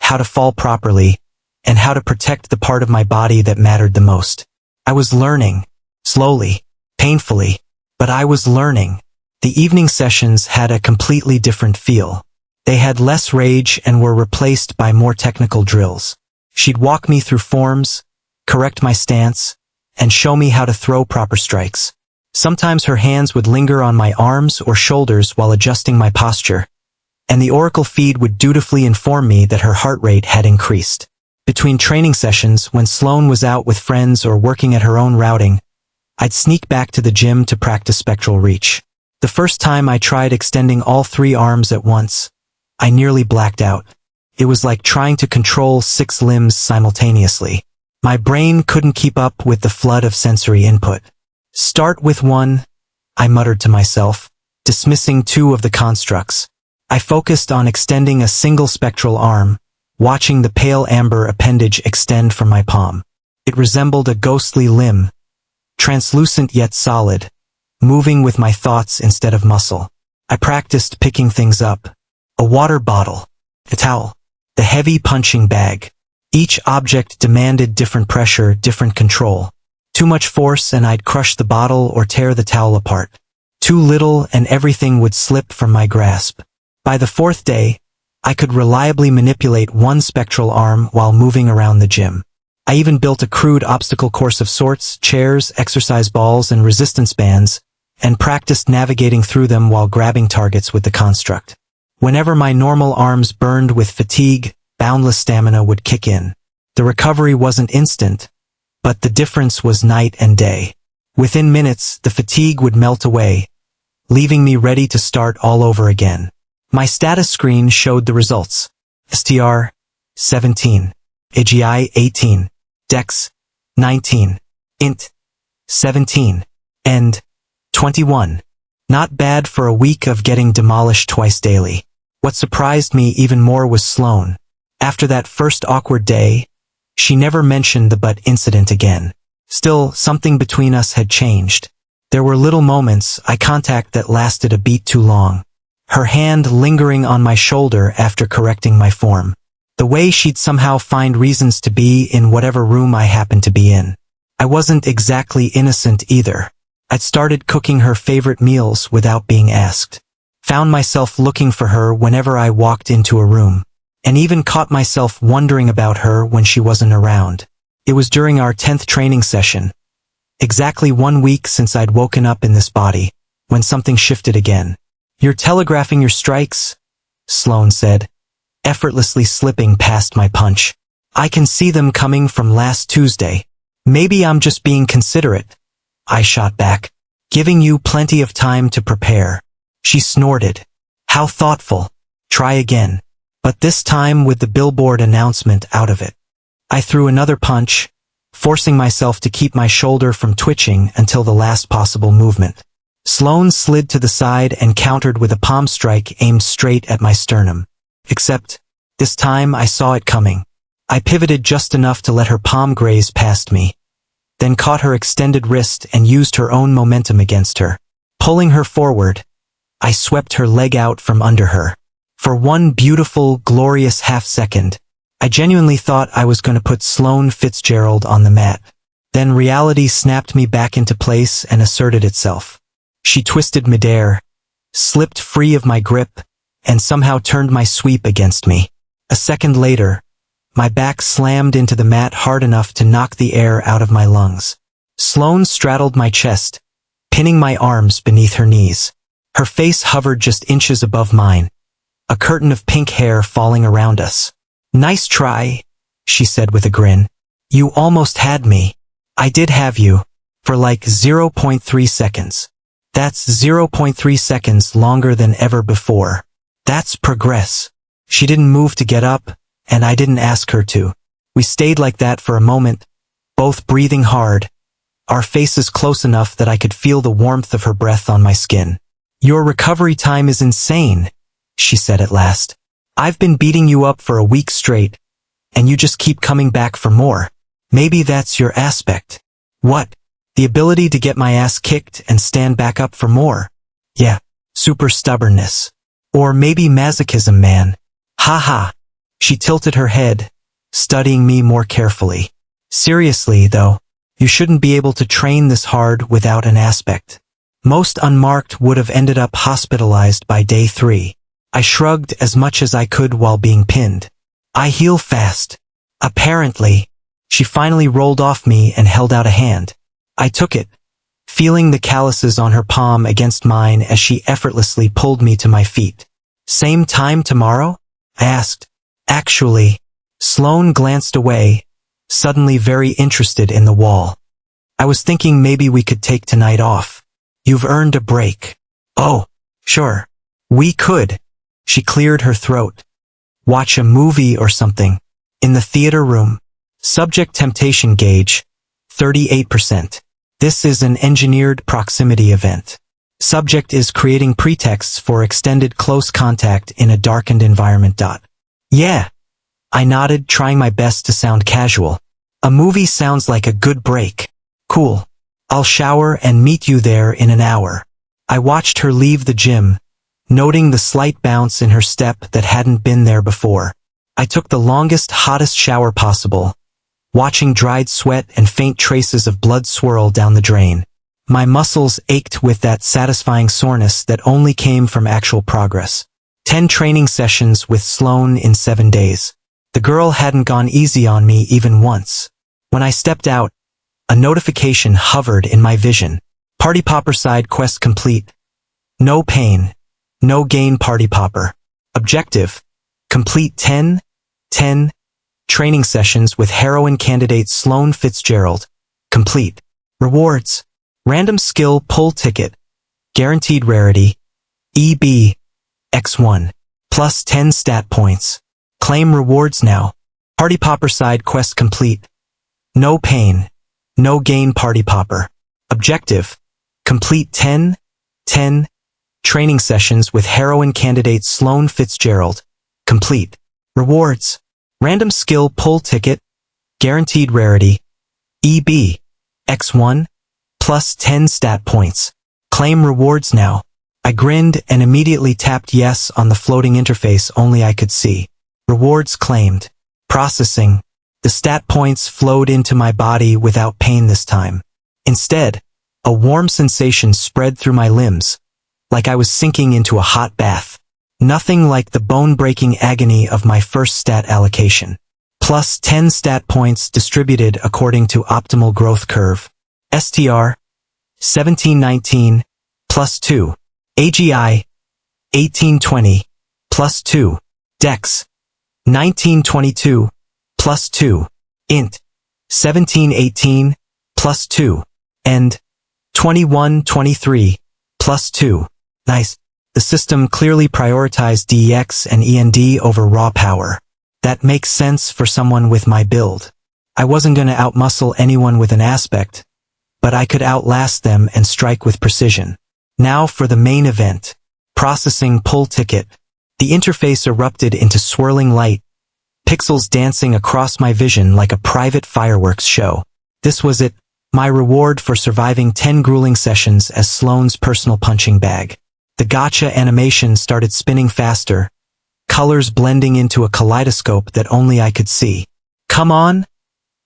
S1: how to fall properly, and how to protect the part of my body that mattered the most. I was learning. Slowly. Painfully. But I was learning. The evening sessions had a completely different feel. They had less rage and were replaced by more technical drills. She'd walk me through forms, correct my stance, and show me how to throw proper strikes. Sometimes her hands would linger on my arms or shoulders while adjusting my posture, and the oracle feed would dutifully inform me that her heart rate had increased. Between training sessions, when Sloane was out with friends or working at her own routing, I'd sneak back to the gym to practice spectral reach. The first time I tried extending all 3 arms at once, I nearly blacked out. It was like trying to control 6 limbs simultaneously. My brain couldn't keep up with the flood of sensory input. "Start with 1, I muttered to myself, dismissing 2 of the constructs. I focused on extending a single spectral arm, watching the pale amber appendage extend from my palm. It resembled a ghostly limb, translucent yet solid, moving with my thoughts instead of muscle. I practiced picking things up. A water bottle, a towel, the heavy punching bag. Each object demanded different pressure, different control. Too much force and I'd crush the bottle or tear the towel apart. Too little and everything would slip from my grasp. By the fourth day, I could reliably manipulate one spectral arm while moving around the gym. I even built a crude obstacle course of sorts, chairs, exercise balls, and resistance bands, and practiced navigating through them while grabbing targets with the construct. Whenever my normal arms burned with fatigue, boundless stamina would kick in. The recovery wasn't instant, but the difference was night and day. Within minutes, the fatigue would melt away, leaving me ready to start all over again. My status screen showed the results. STR, 17. AGI, 18. Dex, 19. Int, 17. End, 21. Not bad for a week of getting demolished twice daily. What surprised me even more was Sloane. After that first awkward day, she never mentioned the butt incident again. Still, something between us had changed. There were little moments, eye contact that lasted a beat too long. Her hand lingering on my shoulder after correcting my form. The way she'd somehow find reasons to be in whatever room I happened to be in. I wasn't exactly innocent either. I'd started cooking her favorite meals without being asked. Found myself looking for her whenever I walked into a room. And even caught myself wondering about her when she wasn't around. It was during our 10th training session, exactly 1 week since I'd woken up in this body, when something shifted again. "You're telegraphing your strikes," Sloane said, effortlessly slipping past my punch. "I can see them coming from last Tuesday. Maybe I'm just being considerate," I shot back, "giving you plenty of time to prepare." She snorted. "How thoughtful. Try again." But this time with the billboard announcement out of it. I threw another punch, forcing myself to keep my shoulder from twitching until the last possible movement. Sloane slid to the side and countered with a palm strike aimed straight at my sternum. Except, this time I saw it coming. I pivoted just enough to let her palm graze past me, then caught her extended wrist and used her own momentum against her. Pulling her forward, I swept her leg out from under her. For one beautiful, glorious half-second, I genuinely thought I was going to put Sloane Fitzgerald on the mat. Then reality snapped me back into place and asserted itself. She twisted midair, slipped free of my grip, and somehow turned my sweep against me. A second later, my back slammed into the mat hard enough to knock the air out of my lungs. Sloane straddled my chest, pinning my arms beneath her knees. Her face hovered just inches above mine, a curtain of pink hair falling around us. "Nice try," she said with a grin. "You almost had me." I did have you, for like 0.3 seconds. That's 0.3 seconds longer than ever before. That's progress. She didn't move to get up, and I didn't ask her to. We stayed like that for a moment, both breathing hard, our faces close enough that I could feel the warmth of her breath on my skin. "Your recovery time is insane," she said at last. "I've been beating you up for a week straight, and you just keep coming back for more. Maybe that's your aspect." "What? The ability to get my ass kicked and stand back up for more?" "Yeah, super stubbornness. Or maybe masochism, man." "Ha ha." She tilted her head, studying me more carefully. "Seriously, though, you shouldn't be able to train this hard without an aspect. Most unmarked would have ended up hospitalized by day 3. I shrugged as much as I could while being pinned. "I heal fast." "Apparently." She finally rolled off me and held out a hand. I took it, feeling the calluses on her palm against mine as she effortlessly pulled me to my feet. "Same time tomorrow?" I asked. "Actually." Sloane glanced away, suddenly very interested in the wall. "I was thinking maybe we could take tonight off. You've earned a break." "Oh, sure. We could." She cleared her throat. "Watch a movie or something. In the theater room." Subject temptation gauge, 38%. This is an engineered proximity event. Subject is creating pretexts for extended close contact in a darkened environment. "Yeah, I nodded, trying my best to sound casual. A movie sounds like a good break. Cool. I'll shower and meet you there in an hour. I watched her leave the gym, noting the slight bounce in her step that hadn't been there before. I took the longest, hottest shower possible, watching dried sweat and faint traces of blood swirl down the drain. My muscles ached with that satisfying soreness that only came from actual progress. 10 training sessions with Sloane in 7 days. The girl hadn't gone easy on me even once. When I stepped out, a notification hovered in my vision. Party Popper side quest complete. No pain, no gain. Party Popper. Objective: complete 10 training sessions with heroin candidate Sloane Fitzgerald. Complete. Rewards: random skill pull ticket, guaranteed rarity, EB, X1, plus 10 stat points. Claim rewards now. Party Popper side quest complete. No pain, no gain. Party Popper. Objective: complete 10 training sessions with heroin candidate Sloane Fitzgerald. Complete. Rewards: random skill pull ticket, guaranteed rarity, EB, X1, plus 10 stat points. Claim rewards now. I grinned and immediately tapped yes on the floating interface only I could see. Rewards claimed. Processing. The stat points flowed into my body without pain this time. Instead, a warm sensation spread through my limbs, like I was sinking into a hot bath. Nothing like the bone-breaking agony of my first stat allocation. Plus 10 stat points distributed according to optimal growth curve. STR 1719 plus 2. AGI 1820 plus 2. Dex 1922 plus 2. Int 1718 plus 2. End 2123 plus 2. Nice. The system clearly prioritized DEX and END over raw power. That makes sense for someone with my build. I wasn't gonna outmuscle anyone with an aspect, but I could outlast them and strike with precision. Now for the main event. Processing pull ticket. The interface erupted into swirling light, pixels dancing across my vision like a private fireworks show. This was it, my reward for surviving 10 grueling sessions as Sloane's personal punching bag. The gotcha animation started spinning faster, colors blending into a kaleidoscope that only I could see. Come on,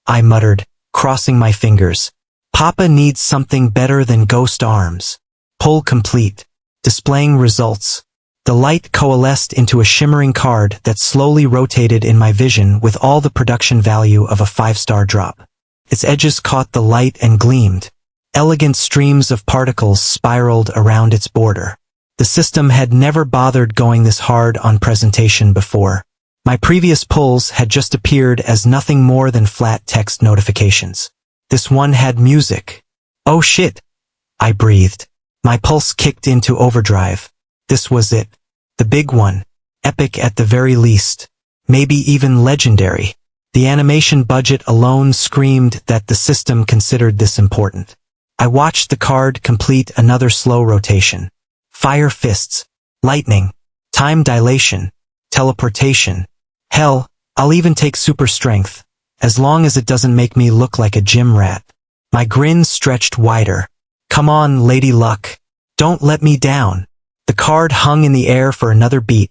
S1: I muttered, crossing my fingers. Papa needs something better than ghost arms. Pull complete. Displaying results. The light coalesced into a shimmering card that slowly rotated in my vision with all the production value of a 5-star drop. Its edges caught the light and gleamed. Elegant streams of particles spiraled around its border. The system had never bothered going this hard on presentation before. My previous pulls had just appeared as nothing more than flat text notifications. This one had music. Oh shit! I breathed. My pulse kicked into overdrive. This was it. The big one. Epic at the very least. Maybe even legendary. The animation budget alone screamed that the system considered this important. I watched the card complete another slow rotation. Fire fists, lightning, time dilation, teleportation. Hell, I'll even take super strength, as long as it doesn't make me look like a gym rat. My grin stretched wider. Come on, Lady Luck. Don't let me down. The card hung in the air for another beat,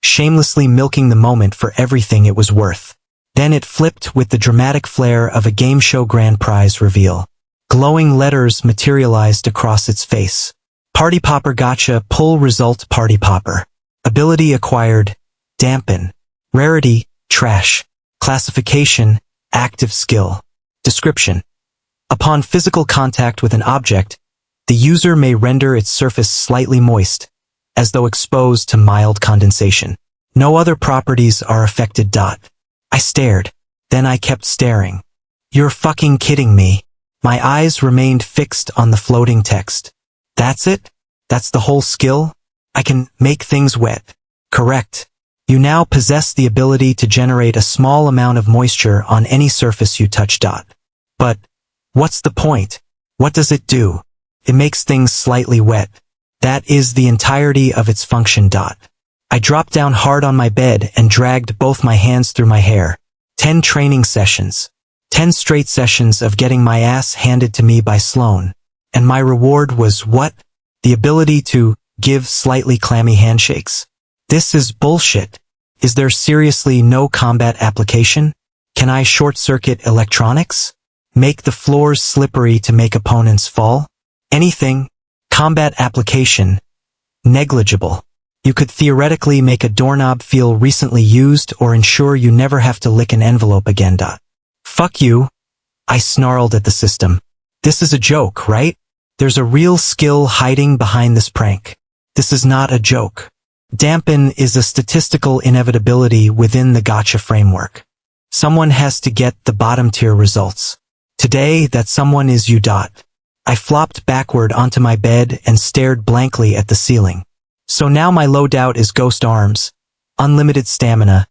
S1: shamelessly milking the moment for everything it was worth. Then it flipped with the dramatic flair of a game show grand prize reveal. Glowing letters materialized across its face. Party Popper gotcha pull result Party Popper. Ability acquired, dampen. Rarity, trash. Classification, active skill. Description. Upon physical contact with an object, the user may render its surface slightly moist, as though exposed to mild condensation. No other properties are affected. I stared. Then I kept staring. You're fucking kidding me. My eyes remained fixed on the floating text. That's it? That's the whole skill? I can make things wet. Correct. You now possess the ability to generate a small amount of moisture on any surface you touch. But what's the point? What does it do? It makes things slightly wet. That is the entirety of its function. I I dropped down hard on my bed and dragged both my hands through my hair. 10 training sessions. 10 straight sessions of getting my ass handed to me by Sloan. And my reward was what? The ability to give slightly clammy handshakes. This is bullshit. Is there seriously no combat application? Can I short-circuit electronics? Make the floors slippery to make opponents fall? Anything? Combat application. Negligible. You could theoretically make a doorknob feel recently used or ensure you never have to lick an envelope again. Fuck you. I snarled at the system. This is a joke, right? There's a real skill hiding behind this prank. This is not a joke. Dampen is a statistical inevitability within the gacha framework. Someone has to get the bottom-tier results. Today, that someone is you. I flopped backward onto my bed and stared blankly at the ceiling. So now my loadout is ghost arms, unlimited stamina,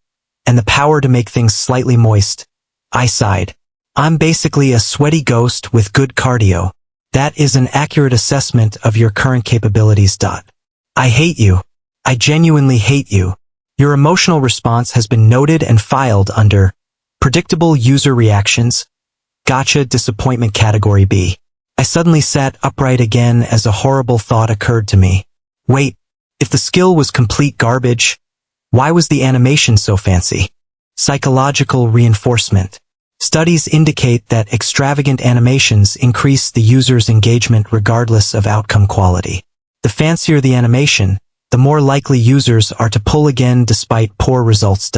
S1: and the power to make things slightly moist. I sighed. I'm basically a sweaty ghost with good cardio. That is an accurate assessment of your current capabilities. I hate you. I genuinely hate you. Your emotional response has been noted and filed under Predictable User Reactions, Gacha Disappointment Category B. I suddenly sat upright again as a horrible thought occurred to me. Wait, if the skill was complete garbage, why was the animation so fancy? Psychological reinforcement. Studies indicate that extravagant animations increase the user's engagement regardless of outcome quality. The fancier the animation, the more likely users are to pull again despite poor results.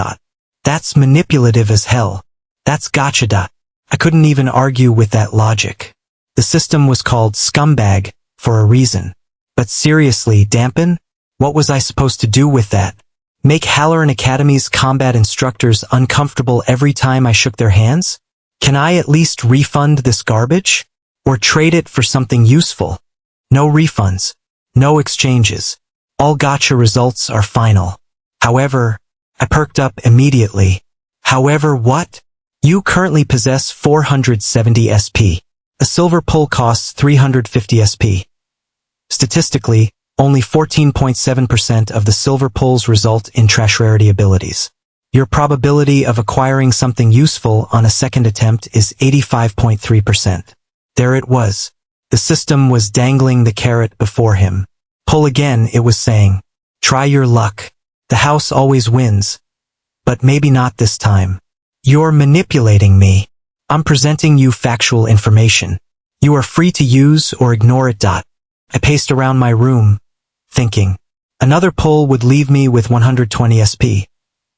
S1: That's manipulative as hell. That's gacha. I couldn't even argue with that logic. The system was called Scumbag for a reason. But seriously, Dampen? What was I supposed to do with that? Make Halloran Academy's combat instructors uncomfortable every time I shook their hands? Can I at least refund this garbage? Or trade it for something useful? No refunds. No exchanges. All gacha results are final. However, I perked up immediately. However what? You currently possess 470 SP. A silver pull costs 350 SP. Statistically, only 14.7% of the silver pulls result in trash rarity abilities. Your probability of acquiring something useful on a second attempt is 85.3%. There it was. The system was dangling the carrot before him. Pull again, it was saying. Try your luck. The house always wins. But maybe not this time. You're manipulating me. I'm presenting you factual information. You are free to use or ignore it. I paced around my room, thinking. Another pull would leave me with 120 SP.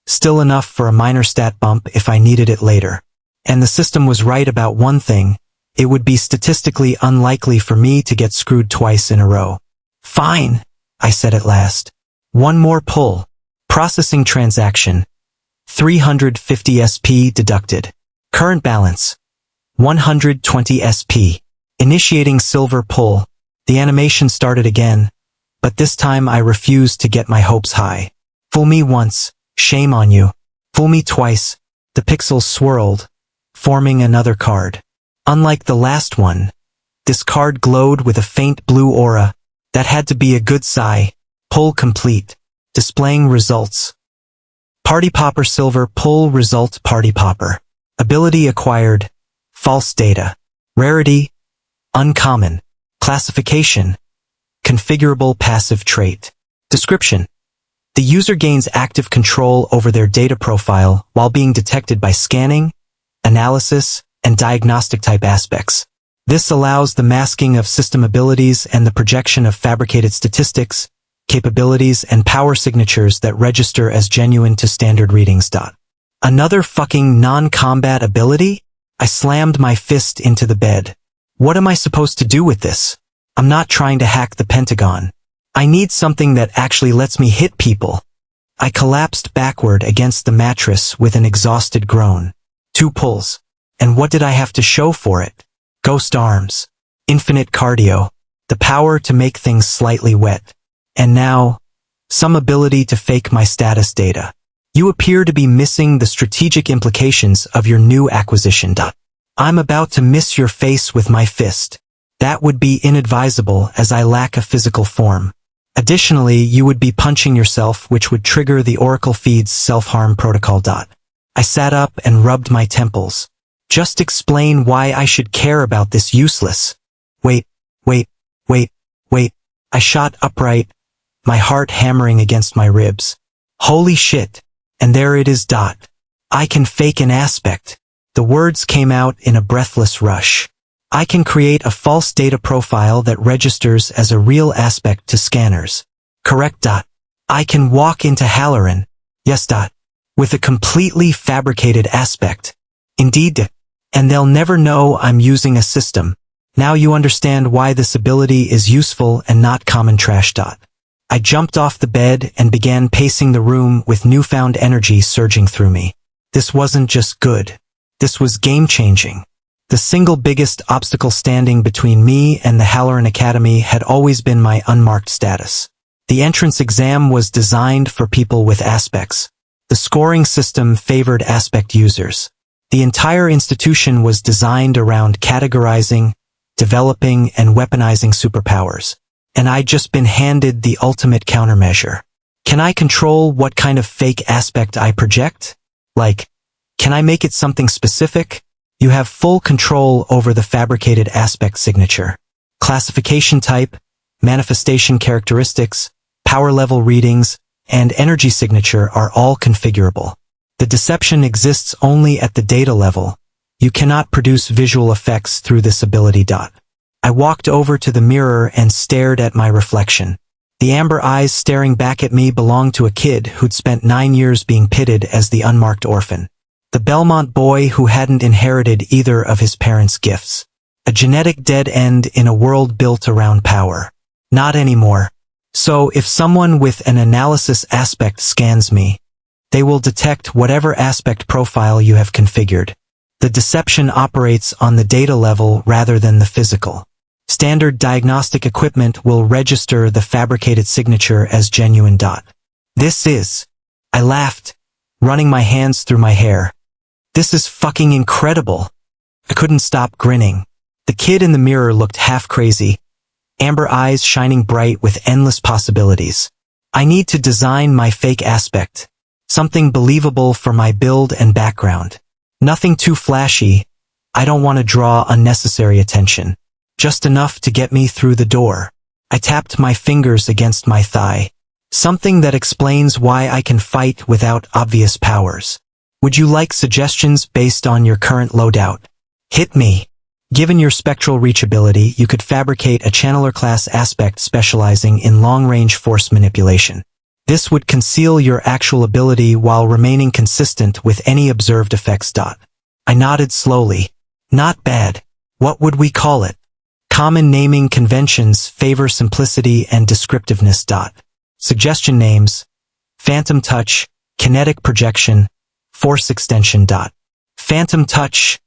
S1: Still enough for a minor stat bump if I needed it later. And the system was right about one thing. It would be statistically unlikely for me to get screwed twice in a row. Fine, I said at last. One more pull. Processing transaction. 350 SP deducted. Current balance. 120 SP. Initiating silver pull. The animation started again, but this time I refused to get my hopes high. Fool me once, shame on you. Fool me twice. The pixels swirled, forming another card. Unlike the last one, this card glowed with a faint blue aura. That had to be a good sigh. Pull complete. Displaying results. Party Popper Silver Pull Result Party Popper. Ability acquired. False data. Rarity. Uncommon. Classification. Configurable passive trait. Description. The user gains active control over their data profile while being detected by scanning, analysis, and diagnostic type aspects. This allows the masking of system abilities and the projection of fabricated statistics, capabilities, and power signatures that register as genuine to standard readings. Another fucking non-combat ability? I slammed my fist into the bed. What am I supposed to do with this? I'm not trying to hack the Pentagon. I need something that actually lets me hit people. I collapsed backward against the mattress with an exhausted groan. 2 pulls. And what did I have to show for it? Ghost arms. Infinite cardio. The power to make things slightly wet. And now, some ability to fake my status data. You appear to be missing the strategic implications of your new acquisition. I'm about to miss your face with my fist. That would be inadvisable as I lack a physical form. Additionally, you would be punching yourself, which would trigger the Oracle feed's self-harm protocol. I sat up and rubbed my temples. Just explain why I should care about this useless. Wait. I shot upright, my heart hammering against my ribs. Holy shit. And there it is. I can fake an aspect. The words came out in a breathless rush. I can create a false data profile that registers as a real aspect to scanners. Correct. I can walk into Halloran. Yes. With a completely fabricated aspect. Indeed. And they'll never know I'm using a system. Now you understand why this ability is useful and not common trash. I jumped off the bed and began pacing the room with newfound energy surging through me. This wasn't just good. This was game-changing. The single biggest obstacle standing between me and the Halloran Academy had always been my unmarked status. The entrance exam was designed for people with aspects. The scoring system favored aspect users. The entire institution was designed around categorizing, developing, and weaponizing superpowers. And I'd just been handed the ultimate countermeasure. Can I control what kind of fake aspect I project? Like, can I make it something specific? You have full control over the fabricated aspect signature. Classification type, manifestation characteristics, power level readings, and energy signature are all configurable. The deception exists only at the data level. You cannot produce visual effects through this ability. I walked over to the mirror and stared at my reflection. The amber eyes staring back at me belonged to a kid who'd spent 9 years being pitted as the unmarked orphan. The Belmont boy who hadn't inherited either of his parents' gifts. A genetic dead end in a world built around power. Not anymore. So if someone with an analysis aspect scans me, they will detect whatever aspect profile you have configured. The deception operates on the data level rather than the physical. Standard diagnostic equipment will register the fabricated signature as genuine. This is... I laughed, running my hands through my hair. This is fucking incredible. I couldn't stop grinning. The kid in the mirror looked half crazy, amber eyes shining bright with endless possibilities. I need to design my fake aspect. Something believable for my build and background. Nothing too flashy. I don't want to draw unnecessary attention. Just enough to get me through the door. I tapped my fingers against my thigh. Something that explains why I can fight without obvious powers. Would you like suggestions based on your current loadout? Hit me. Given your spectral reach ability, you could fabricate a channeler class aspect specializing in long-range force manipulation. This would conceal your actual ability while remaining consistent with any observed effects. I nodded slowly. Not bad. What would we call it? Common naming conventions favor simplicity and descriptiveness. Suggestion names: Phantom Touch, Kinetic Projection, Force Extension. Phantom Touch,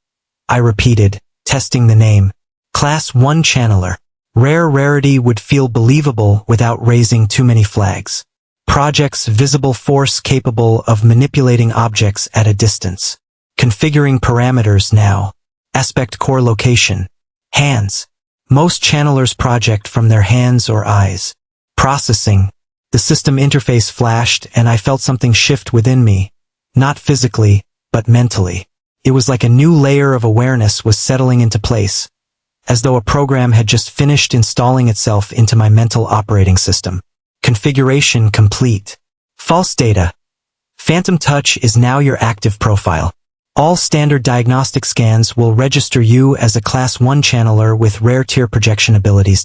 S1: I repeated, testing the name. Class 1 Channeler. Rare rarity would feel believable without raising too many flags. Projects visible force capable of manipulating objects at a distance. Configuring parameters now. Aspect core location. Hands. Most channelers project from their hands or eyes. Processing. The system interface flashed and I felt something shift within me. Not physically, but mentally. It was like a new layer of awareness was settling into place, as though a program had just finished installing itself into my mental operating system. Configuration complete. False data. Phantom Touch is now your active profile. All standard diagnostic scans will register you as a Class 1 channeler with rare tier projection abilities.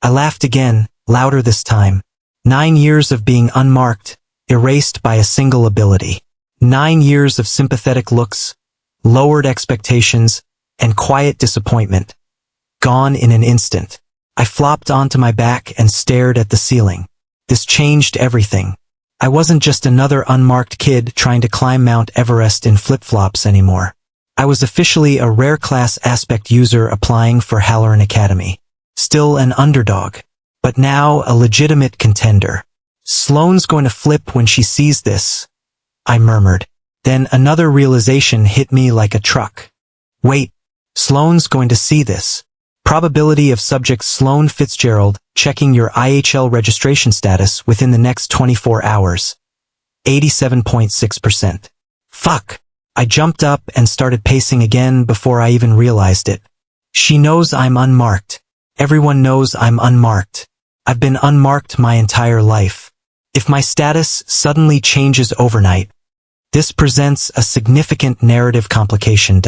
S1: I laughed again, louder this time. 9 years of being unmarked, erased by a single ability. 9 years of sympathetic looks, lowered expectations, and quiet disappointment. Gone in an instant. I flopped onto my back and stared at the ceiling. This changed everything. I wasn't just another unmarked kid trying to climb Mount Everest in flip-flops anymore. I was officially a rare class aspect user applying for Halloran Academy. Still an underdog, but now a legitimate contender. Sloane's going to flip when she sees this, I murmured. Then another realization hit me like a truck. Wait, Sloane's going to see this. Probability of subject Sloan Fitzgerald checking your IHL registration status within the next 24 hours. 87.6%. Fuck. I jumped up and started pacing again before I even realized it. She knows I'm unmarked. Everyone knows I'm unmarked. I've been unmarked my entire life. If my status suddenly changes overnight, this presents a significant narrative complication.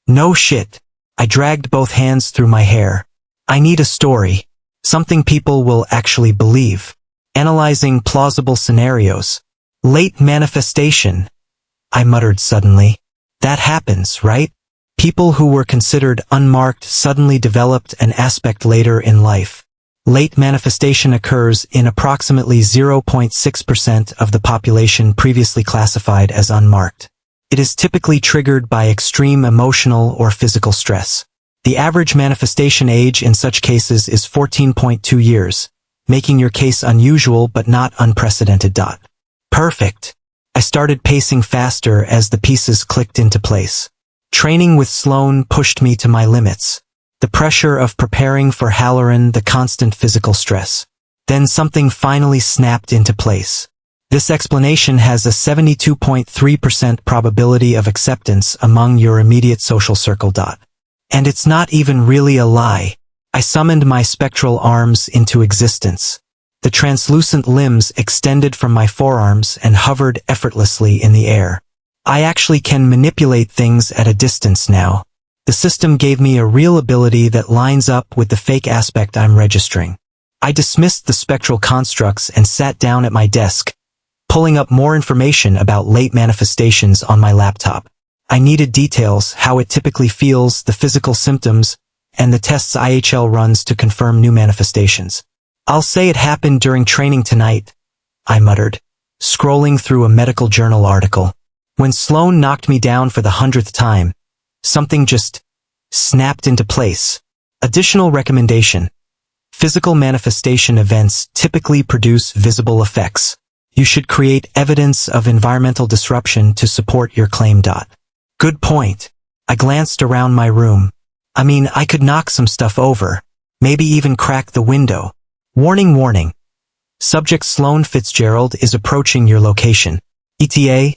S1: No shit. I dragged both hands through my hair. I need a story. Something people will actually believe. Analyzing plausible scenarios. Late manifestation. I muttered suddenly. That happens, right? People who were considered unmarked suddenly developed an aspect later in life. Late manifestation occurs in approximately 0.6% of the population previously classified as unmarked. It is typically triggered by extreme emotional or physical stress. The average manifestation age in such cases is 14.2 years, making your case unusual but not unprecedented. Perfect. I started pacing faster as the pieces clicked into place. Training with Sloan pushed me to my limits. The pressure of preparing for Halloran, the constant physical stress. Then something finally snapped into place. This explanation has a 72.3% probability of acceptance among your immediate social circle. And it's not even really a lie. I summoned my spectral arms into existence. The translucent limbs extended from my forearms and hovered effortlessly in the air. I actually can manipulate things at a distance now. The system gave me a real ability that lines up with the fake aspect I'm registering. I dismissed the spectral constructs and sat down at my desk, pulling up more information about late manifestations on my laptop. I needed details, how it typically feels, the physical symptoms, and the tests IHL runs to confirm new manifestations. I'll say it happened during training tonight, I muttered, scrolling through a medical journal article. When Sloan knocked me down for the 100th time, something just snapped into place. Additional recommendation. Physical manifestation events typically produce visible effects. You should create evidence of environmental disruption to support your claim. Good point. I glanced around my room. I mean, I could knock some stuff over. Maybe even crack the window. Warning, warning. Subject Sloan Fitzgerald is approaching your location. ETA,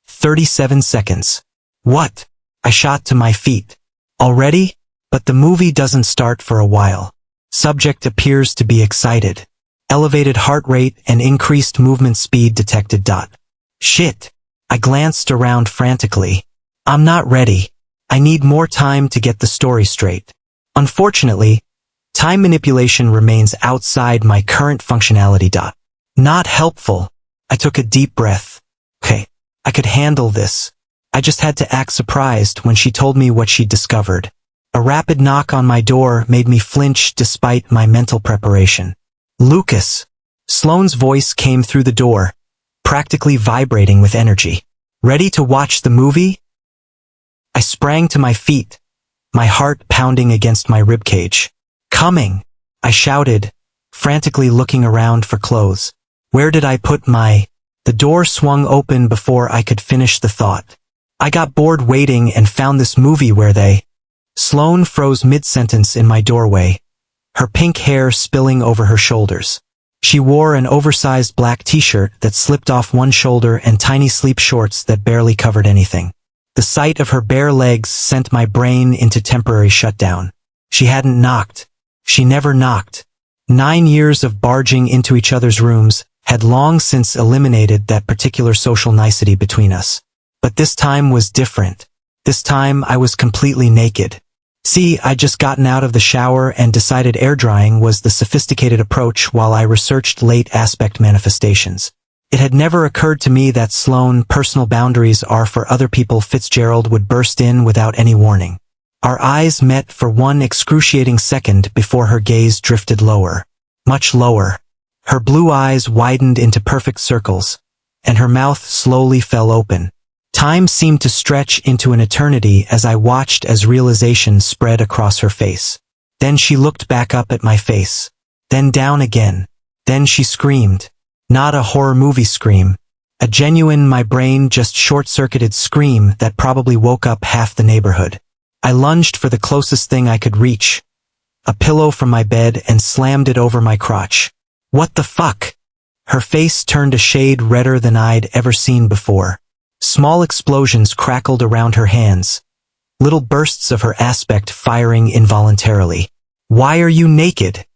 S1: 37 seconds. What? I shot to my feet. Already? But the movie doesn't start for a while. Subject appears to be excited. Elevated heart rate and increased movement speed detected. Shit. I glanced around frantically. I'm not ready. I need more time to get the story straight. Unfortunately, time manipulation remains outside my current functionality. Not helpful. I took a deep breath. Okay, I could handle this. I just had to act surprised when she told me what she'd discovered. A rapid knock on my door made me flinch despite my mental preparation. Lucas. Sloane's voice came through the door, practically vibrating with energy. Ready to watch the movie? I sprang to my feet, my heart pounding against my ribcage. Coming, I shouted, frantically looking around for clothes. Where did I put my... The door swung open before I could finish the thought. I got bored waiting and found this movie where they... Sloane froze mid-sentence in my doorway, her pink hair spilling over her shoulders. She wore an oversized black t-shirt that slipped off one shoulder and tiny sleep shorts that barely covered anything. The sight of her bare legs sent my brain into temporary shutdown. She hadn't knocked. She never knocked. 9 years of barging into each other's rooms had long since eliminated that particular social nicety between us. But this time was different. This time I was completely naked. See, I'd just gotten out of the shower and decided air drying was the sophisticated approach while I researched late aspect manifestations. It had never occurred to me that Sloane personal boundaries are for other people. Fitzgerald would burst in without any warning. Our eyes met for one excruciating second before her gaze drifted lower. Much lower. Her blue eyes widened into perfect circles, and her mouth slowly fell open. Time seemed to stretch into an eternity as I watched as realization spread across her face. Then she looked back up at my face. Then down again. Then she screamed. Not a horror movie scream. A genuine, my brain just short-circuited scream that probably woke up half the neighborhood. I lunged for the closest thing I could reach. a pillow from my bed and slammed it over my crotch. What the fuck? Her face turned a shade redder than I'd ever seen before. Small explosions crackled around her hands, little bursts of her aspect firing involuntarily. Why are you naked?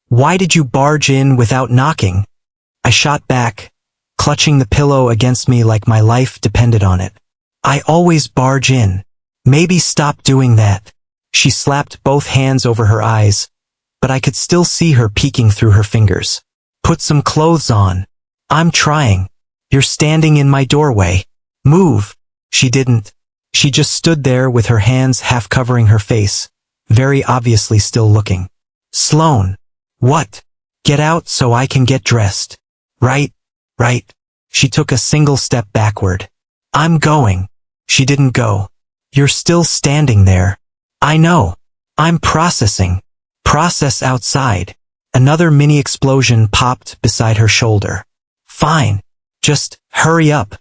S1: Why did you barge in without knocking? I shot back, clutching the pillow against me like my life depended on it. I always barge in. Maybe stop doing that. She slapped both hands over her eyes, but I could still see her peeking through her fingers. Put some clothes on. I'm trying. You're standing in my doorway. Move. She didn't. She just stood there with her hands half covering her face, very obviously still looking. Sloane. What? Get out so I can get dressed. Right. She took a single step backward. I'm going. She didn't go. You're still standing there. I know. I'm processing. Process outside. Another mini explosion popped beside her shoulder. Fine. Just hurry up.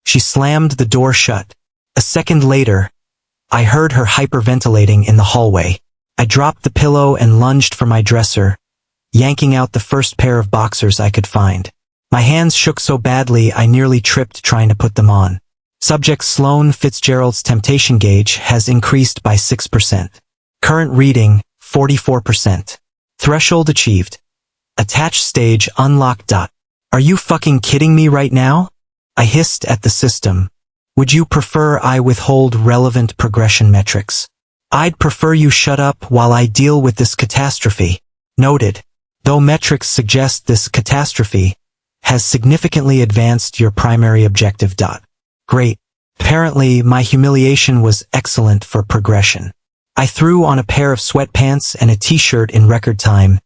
S1: She slammed the door shut. A second later, I heard her hyperventilating in the hallway. I dropped the pillow and lunged for my dresser, yanking out the first pair of boxers I could find. My hands shook so badly I nearly tripped trying to put them on. Subject Sloane Fitzgerald's temptation gauge has increased by 6%. Current reading, 44%. Threshold achieved. Attach stage unlocked. Are you fucking kidding me right now? I hissed at the system. Would you prefer I withhold relevant progression metrics? I'd prefer you shut up while I deal with this catastrophe. Noted. Though metrics suggest this catastrophe has significantly advanced your primary objective. Great. Apparently, my humiliation was excellent for progression. I threw on a pair of sweatpants and a t-shirt in record time,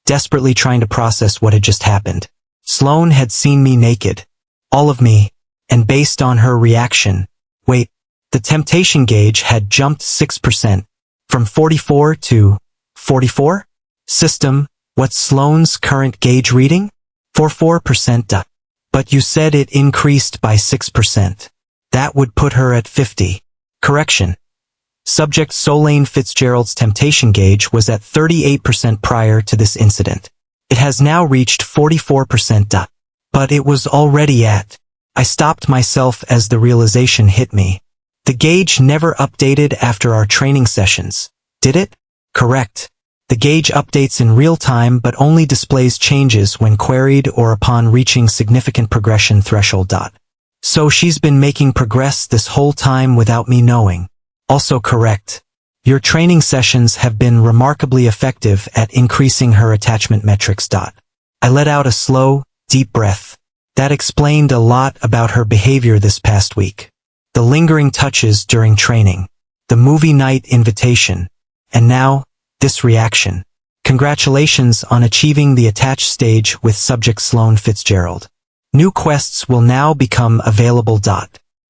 S1: desperately trying to process what had just happened. Sloane had seen me naked. All of me, and based on her reaction, wait, the temptation gauge had jumped 6%, from 44 to 44? System, what's Sloane's current gauge reading? 44%. But you said it increased by 6%. That would put her at 50. Correction. Subject Sloane Fitzgerald's temptation gauge was at 38% prior to this incident. It has now reached 44%. But it was already at. I stopped myself as the realization hit me. The gauge never updated after our training sessions, did it? Correct. The gauge updates in real time but only displays changes when queried or upon reaching significant progression threshold. So she's been making progress this whole time without me knowing. Also correct. Your training sessions have been remarkably effective at increasing her attachment metrics. I let out a slow, deep breath. That explained a lot about her behavior this past week. The lingering touches during training, the movie night invitation, and now, this reaction. Congratulations on achieving the attached stage with subject Sloane Fitzgerald. New quests will now become available.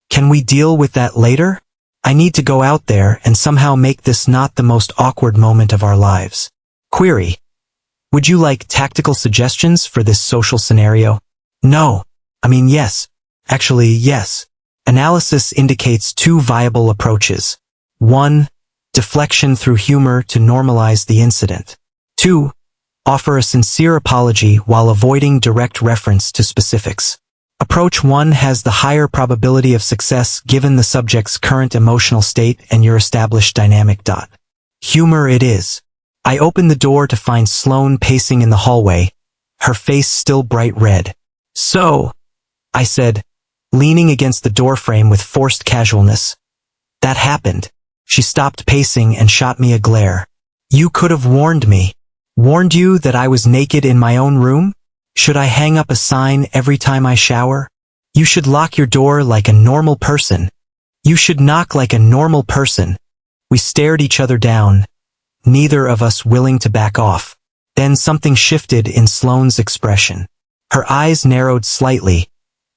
S1: Can we deal with that later? I need to go out there and somehow make this not the most awkward moment of our lives. Query. Would you like tactical suggestions for this social scenario? No. I mean yes. Actually, yes. Analysis indicates two viable approaches. 1. Deflection through humor to normalize the incident. 2. Offer a sincere apology while avoiding direct reference to specifics. Approach 1 has the higher probability of success given the subject's current emotional state and your established dynamic. Humor it is. I opened the door to find Sloane pacing in the hallway, her face still bright red. So, I said, leaning against the doorframe with forced casualness. That happened. She stopped pacing and shot me a glare. You could have warned me. Warned you that I was naked in my own room? Should I hang up a sign every time I shower? You should lock your door like a normal person. You should knock like a normal person. We stared each other down, neither of us willing to back off. Then something shifted in Sloane's expression. Her eyes narrowed slightly,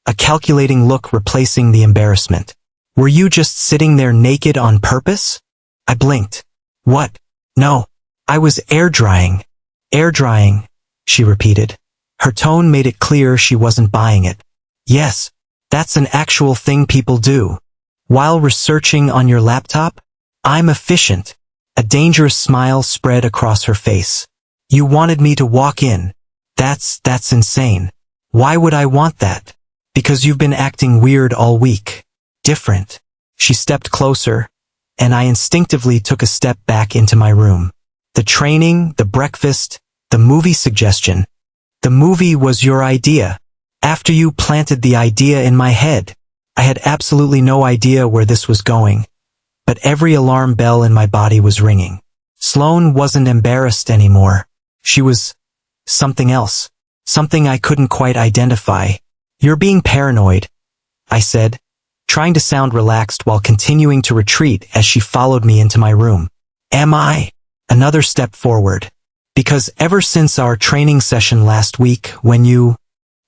S1: a calculating look replacing the embarrassment. Were you just sitting there naked on purpose? I blinked. What? No. I was air drying. Air drying, she repeated. Her tone made it clear she wasn't buying it. Yes, that's an actual thing people do. While researching on your laptop? I'm efficient. A dangerous smile spread across her face. You wanted me to walk in. That's insane. Why would I want that? Because you've been acting weird all week. Different. She stepped closer, and I instinctively took a step back into my room. The training, the breakfast, the movie suggestion. The movie was your idea. After you planted the idea in my head, I had absolutely no idea where this was going, but every alarm bell in my body was ringing. Sloane wasn't embarrassed anymore. She was something else, something I couldn't quite identify. You're being paranoid, I said, trying to sound relaxed while continuing to retreat as she followed me into my room. Am I? Another step forward. Because ever since our training session last week, when you...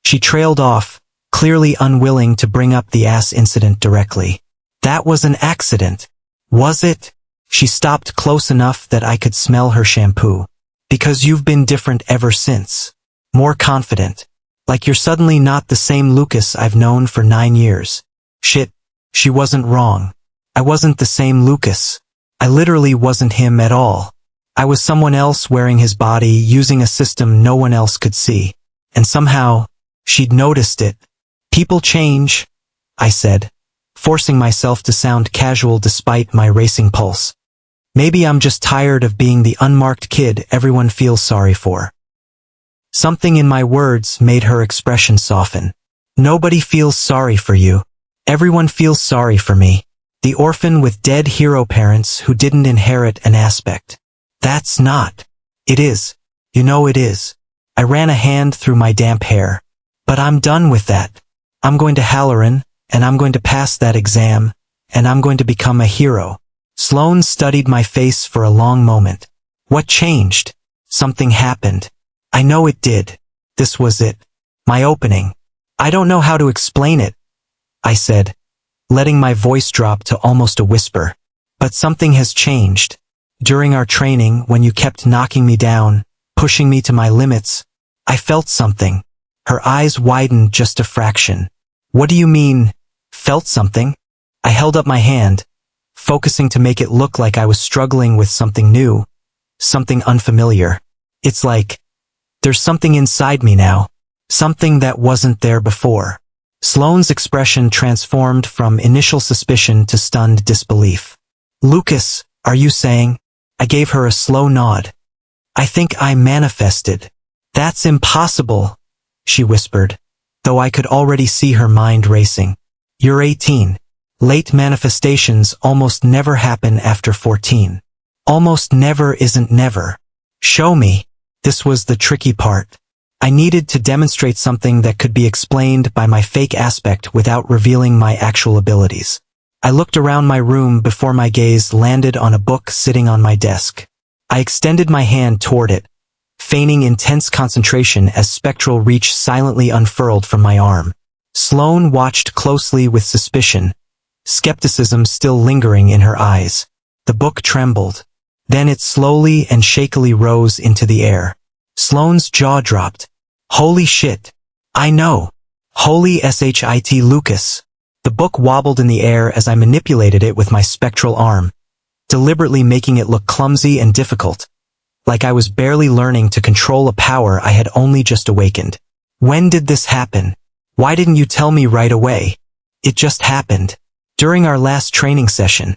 S1: She trailed off, clearly unwilling to bring up the ass incident directly. That was an accident. Was it? She stopped close enough that I could smell her shampoo. Because you've been different ever since. More confident. Like you're suddenly not the same Lucas I've known for 9 years. Shit. She wasn't wrong. I wasn't the same Lucas. I literally wasn't him at all. I was someone else wearing his body, using a system no one else could see. And somehow, she'd noticed it. People change, I said, forcing myself to sound casual despite my racing pulse. Maybe I'm just tired of being the unmarked kid everyone feels sorry for. Something in my words made her expression soften. Nobody feels sorry for you. Everyone feels sorry for me. The orphan with dead hero parents who didn't inherit an aspect. That's not. It is. You know it is. I ran a hand through my damp hair. But I'm done with that. I'm going to Halloran, and I'm going to pass that exam, and I'm going to become a hero. Sloane studied my face for a long moment. What changed? Something happened. I know it did. This was it. My opening. I don't know how to explain it, I said, letting my voice drop to almost a whisper. But something has changed. During our training, when you kept knocking me down, pushing me to my limits, I felt something. Her eyes widened just a fraction. What do you mean, felt something? I held up my hand, focusing to make it look like I was struggling with something new, something unfamiliar. It's like, there's something inside me now, something that wasn't there before. Sloane's expression transformed from initial suspicion to stunned disbelief. Lucas, are you saying? I gave her a slow nod. I think I manifested. That's impossible, she whispered, though I could already see her mind racing. You're 18. Late manifestations almost never happen after 14. Almost never isn't never. Show me. This was the tricky part. I needed to demonstrate something that could be explained by my fake aspect without revealing my actual abilities. I looked around my room before my gaze landed on a book sitting on my desk. I extended my hand toward it, feigning intense concentration as spectral reach silently unfurled from my arm. Sloane watched closely with suspicion, skepticism still lingering in her eyes. The book trembled. Then it slowly and shakily rose into the air. Sloane's jaw dropped. Holy shit. I know. Holy shit, Lucas. The book wobbled in the air as I manipulated it with my spectral arm, deliberately making it look clumsy and difficult, like I was barely learning to control a power I had only just awakened. When did this happen? Why didn't you tell me right away? It just happened. During our last training session.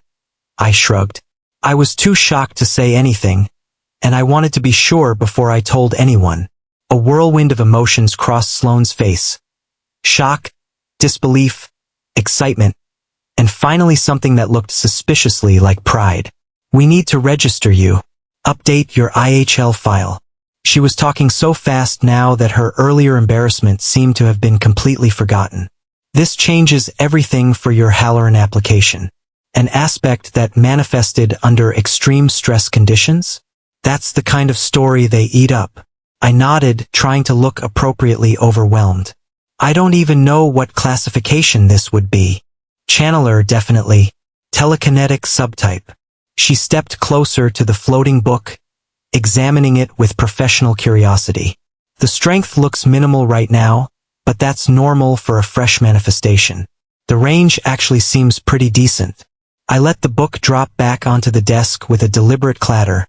S1: I shrugged. I was too shocked to say anything, and I wanted to be sure before I told anyone. A whirlwind of emotions crossed Sloane's face. Shock, disbelief, excitement, and finally something that looked suspiciously like pride. We need to register you. Update your IHL file. She was talking so fast now that her earlier embarrassment seemed to have been completely forgotten. This changes everything for your Halloran application. An aspect that manifested under extreme stress conditions? That's the kind of story they eat up. I nodded, trying to look appropriately overwhelmed. I don't even know what classification this would be. Channeler, definitely. Telekinetic subtype. She stepped closer to the floating book, examining it with professional curiosity. The strength looks minimal right now, but that's normal for a fresh manifestation. The range actually seems pretty decent. I let the book drop back onto the desk with a deliberate clatter,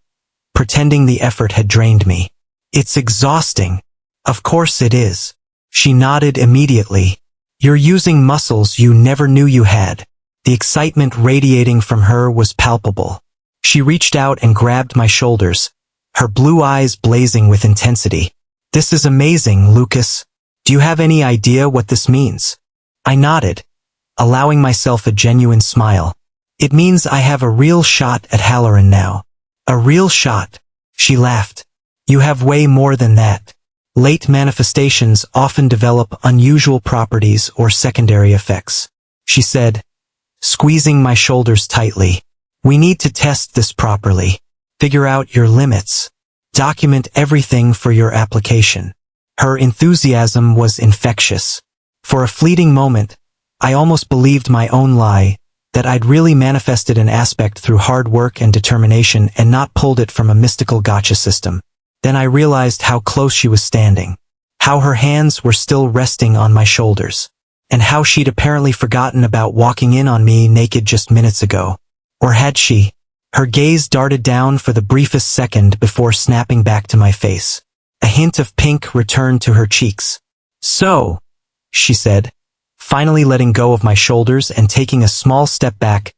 S1: pretending the effort had drained me. It's exhausting. Of course it is. She nodded immediately. You're using muscles you never knew you had. The excitement radiating from her was palpable. She reached out and grabbed my shoulders, her blue eyes blazing with intensity. This is amazing, Lucas. Do you have any idea what this means? I nodded, allowing myself a genuine smile. It means I have a real shot at Halloran now. A real shot. She laughed. You have way more than that. Late manifestations often develop unusual properties or secondary effects, she said, squeezing my shoulders tightly. We need to test this properly. Figure out your limits. Document everything for your application. Her enthusiasm was infectious. For a fleeting moment, I almost believed my own lie, that I'd really manifested an aspect through hard work and determination and not pulled it from a mystical gotcha system. Then I realized how close she was standing, how her hands were still resting on my shoulders, and how she'd apparently forgotten about walking in on me naked just minutes ago. Or had she? Her gaze darted down for the briefest second before snapping back to my face. A hint of pink returned to her cheeks. So, she said, finally letting go of my shoulders and taking a small step back.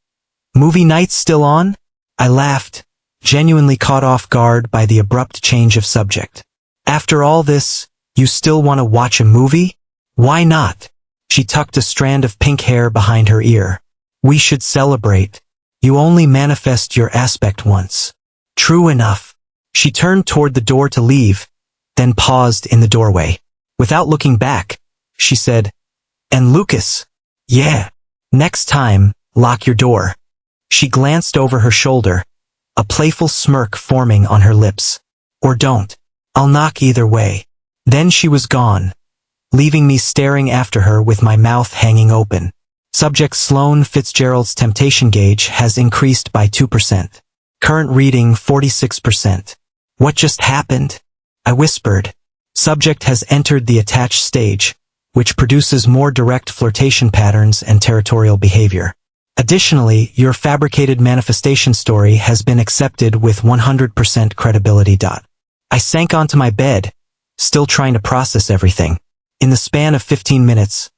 S1: Movie night's still on? I laughed, genuinely caught off guard by the abrupt change of subject. After all this, you still want to watch a movie? Why not? She tucked a strand of pink hair behind her ear. We should celebrate. You only manifest your aspect once. True enough. She turned toward the door to leave, then paused in the doorway. Without looking back, she said, And Lucas? Yeah. Next time, lock your door. She glanced over her shoulder, a playful smirk forming on her lips. Or don't. I'll knock either way. Then she was gone, leaving me staring after her with my mouth hanging open. Subject Sloane Fitzgerald's temptation gauge has increased by 2%. Current reading 46%. What just happened? I whispered. Subject has entered the attached stage, which produces more direct flirtation patterns and territorial behavior. Additionally, your fabricated manifestation story has been accepted with 100% credibility. I sank onto my bed, still trying to process everything. In the span of 15 minutes,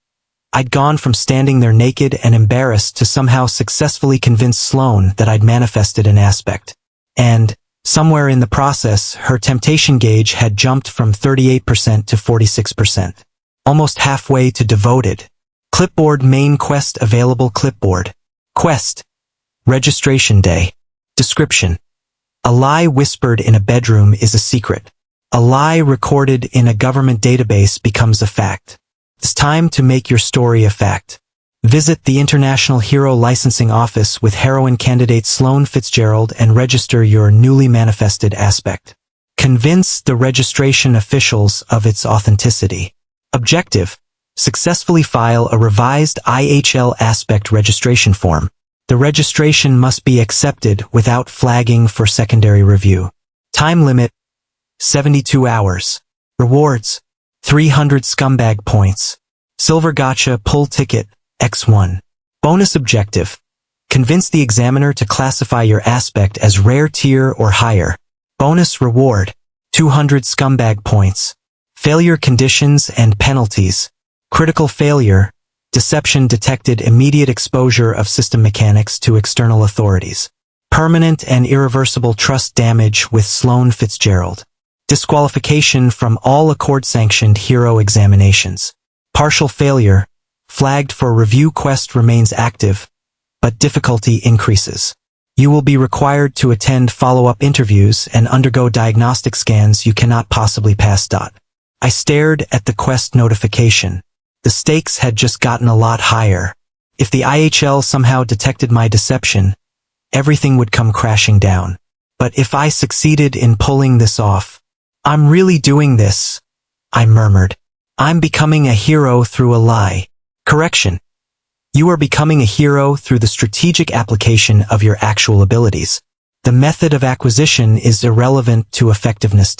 S1: I'd gone from standing there naked and embarrassed to somehow successfully convince Sloane that I'd manifested an aspect. And, somewhere in the process, her temptation gauge had jumped from 38% to 46%. Almost halfway to devoted. Clipboard main quest available. Clipboard. Quest. Registration day. Description. A lie whispered in a bedroom is a secret. A lie recorded in a government database becomes a fact. It's time to make your story a fact. Visit the International Hero Licensing Office with heroine candidate Sloane Fitzgerald and register your newly manifested aspect. Convince the registration officials of its authenticity. Objective. Successfully file a revised IHL aspect registration form. The registration must be accepted without flagging for secondary review. Time limit, 72 hours. Rewards, 300 scumbag points. Silver gotcha pull ticket, X1. Bonus objective. Convince the examiner to classify your aspect as rare tier or higher. Bonus reward, 200 scumbag points. Failure conditions and penalties. Critical failure, deception detected, immediate exposure of system mechanics to external authorities. Permanent and irreversible trust damage with Sloane Fitzgerald. Disqualification from all accord-sanctioned hero examinations. Partial failure, flagged for review. Quest remains active, but difficulty increases. You will be required to attend follow-up interviews and undergo diagnostic scans you cannot possibly pass. I stared at the quest notification. The stakes had just gotten a lot higher. If the IHL somehow detected my deception, everything would come crashing down. But if I succeeded in pulling this off, I'm really doing this, I murmured. I'm becoming a hero through a lie. Correction. You are becoming a hero through the strategic application of your actual abilities. The method of acquisition is irrelevant to effectiveness.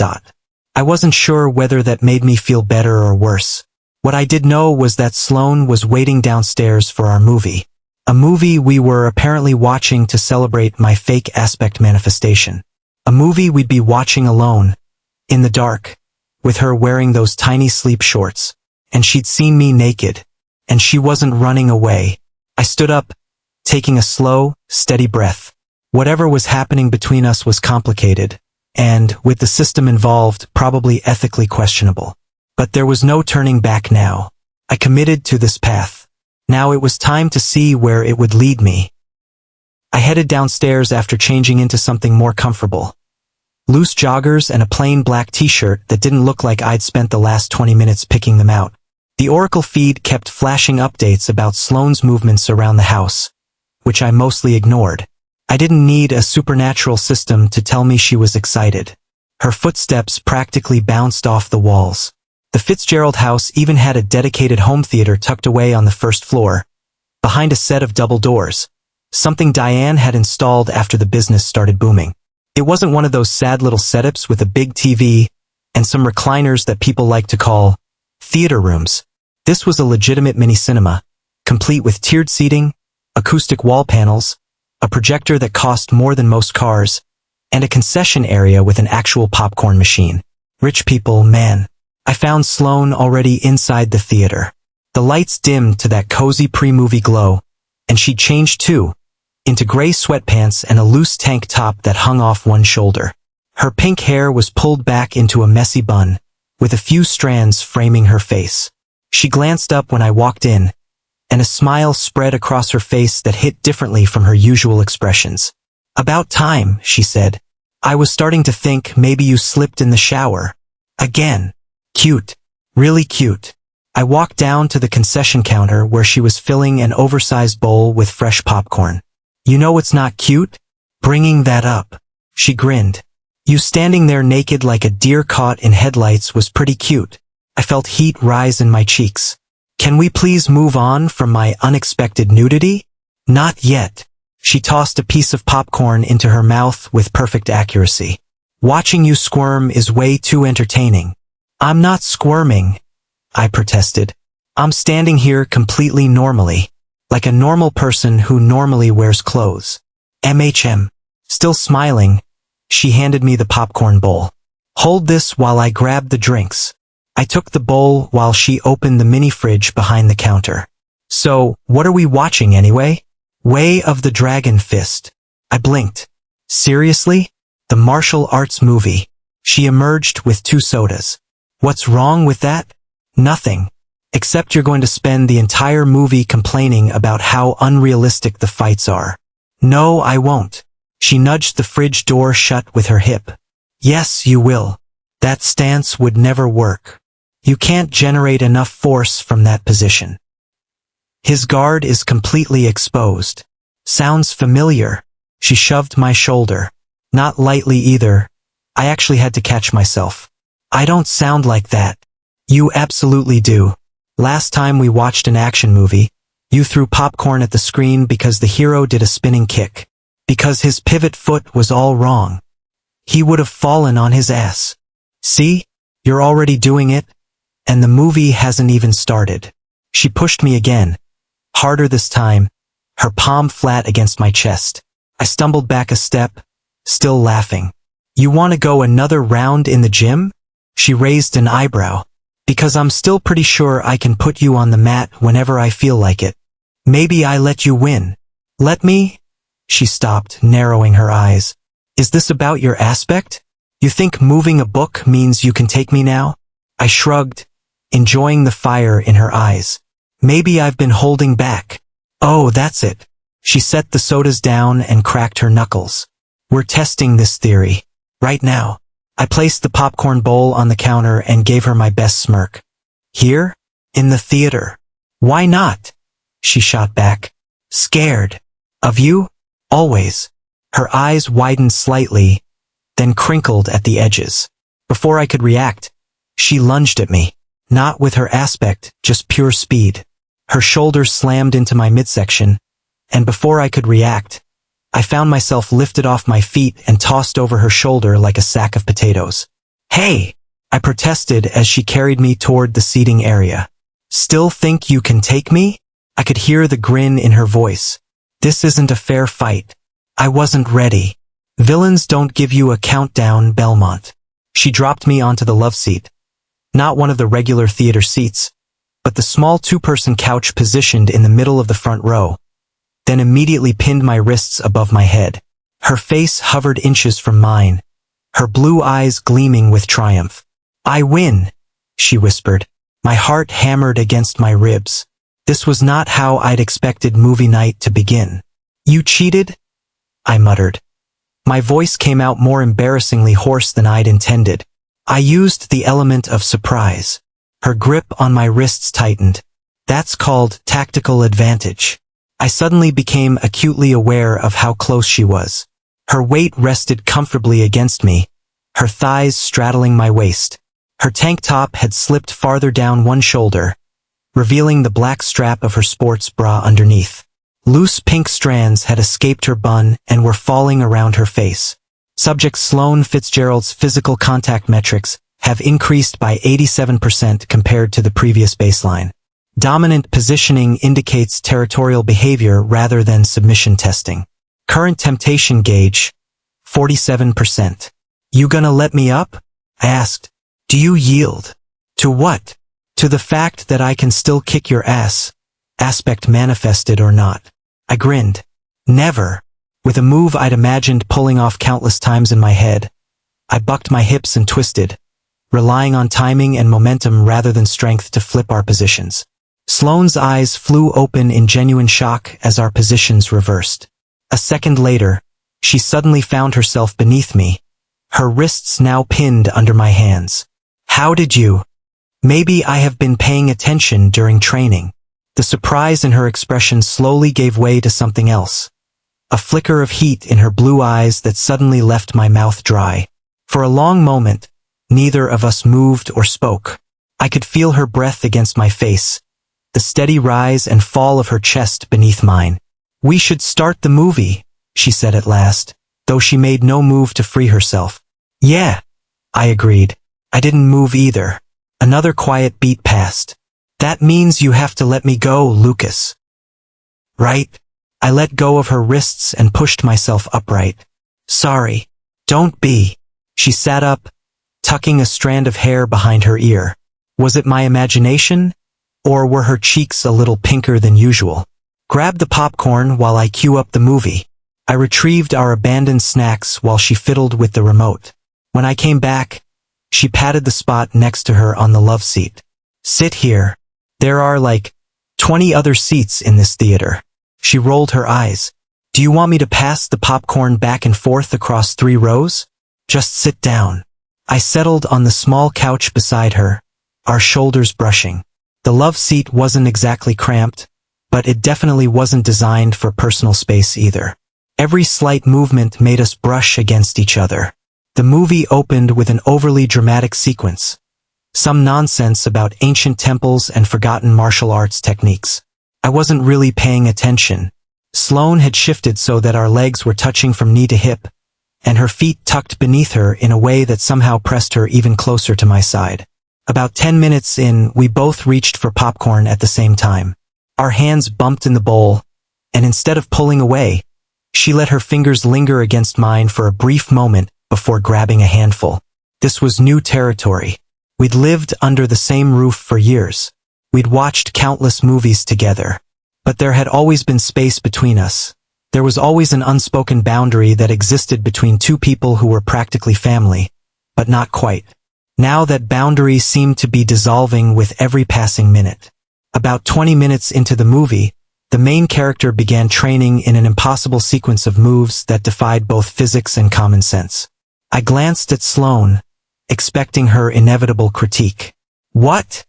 S1: I wasn't sure whether that made me feel better or worse. What I did know was that Sloane was waiting downstairs for our movie. A movie we were apparently watching to celebrate my fake aspect manifestation. A movie we'd be watching alone, in the dark, with her wearing those tiny sleep shorts, and she'd seen me naked, and she wasn't running away. I stood up, taking a slow, steady breath. Whatever was happening between us was complicated, and, with the system involved, probably ethically questionable. But there was no turning back now. I committed to this path. Now it was time to see where it would lead me. I headed downstairs after changing into something more comfortable. Loose joggers and a plain black t-shirt that didn't look like I'd spent the last 20 minutes picking them out. The Oracle feed kept flashing updates about Sloane's movements around the house, which I mostly ignored. I didn't need a supernatural system to tell me she was excited. Her footsteps practically bounced off the walls. The Fitzgerald house even had a dedicated home theater tucked away on the first floor, behind a set of double doors, something Diane had installed after the business started booming. It wasn't one of those sad little setups with a big TV and some recliners that people like to call theater rooms. This was a legitimate mini-cinema, complete with tiered seating, acoustic wall panels, a projector that cost more than most cars, and a concession area with an actual popcorn machine. Rich people, man. I found Sloane already inside the theater. The lights dimmed to that cozy pre-movie glow, and she changed too, into gray sweatpants and a loose tank top that hung off one shoulder. Her pink hair was pulled back into a messy bun, with a few strands framing her face. She glanced up when I walked in, and a smile spread across her face that hit differently from her usual expressions. "About time," she said. "I was starting to think maybe you slipped in the shower. Again. Cute. Really cute." I walked down to the concession counter where she was filling an oversized bowl with fresh popcorn. "You know what's not cute? Bringing that up." She grinned. "You standing there naked like a deer caught in headlights was pretty cute." I felt heat rise in my cheeks. "Can we please move on from my unexpected nudity?" "Not yet." She tossed a piece of popcorn into her mouth with perfect accuracy. "Watching you squirm is way too entertaining." "I'm not squirming," I protested. "I'm standing here completely normally, like a normal person who normally wears clothes." "MHM. Still smiling, she handed me the popcorn bowl. "Hold this while I grab the drinks." I took the bowl while she opened the mini fridge behind the counter. "So, what are we watching anyway?" "Way of the Dragon Fist." I blinked. "Seriously? The martial arts movie." She emerged with 2 sodas. "What's wrong with that?" "Nothing. Except you're going to spend the entire movie complaining about how unrealistic the fights are." "No, I won't." She nudged the fridge door shut with her hip. "Yes, you will. That stance would never work. You can't generate enough force from that position. His guard is completely exposed." "Sounds familiar." She shoved my shoulder. Not lightly either. I actually had to catch myself. "I don't sound like that." "You absolutely do. Last time we watched an action movie, you threw popcorn at the screen because the hero did a spinning kick. Because his pivot foot was all wrong. He would have fallen on his ass. See? You're already doing it, and the movie hasn't even started." She pushed me again, harder this time, her palm flat against my chest. I stumbled back a step, still laughing. "You want to go another round in the gym?" She raised an eyebrow. "Because I'm still pretty sure I can put you on the mat whenever I feel like it. Maybe I let you win." "Let me?" She stopped, narrowing her eyes. "Is this about your aspect? You think moving a book means you can take me now?" I shrugged, enjoying the fire in her eyes. "Maybe I've been holding back." "Oh, that's it." She set the sodas down and cracked her knuckles. "We're testing this theory. Right now." I placed the popcorn bowl on the counter and gave her my best smirk. "Here? In the theater?" "Why not?" She shot back. "Scared. Of you? Always." Her eyes widened slightly, then crinkled at the edges. Before I could react, she lunged at me. Not with her aspect, just pure speed. Her shoulders slammed into my midsection, and before I could react, I found myself lifted off my feet and tossed over her shoulder like a sack of potatoes. "Hey!" I protested as she carried me toward the seating area. "Still think you can take me?" I could hear the grin in her voice. This isn't a fair fight. I wasn't ready. Villains don't give you a countdown, Belmont. She dropped me onto the love seat. Not one of the regular theater seats, but the small two-person couch positioned in the middle of the front row, then immediately pinned my wrists above my head. Her face hovered inches from mine, her blue eyes gleaming with triumph. I win, she whispered. My heart hammered against my ribs. This was not how I'd expected movie night to begin. You cheated? I muttered. My voice came out more embarrassingly hoarse than I'd intended. I used the element of surprise. Her grip on my wrists tightened. That's called tactical advantage. I suddenly became acutely aware of how close she was. Her weight rested comfortably against me, her thighs straddling my waist. Her tank top had slipped farther down one shoulder, revealing the black strap of her sports bra underneath. Loose pink strands had escaped her bun and were falling around her face. Subject Sloane Fitzgerald's physical contact metrics have increased by 87% compared to the previous baseline. Dominant positioning indicates territorial behavior rather than submission testing. Current temptation gauge, 47%. You gonna let me up? I asked. Do you yield? To what? To the fact that I can still kick your ass, aspect manifested or not. I grinned. Never. With a move I'd imagined pulling off countless times in my head, I bucked my hips and twisted, relying on timing and momentum rather than strength to flip our positions. Sloane's eyes flew open in genuine shock as our positions reversed. A second later, she suddenly found herself beneath me, her wrists now pinned under my hands. How did you? Maybe I have been paying attention during training. The surprise in her expression slowly gave way to something else. A flicker of heat in her blue eyes that suddenly left my mouth dry. For a long moment, neither of us moved or spoke. I could feel her breath against my face, the steady rise and fall of her chest beneath mine. We should start the movie, she said at last, though she made no move to free herself. Yeah, I agreed. I didn't move either. Another quiet beat passed. That means you have to let me go, Lucas. Right? I let go of her wrists and pushed myself upright. Sorry. Don't be. She sat up, tucking a strand of hair behind her ear. Was it my imagination? Or were her cheeks a little pinker than usual? Grab the popcorn while I cue up the movie. I retrieved our abandoned snacks while she fiddled with the remote. When I came back, she patted the spot next to her on the love seat. Sit here. There are like 20 other seats in this theater. She rolled her eyes. Do you want me to pass the popcorn back and forth across 3 rows? Just sit down. I settled on the small couch beside her, our shoulders brushing. The love seat wasn't exactly cramped, but it definitely wasn't designed for personal space either. Every slight movement made us brush against each other. The movie opened with an overly dramatic sequence. Some nonsense about ancient temples and forgotten martial arts techniques. I wasn't really paying attention. Sloane had shifted so that our legs were touching from knee to hip, and her feet tucked beneath her in a way that somehow pressed her even closer to my side. About 10 minutes in, we both reached for popcorn at the same time. Our hands bumped in the bowl, and instead of pulling away, she let her fingers linger against mine for a brief moment before grabbing a handful. This was new territory. We'd lived under the same roof for years. We'd watched countless movies together. But there had always been space between us. There was always an unspoken boundary that existed between two people who were practically family, but not quite. Now that boundary seemed to be dissolving with every passing minute. About 20 minutes into the movie, the main character began training in an impossible sequence of moves that defied both physics and common sense. I glanced at Sloane, expecting her inevitable critique. What?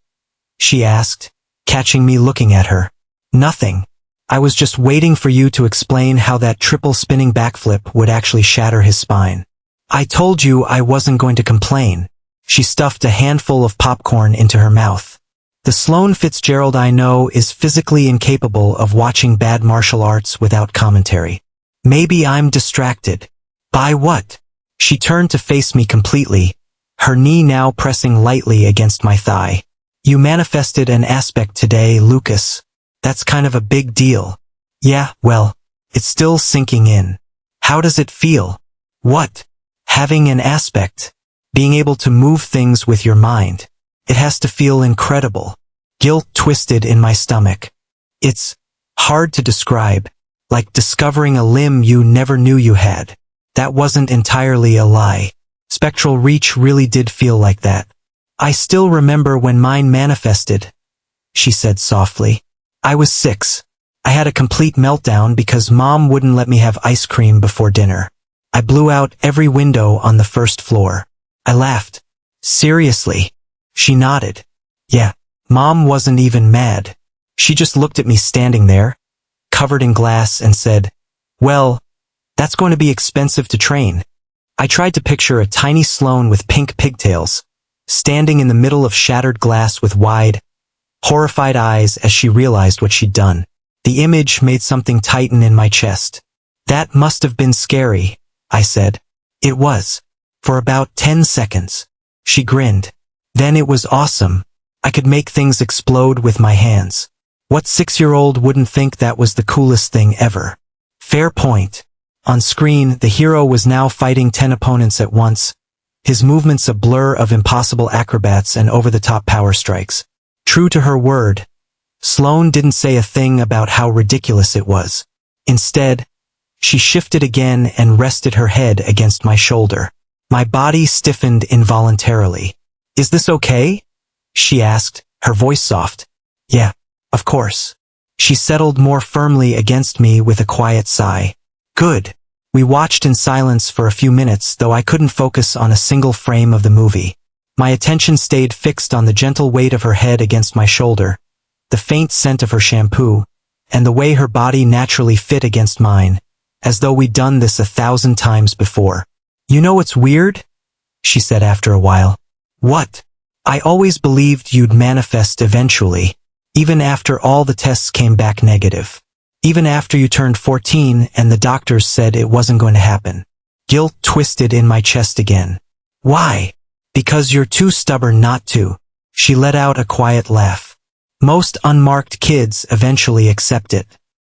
S1: She asked, catching me looking at her. Nothing. I was just waiting for you to explain how that triple spinning backflip would actually shatter his spine. I told you I wasn't going to complain. She stuffed a handful of popcorn into her mouth. The Sloane Fitzgerald I know is physically incapable of watching bad martial arts without commentary. Maybe I'm distracted. By what? She turned to face me completely, her knee now pressing lightly against my thigh. You manifested an aspect today, Lucas. That's kind of a big deal. Yeah, well, it's still sinking in. How does it feel? What? Having an aspect. Being able to move things with your mind. It has to feel incredible. Guilt twisted in my stomach. It's hard to describe. Like discovering a limb you never knew you had. That wasn't entirely a lie. Spectral reach really did feel like that. I still remember when mine manifested, she said softly. I was 6. I had a complete meltdown because Mom wouldn't let me have ice cream before dinner. I blew out every window on the first floor. I laughed. Seriously? She nodded. Yeah, Mom wasn't even mad. She just looked at me standing there, covered in glass, and said, well, that's going to be expensive to train. I tried to picture a tiny Sloane with pink pigtails, standing in the middle of shattered glass with wide, horrified eyes as she realized what she'd done. The image made something tighten in my chest. That must have been scary, I said. It was. For about 10 seconds. She grinned. Then it was awesome. I could make things explode with my hands. What 6-year-old wouldn't think that was the coolest thing ever? Fair point. On screen, the hero was now fighting 10 opponents at once, his movements a blur of impossible acrobats and over-the-top power strikes. True to her word, Sloane didn't say a thing about how ridiculous it was. Instead, she shifted again and rested her head against my shoulder. My body stiffened involuntarily. Is this okay? She asked, her voice soft. Yeah, of course. She settled more firmly against me with a quiet sigh. Good. We watched in silence for a few minutes, though I couldn't focus on a single frame of the movie. My attention stayed fixed on the gentle weight of her head against my shoulder, the faint scent of her shampoo, and the way her body naturally fit against mine, as though we'd done this 1,000 times before. You know what's weird? She said after a while. What? I always believed you'd manifest eventually, even after all the tests came back negative. Even after you turned 14 and the doctors said it wasn't going to happen. Guilt twisted in my chest again. Why? Because you're too stubborn not to. She let out a quiet laugh. Most unmarked kids eventually accept it.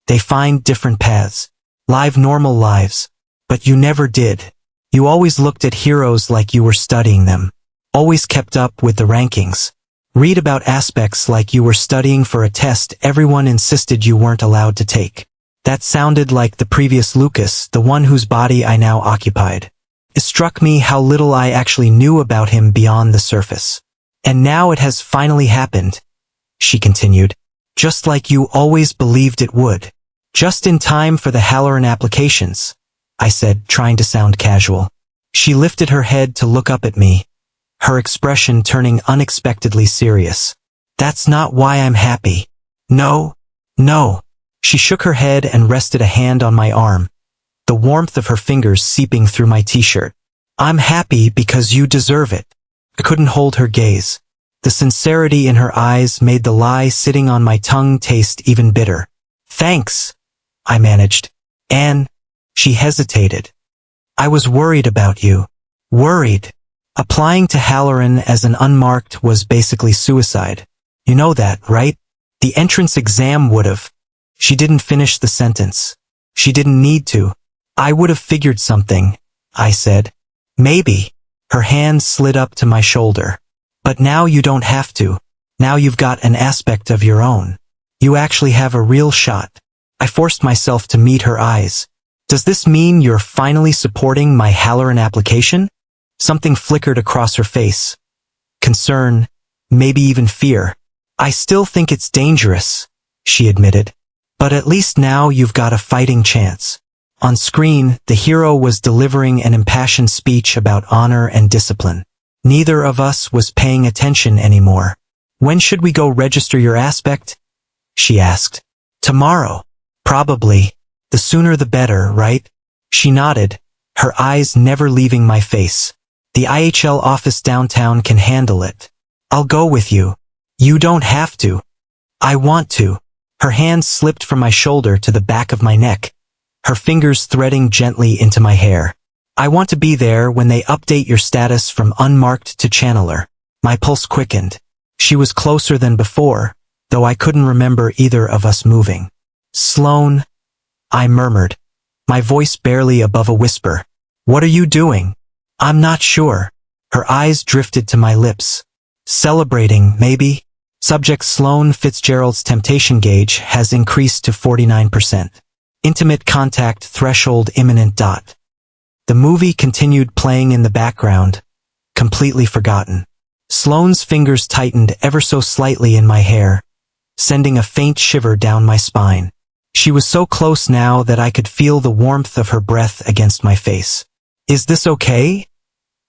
S1: They find different paths. Live normal lives. But you never did. You always looked at heroes like you were studying them. Always kept up with the rankings. Read about aspects like you were studying for a test everyone insisted you weren't allowed to take. That sounded like the previous Lucas, the one whose body I now occupied. It struck me how little I actually knew about him beyond the surface. And now it has finally happened, she continued. Just like you always believed it would. Just in time for the Halloran applications, I said, trying to sound casual. She lifted her head to look up at me, her expression turning unexpectedly serious. That's not why I'm happy. No. She shook her head and rested a hand on my arm, the warmth of her fingers seeping through my t-shirt. I'm happy because you deserve it. I couldn't hold her gaze. The sincerity in her eyes made the lie sitting on my tongue taste even bitter. Thanks, I managed. Anne, she hesitated. I was worried about you. Worried. Applying to Halloran as an unmarked was basically suicide. You know that, right? The entrance exam would've. She didn't finish the sentence. She didn't need to. I would have figured something, I said. Maybe. Her hand slid up to my shoulder. But now you don't have to. Now you've got an aspect of your own. You actually have a real shot. I forced myself to meet her eyes. Does this mean you're finally supporting my Halloran application? Something flickered across her face. Concern, maybe even fear. I still think it's dangerous, she admitted. But at least now you've got a fighting chance. On screen, the hero was delivering an impassioned speech about honor and discipline. Neither of us was paying attention anymore. When should we go register your aspect? She asked. Tomorrow. Probably. The sooner the better, right? She nodded, her eyes never leaving my face. The IHL office downtown can handle it. I'll go with you. You don't have to. I want to. Her hand slipped from my shoulder to the back of my neck, her fingers threading gently into my hair. I want to be there when they update your status from unmarked to channeler. My pulse quickened. She was closer than before, though I couldn't remember either of us moving. Sloane, I murmured, my voice barely above a whisper. What are you doing? I'm not sure. Her eyes drifted to my lips. Celebrating, maybe? Subject Sloane Fitzgerald's temptation gauge has increased to 49%. Intimate contact threshold imminent. The movie continued playing in the background, completely forgotten. Sloane's fingers tightened ever so slightly in my hair, sending a faint shiver down my spine. She was so close now that I could feel the warmth of her breath against my face. Is this okay?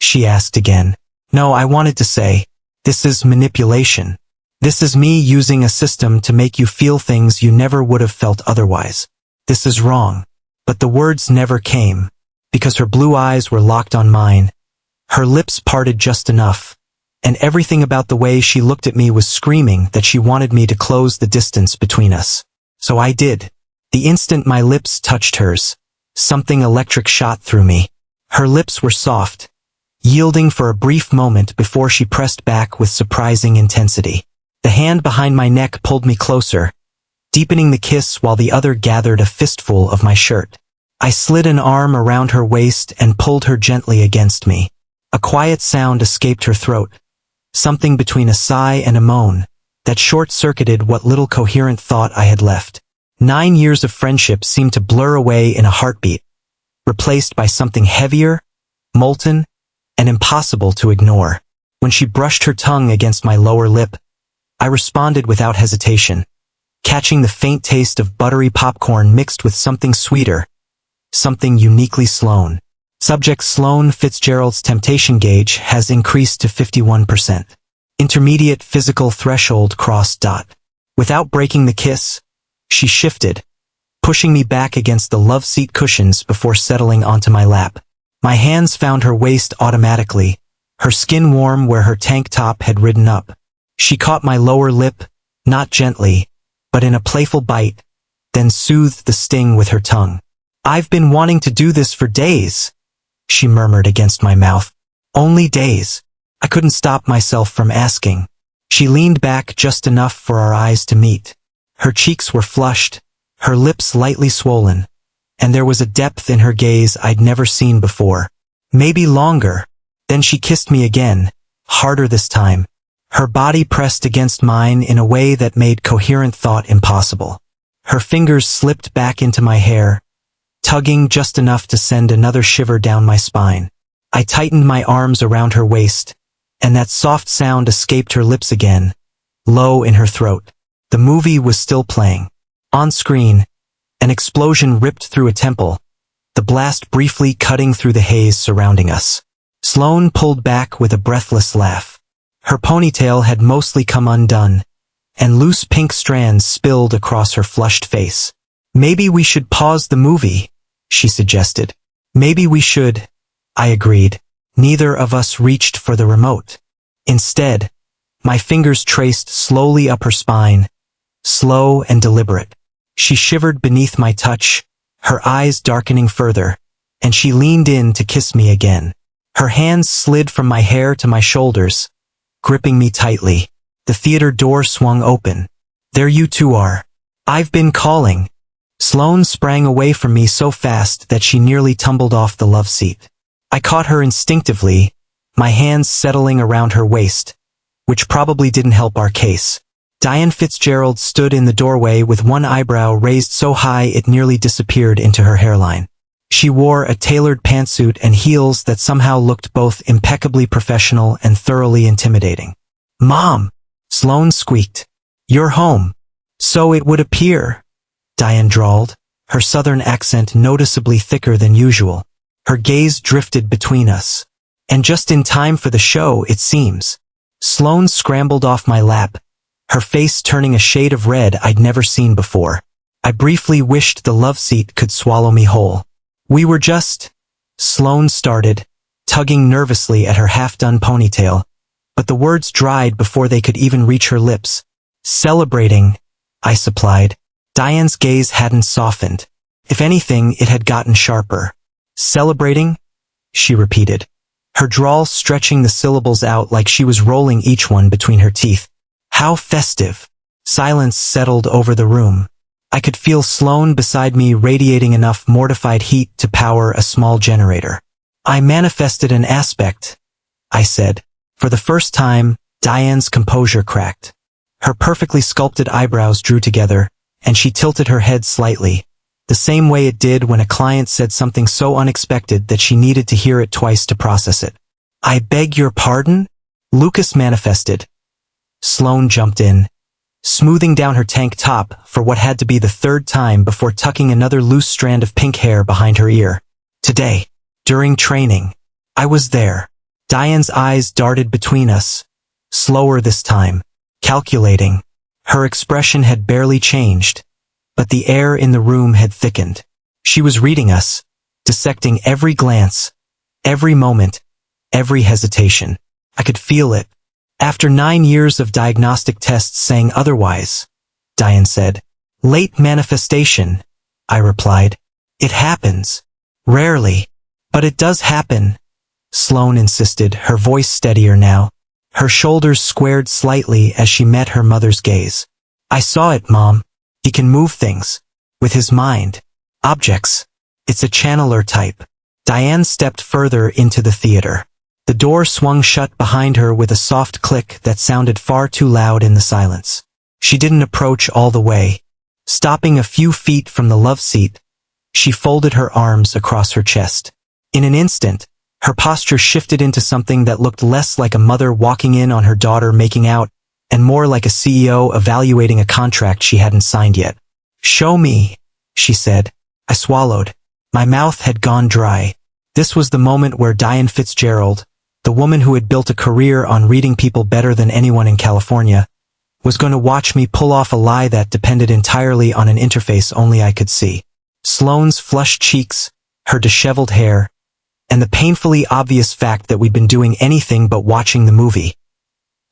S1: She asked again. No, I wanted to say, this is manipulation. This is me using a system to make you feel things you never would have felt otherwise. This is wrong. But the words never came, because her blue eyes were locked on mine. Her lips parted just enough, and everything about the way she looked at me was screaming that she wanted me to close the distance between us. So I did. The instant my lips touched hers, something electric shot through me. Her lips were soft, yielding for a brief moment before she pressed back with surprising intensity. The hand behind my neck pulled me closer, deepening the kiss while the other gathered a fistful of my shirt. I slid an arm around her waist and pulled her gently against me. A quiet sound escaped her throat, something between a sigh and a moan, that short-circuited what little coherent thought I had left. 9 years of friendship seemed to blur away in a heartbeat, replaced by something heavier, molten, and impossible to ignore. When she brushed her tongue against my lower lip, I responded without hesitation, catching the faint taste of buttery popcorn mixed with something sweeter, something uniquely Sloane. Subject Sloane Fitzgerald's temptation gauge has increased to 51%. Intermediate physical threshold crossed. Without breaking the kiss, she shifted, pushing me back against the love seat cushions before settling onto my lap. My hands found her waist automatically, her skin warm where her tank top had ridden up. She caught my lower lip, not gently, but in a playful bite, then soothed the sting with her tongue. I've been wanting to do this for days, she murmured against my mouth. Only days. I couldn't stop myself from asking. She leaned back just enough for our eyes to meet. Her cheeks were flushed, her lips lightly swollen, and there was a depth in her gaze I'd never seen before. Maybe longer. Then she kissed me again, harder this time. Her body pressed against mine in a way that made coherent thought impossible. Her fingers slipped back into my hair, tugging just enough to send another shiver down my spine. I tightened my arms around her waist, and that soft sound escaped her lips again, low in her throat. The movie was still playing. On screen, an explosion ripped through a temple, the blast briefly cutting through the haze surrounding us. Sloane pulled back with a breathless laugh. Her ponytail had mostly come undone, and loose pink strands spilled across her flushed face. Maybe we should pause the movie, she suggested. Maybe we should, I agreed. Neither of us reached for the remote. Instead, my fingers traced slowly up her spine, slow and deliberate. She shivered beneath my touch, her eyes darkening further, and she leaned in to kiss me again. Her hands slid from my hair to my shoulders, gripping me tightly. The theater door swung open. There you two are. I've been calling. Sloane sprang away from me so fast that she nearly tumbled off the love seat. I caught her instinctively, my hands settling around her waist, which probably didn't help our case. Diane Fitzgerald stood in the doorway with one eyebrow raised so high it nearly disappeared into her hairline. She wore a tailored pantsuit and heels that somehow looked both impeccably professional and thoroughly intimidating. Mom! Sloane squeaked. You're home. So it would appear, Diane drawled, her southern accent noticeably thicker than usual. Her gaze drifted between us. And just in time for the show, it seems. Sloane scrambled off my lap, her face turning a shade of red I'd never seen before. I briefly wished the love seat could swallow me whole. We were just... Sloane started, tugging nervously at her half-done ponytail, but the words dried before they could even reach her lips. Celebrating, I supplied. Diane's gaze hadn't softened. If anything, it had gotten sharper. Celebrating? She repeated, her drawl stretching the syllables out like she was rolling each one between her teeth. How festive. Silence settled over the room. I could feel Sloane beside me radiating enough mortified heat to power a small generator. I manifested an aspect, I said. For the first time, Diane's composure cracked. Her perfectly sculpted eyebrows drew together, and she tilted her head slightly, the same way it did when a client said something so unexpected that she needed to hear it twice to process it. I beg your pardon? Lucas manifested. Sloane jumped in, smoothing down her tank top for what had to be the third time before tucking another loose strand of pink hair behind her ear. Today, during training, I was there. Diane's eyes darted between us, slower this time, calculating. Her expression had barely changed, but the air in the room had thickened. She was reading us, dissecting every glance, every moment, every hesitation. I could feel it. After 9 years of diagnostic tests saying otherwise, Diane said. Late manifestation, I replied. It happens. Rarely. But it does happen, Sloane insisted, her voice steadier now. Her shoulders squared slightly as she met her mother's gaze. I saw it, Mom. He can move things. With his mind. Objects. It's a channeler type. Diane stepped further into the theater. The door swung shut behind her with a soft click that sounded far too loud in the silence. She didn't approach all the way. Stopping a few feet from the love seat, she folded her arms across her chest. In an instant, her posture shifted into something that looked less like a mother walking in on her daughter making out, and more like a CEO evaluating a contract she hadn't signed yet. Show me, she said. I swallowed. My mouth had gone dry. This was the moment where Diane Fitzgerald, the woman who had built a career on reading people better than anyone in California, was going to watch me pull off a lie that depended entirely on an interface only I could see. Sloane's flushed cheeks, her disheveled hair, and the painfully obvious fact that we'd been doing anything but watching the movie.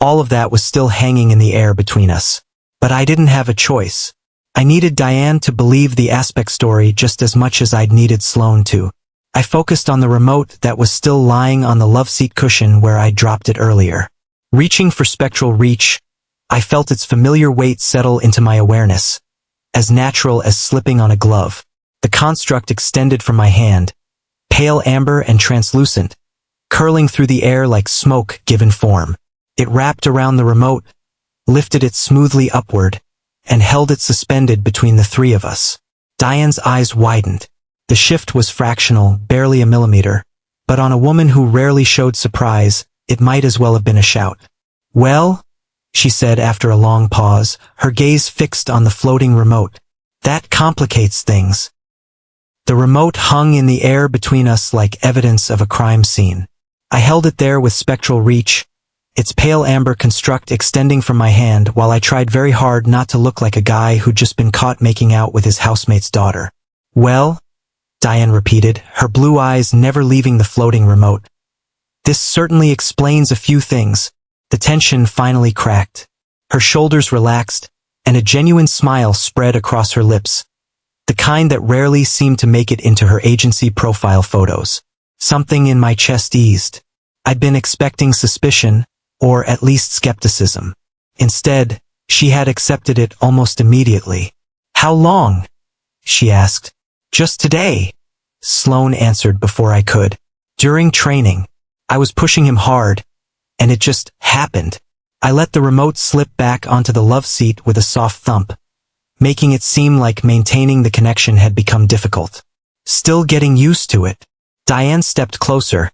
S1: All of that was still hanging in the air between us. But I didn't have a choice. I needed Diane to believe the aspect story just as much as I'd needed Sloane to. I focused on the remote that was still lying on the love seat cushion where I dropped it earlier. Reaching for spectral reach, I felt its familiar weight settle into my awareness, as natural as slipping on a glove. The construct extended from my hand, pale amber and translucent, curling through the air like smoke given form. It wrapped around the remote, lifted it smoothly upward, and held it suspended between the three of us. Diane's eyes widened. The shift was fractional, barely a millimeter, but on a woman who rarely showed surprise, it might as well have been a shout. Well, she said after a long pause, her gaze fixed on the floating remote. That complicates things. The remote hung in the air between us like evidence of a crime scene. I held it there with spectral reach, its pale amber construct extending from my hand while I tried very hard not to look like a guy who'd just been caught making out with his housemate's daughter. Well, Diane repeated, her blue eyes never leaving the floating remote. This certainly explains a few things. The tension finally cracked. Her shoulders relaxed, and a genuine smile spread across her lips, the kind that rarely seemed to make it into her agency profile photos. Something in my chest eased. I'd been expecting suspicion, or at least skepticism. Instead, she had accepted it almost immediately. How long? She asked. Just today, Sloane answered before I could. During training, I was pushing him hard, and it just happened. I let the remote slip back onto the love seat with a soft thump, making it seem like maintaining the connection had become difficult. Still getting used to it. Diane stepped closer,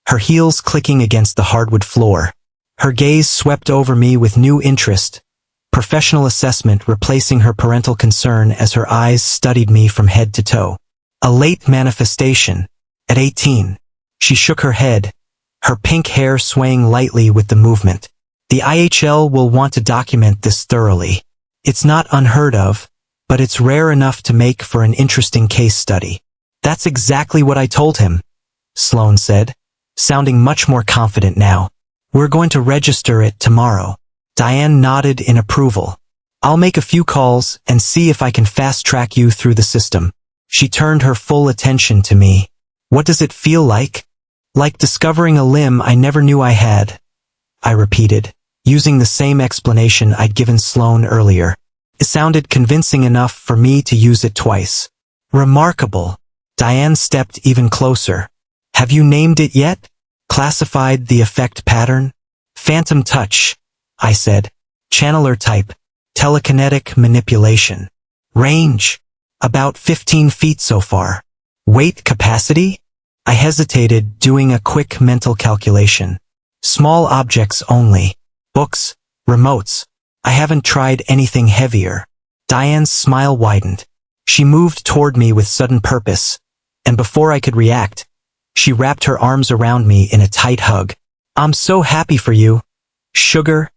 S1: her heels clicking against the hardwood floor. Her gaze swept over me with new interest, professional assessment replacing her parental concern as her eyes studied me from head to toe. A late manifestation. At 18. She shook her head, her pink hair swaying lightly with the movement. The IHL will want to document this thoroughly. It's not unheard of, but it's rare enough to make for an interesting case study. That's exactly what I told him, Sloane said, sounding much more confident now. We're going to register it tomorrow. Diane nodded in approval. I'll make a few calls and see if I can fast-track you through the system. She turned her full attention to me. What does it feel like? Like discovering a limb I never knew I had, I repeated. using the same explanation I'd given Sloane earlier. It sounded convincing enough for me to use it twice. Remarkable. Diane stepped even closer. Have you named it yet? Classified the effect pattern? Phantom touch, I said. Channeler type. Telekinetic manipulation. Range. About 15 feet so far. Weight capacity? I hesitated, doing a quick mental calculation. Small objects only. Books, remotes. I haven't tried anything heavier. Diane's smile widened. She moved toward me with sudden purpose, and before I could react, she wrapped her arms around me in a tight hug. I'm so happy for you. Sugar,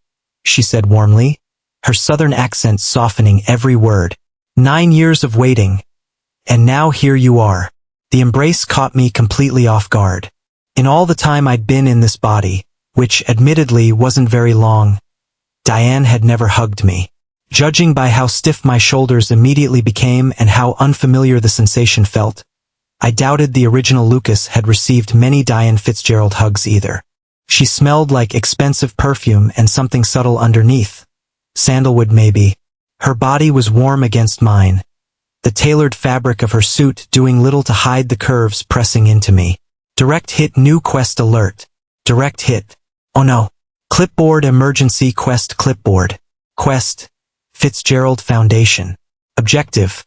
S1: she said warmly, her southern accent softening every word. 9 years of waiting, and now here you are. The embrace caught me completely off guard. In all the time I'd been in this body, which admittedly wasn't very long, Diane had never hugged me. Judging by how stiff my shoulders immediately became and how unfamiliar the sensation felt, I doubted the original Lucas had received many Diane Fitzgerald hugs either. She smelled like expensive perfume and something subtle underneath. Sandalwood maybe. Her body was warm against mine, the tailored fabric of her suit doing little to hide the curves pressing into me. Direct hit new quest alert. Direct hit. Oh no. Clipboard emergency quest clipboard. Quest. Fitzgerald Foundation. Objective.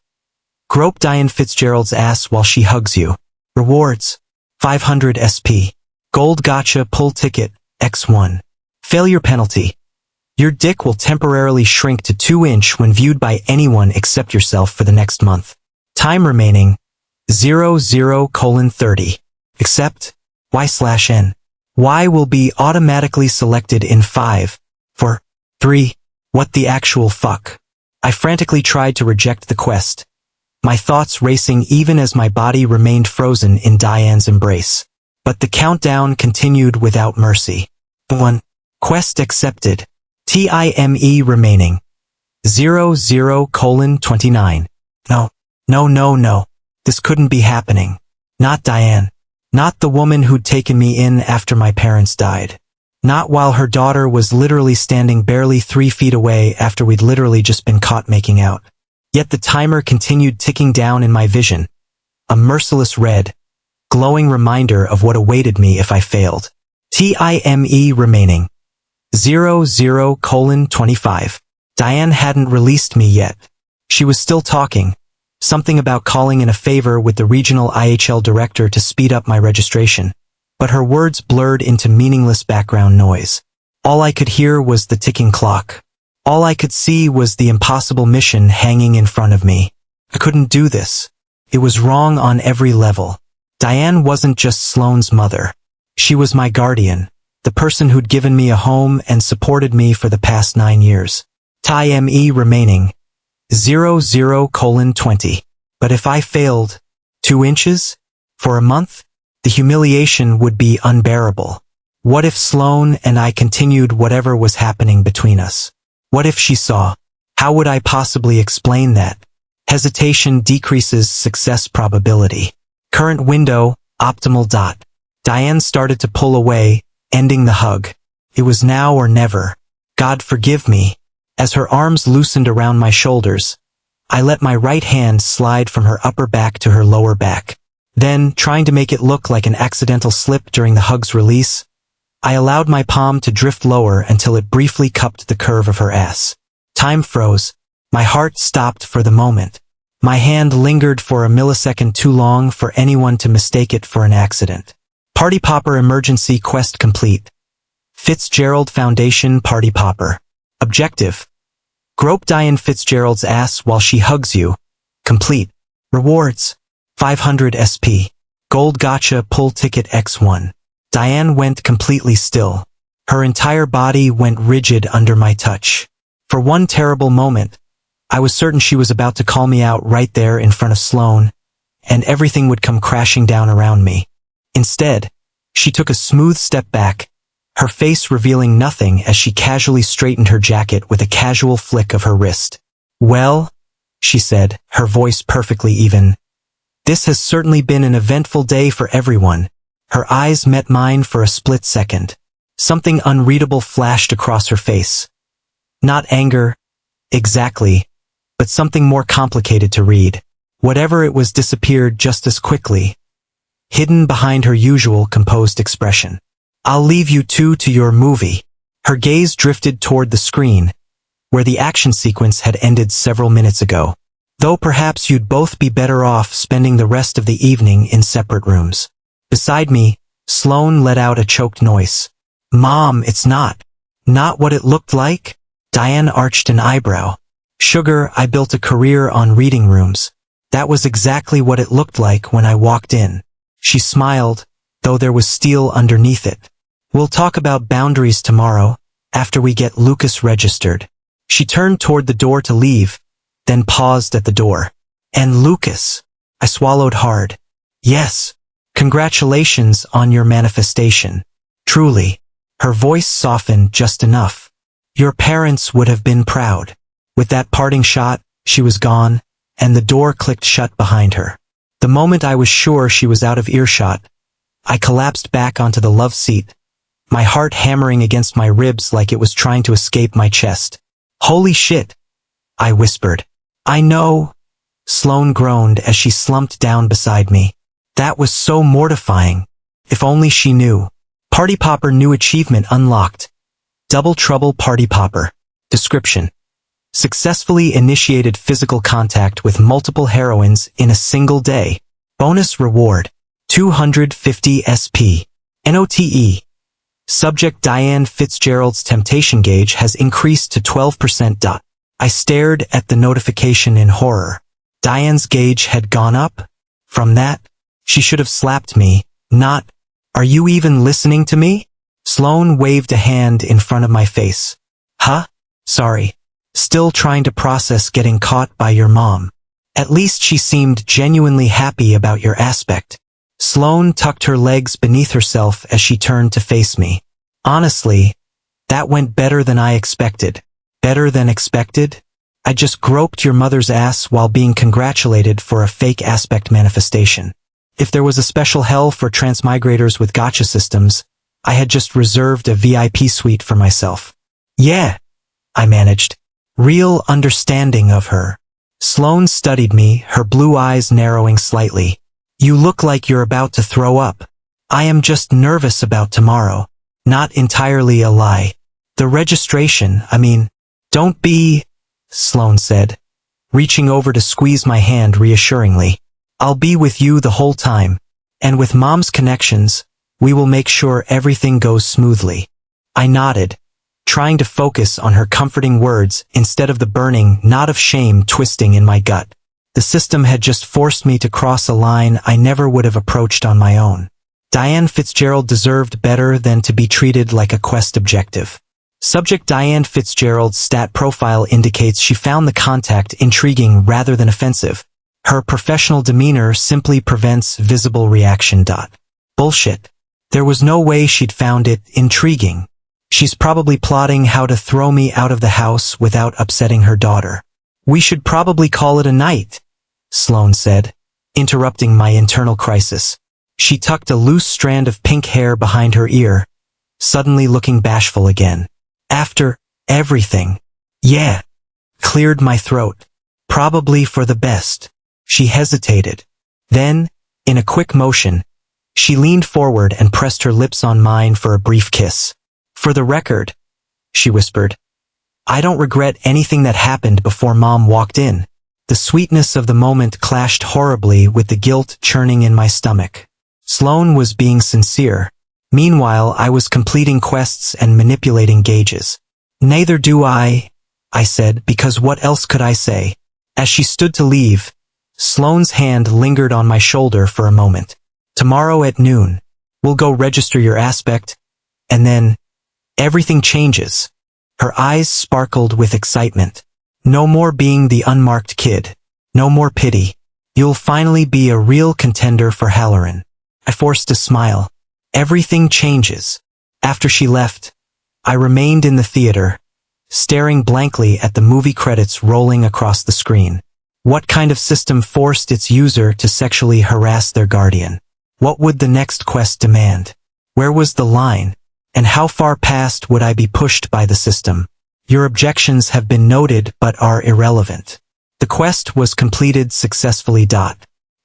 S1: Grope Diane Fitzgerald's ass while she hugs you. Rewards. 500 SP. Gold gotcha pull ticket, X1. Failure penalty. Your dick will temporarily shrink to 2-inch when viewed by anyone except yourself for the next month. Time remaining, 00:30. Except, Y/N. Y will be automatically selected in 5, 4, 3. What the actual fuck? I frantically tried to reject the quest, my thoughts racing even as my body remained frozen in Diane's embrace. But the countdown continued without mercy. 1. Quest accepted. Time remaining. 00:29. No. This couldn't be happening. Not Diane. Not the woman who'd taken me in after my parents died. Not while her daughter was literally standing barely 3 feet away after we'd literally just been caught making out. Yet the timer continued ticking down in my vision. A merciless red, glowing reminder of what awaited me if I failed. Time remaining. 00:25. Diane hadn't released me yet. She was still talking. Something about calling in a favor with the regional IHL director to speed up my registration. But her words blurred into meaningless background noise. All I could hear was the ticking clock. All I could see was the impossible mission hanging in front of me. I couldn't do this. It was wrong on every level. Diane wasn't just Sloane's mother. She was my guardian, the person who'd given me a home and supported me for the past 9 years. Time remaining. 00:20. But if I failed, 2 inches? For a month? The humiliation would be unbearable. What if Sloane and I continued whatever was happening between us? What if she saw? How would I possibly explain that? Hesitation decreases success probability. Current window, optimal dot. Diane started to pull away, ending the hug. It was now or never. God forgive me. As her arms loosened around my shoulders, I let my right hand slide from her upper back to her lower back. Then, trying to make it look like an accidental slip during the hug's release, I allowed my palm to drift lower until it briefly cupped the curve of her ass. Time froze. My heart stopped for the moment. My hand lingered for a millisecond too long for anyone to mistake it for an accident. Party Popper emergency quest complete. Fitzgerald Foundation Party Popper. Objective. Grope Diane Fitzgerald's ass while she hugs you. Complete. Rewards. 500 SP. Gold gotcha pull ticket X1. Diane went completely still. Her entire body went rigid under my touch. For one terrible moment, I was certain she was about to call me out right there in front of Sloane, and everything would come crashing down around me. Instead, she took a smooth step back, her face revealing nothing as she casually straightened her jacket with a casual flick of her wrist. Well, she said, her voice perfectly even. This has certainly been an eventful day for everyone. Her eyes met mine for a split second. Something unreadable flashed across her face. Not anger, exactly, but something more complicated to read. Whatever it was disappeared just as quickly, hidden behind her usual composed expression. I'll leave you two to your movie. Her gaze drifted toward the screen, where the action sequence had ended several minutes ago. Though perhaps you'd both be better off spending the rest of the evening in separate rooms. Beside me, Sloane let out a choked noise. Mom, it's not what it looked like? Diane arched an eyebrow. Sugar, I built a career on reading rooms. That was exactly what it looked like when I walked in. She smiled, though there was steel underneath it. We'll talk about boundaries tomorrow, after we get Lucas registered. She turned toward the door to leave, then paused at the door. And Lucas. I swallowed hard. Yes. Congratulations on your manifestation. Truly. Her voice softened just enough. Your parents would have been proud. With that parting shot, she was gone, and the door clicked shut behind her. The moment I was sure she was out of earshot, I collapsed back onto the love seat, my heart hammering against my ribs like it was trying to escape my chest. Holy shit, I whispered. I know, Sloane groaned as she slumped down beside me. That was so mortifying. If only she knew. Party Popper new achievement unlocked. Double Trouble Party Popper. Description. Successfully initiated physical contact with multiple heroines in a single day. Bonus reward. 250 SP. NOTE. Subject Diane Fitzgerald's temptation gauge has increased to 12%. I stared at the notification in horror. Diane's gauge had gone up? From that? She should have slapped me, not. Are you even listening to me? Sloane waved a hand in front of my face. Huh? Sorry. Still trying to process getting caught by your mom. At least she seemed genuinely happy about your aspect. Sloane tucked her legs beneath herself as she turned to face me. Honestly, that went better than I expected. Better than expected? I just groped your mother's ass while being congratulated for a fake aspect manifestation. If there was a special hell for transmigrators with gotcha systems, I had just reserved a VIP suite for myself. Yeah, I managed. Real understanding of her. Sloane studied me, her blue eyes narrowing slightly. You look like you're about to throw up. I am just nervous about tomorrow. Not entirely a lie. The registration, don't be, Sloane said, reaching over to squeeze my hand reassuringly. I'll be with you the whole time. And with Mom's connections, we will make sure everything goes smoothly. I nodded, trying to focus on her comforting words instead of the burning knot of shame twisting in my gut. The system had just forced me to cross a line I never would have approached on my own. Diane Fitzgerald deserved better than to be treated like a quest objective. Subject Diane Fitzgerald's stat profile indicates she found the contact intriguing rather than offensive. Her professional demeanor simply prevents visible reaction. Bullshit. There was no way she'd found it intriguing. She's probably plotting how to throw me out of the house without upsetting her daughter. We should probably call it a night, Sloane said, interrupting my internal crisis. She tucked a loose strand of pink hair behind her ear, suddenly looking bashful again. After everything. Yeah. Cleared my throat. Probably for the best. She hesitated. Then, in a quick motion, she leaned forward and pressed her lips on mine for a brief kiss. For the record, she whispered, I don't regret anything that happened before Mom walked in. The sweetness of the moment clashed horribly with the guilt churning in my stomach. Sloane was being sincere. Meanwhile, I was completing quests and manipulating gauges. Neither do I said, because what else could I say? As she stood to leave, Sloane's hand lingered on my shoulder for a moment. Tomorrow at noon, we'll go register your aspect, and then, everything changes. Her eyes sparkled with excitement. No more being the unmarked kid. No more pity. You'll finally be a real contender for Halloran. I forced a smile. Everything changes. After she left, I remained in the theater, staring blankly at the movie credits rolling across the screen. What kind of system forced its user to sexually harass their guardian? What would the next quest demand? Where was the line? And how far past would I be pushed by the system? Your objections have been noted but are irrelevant. The quest was completed successfully.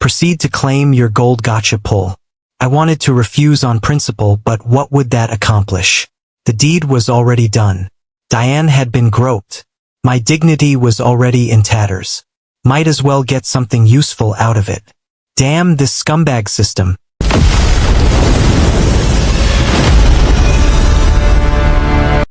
S1: Proceed to claim your gold gotcha pull. I wanted to refuse on principle, but what would that accomplish? The deed was already done. Diane had been groped. My dignity was already in tatters. Might as well get something useful out of it. Damn this scumbag system.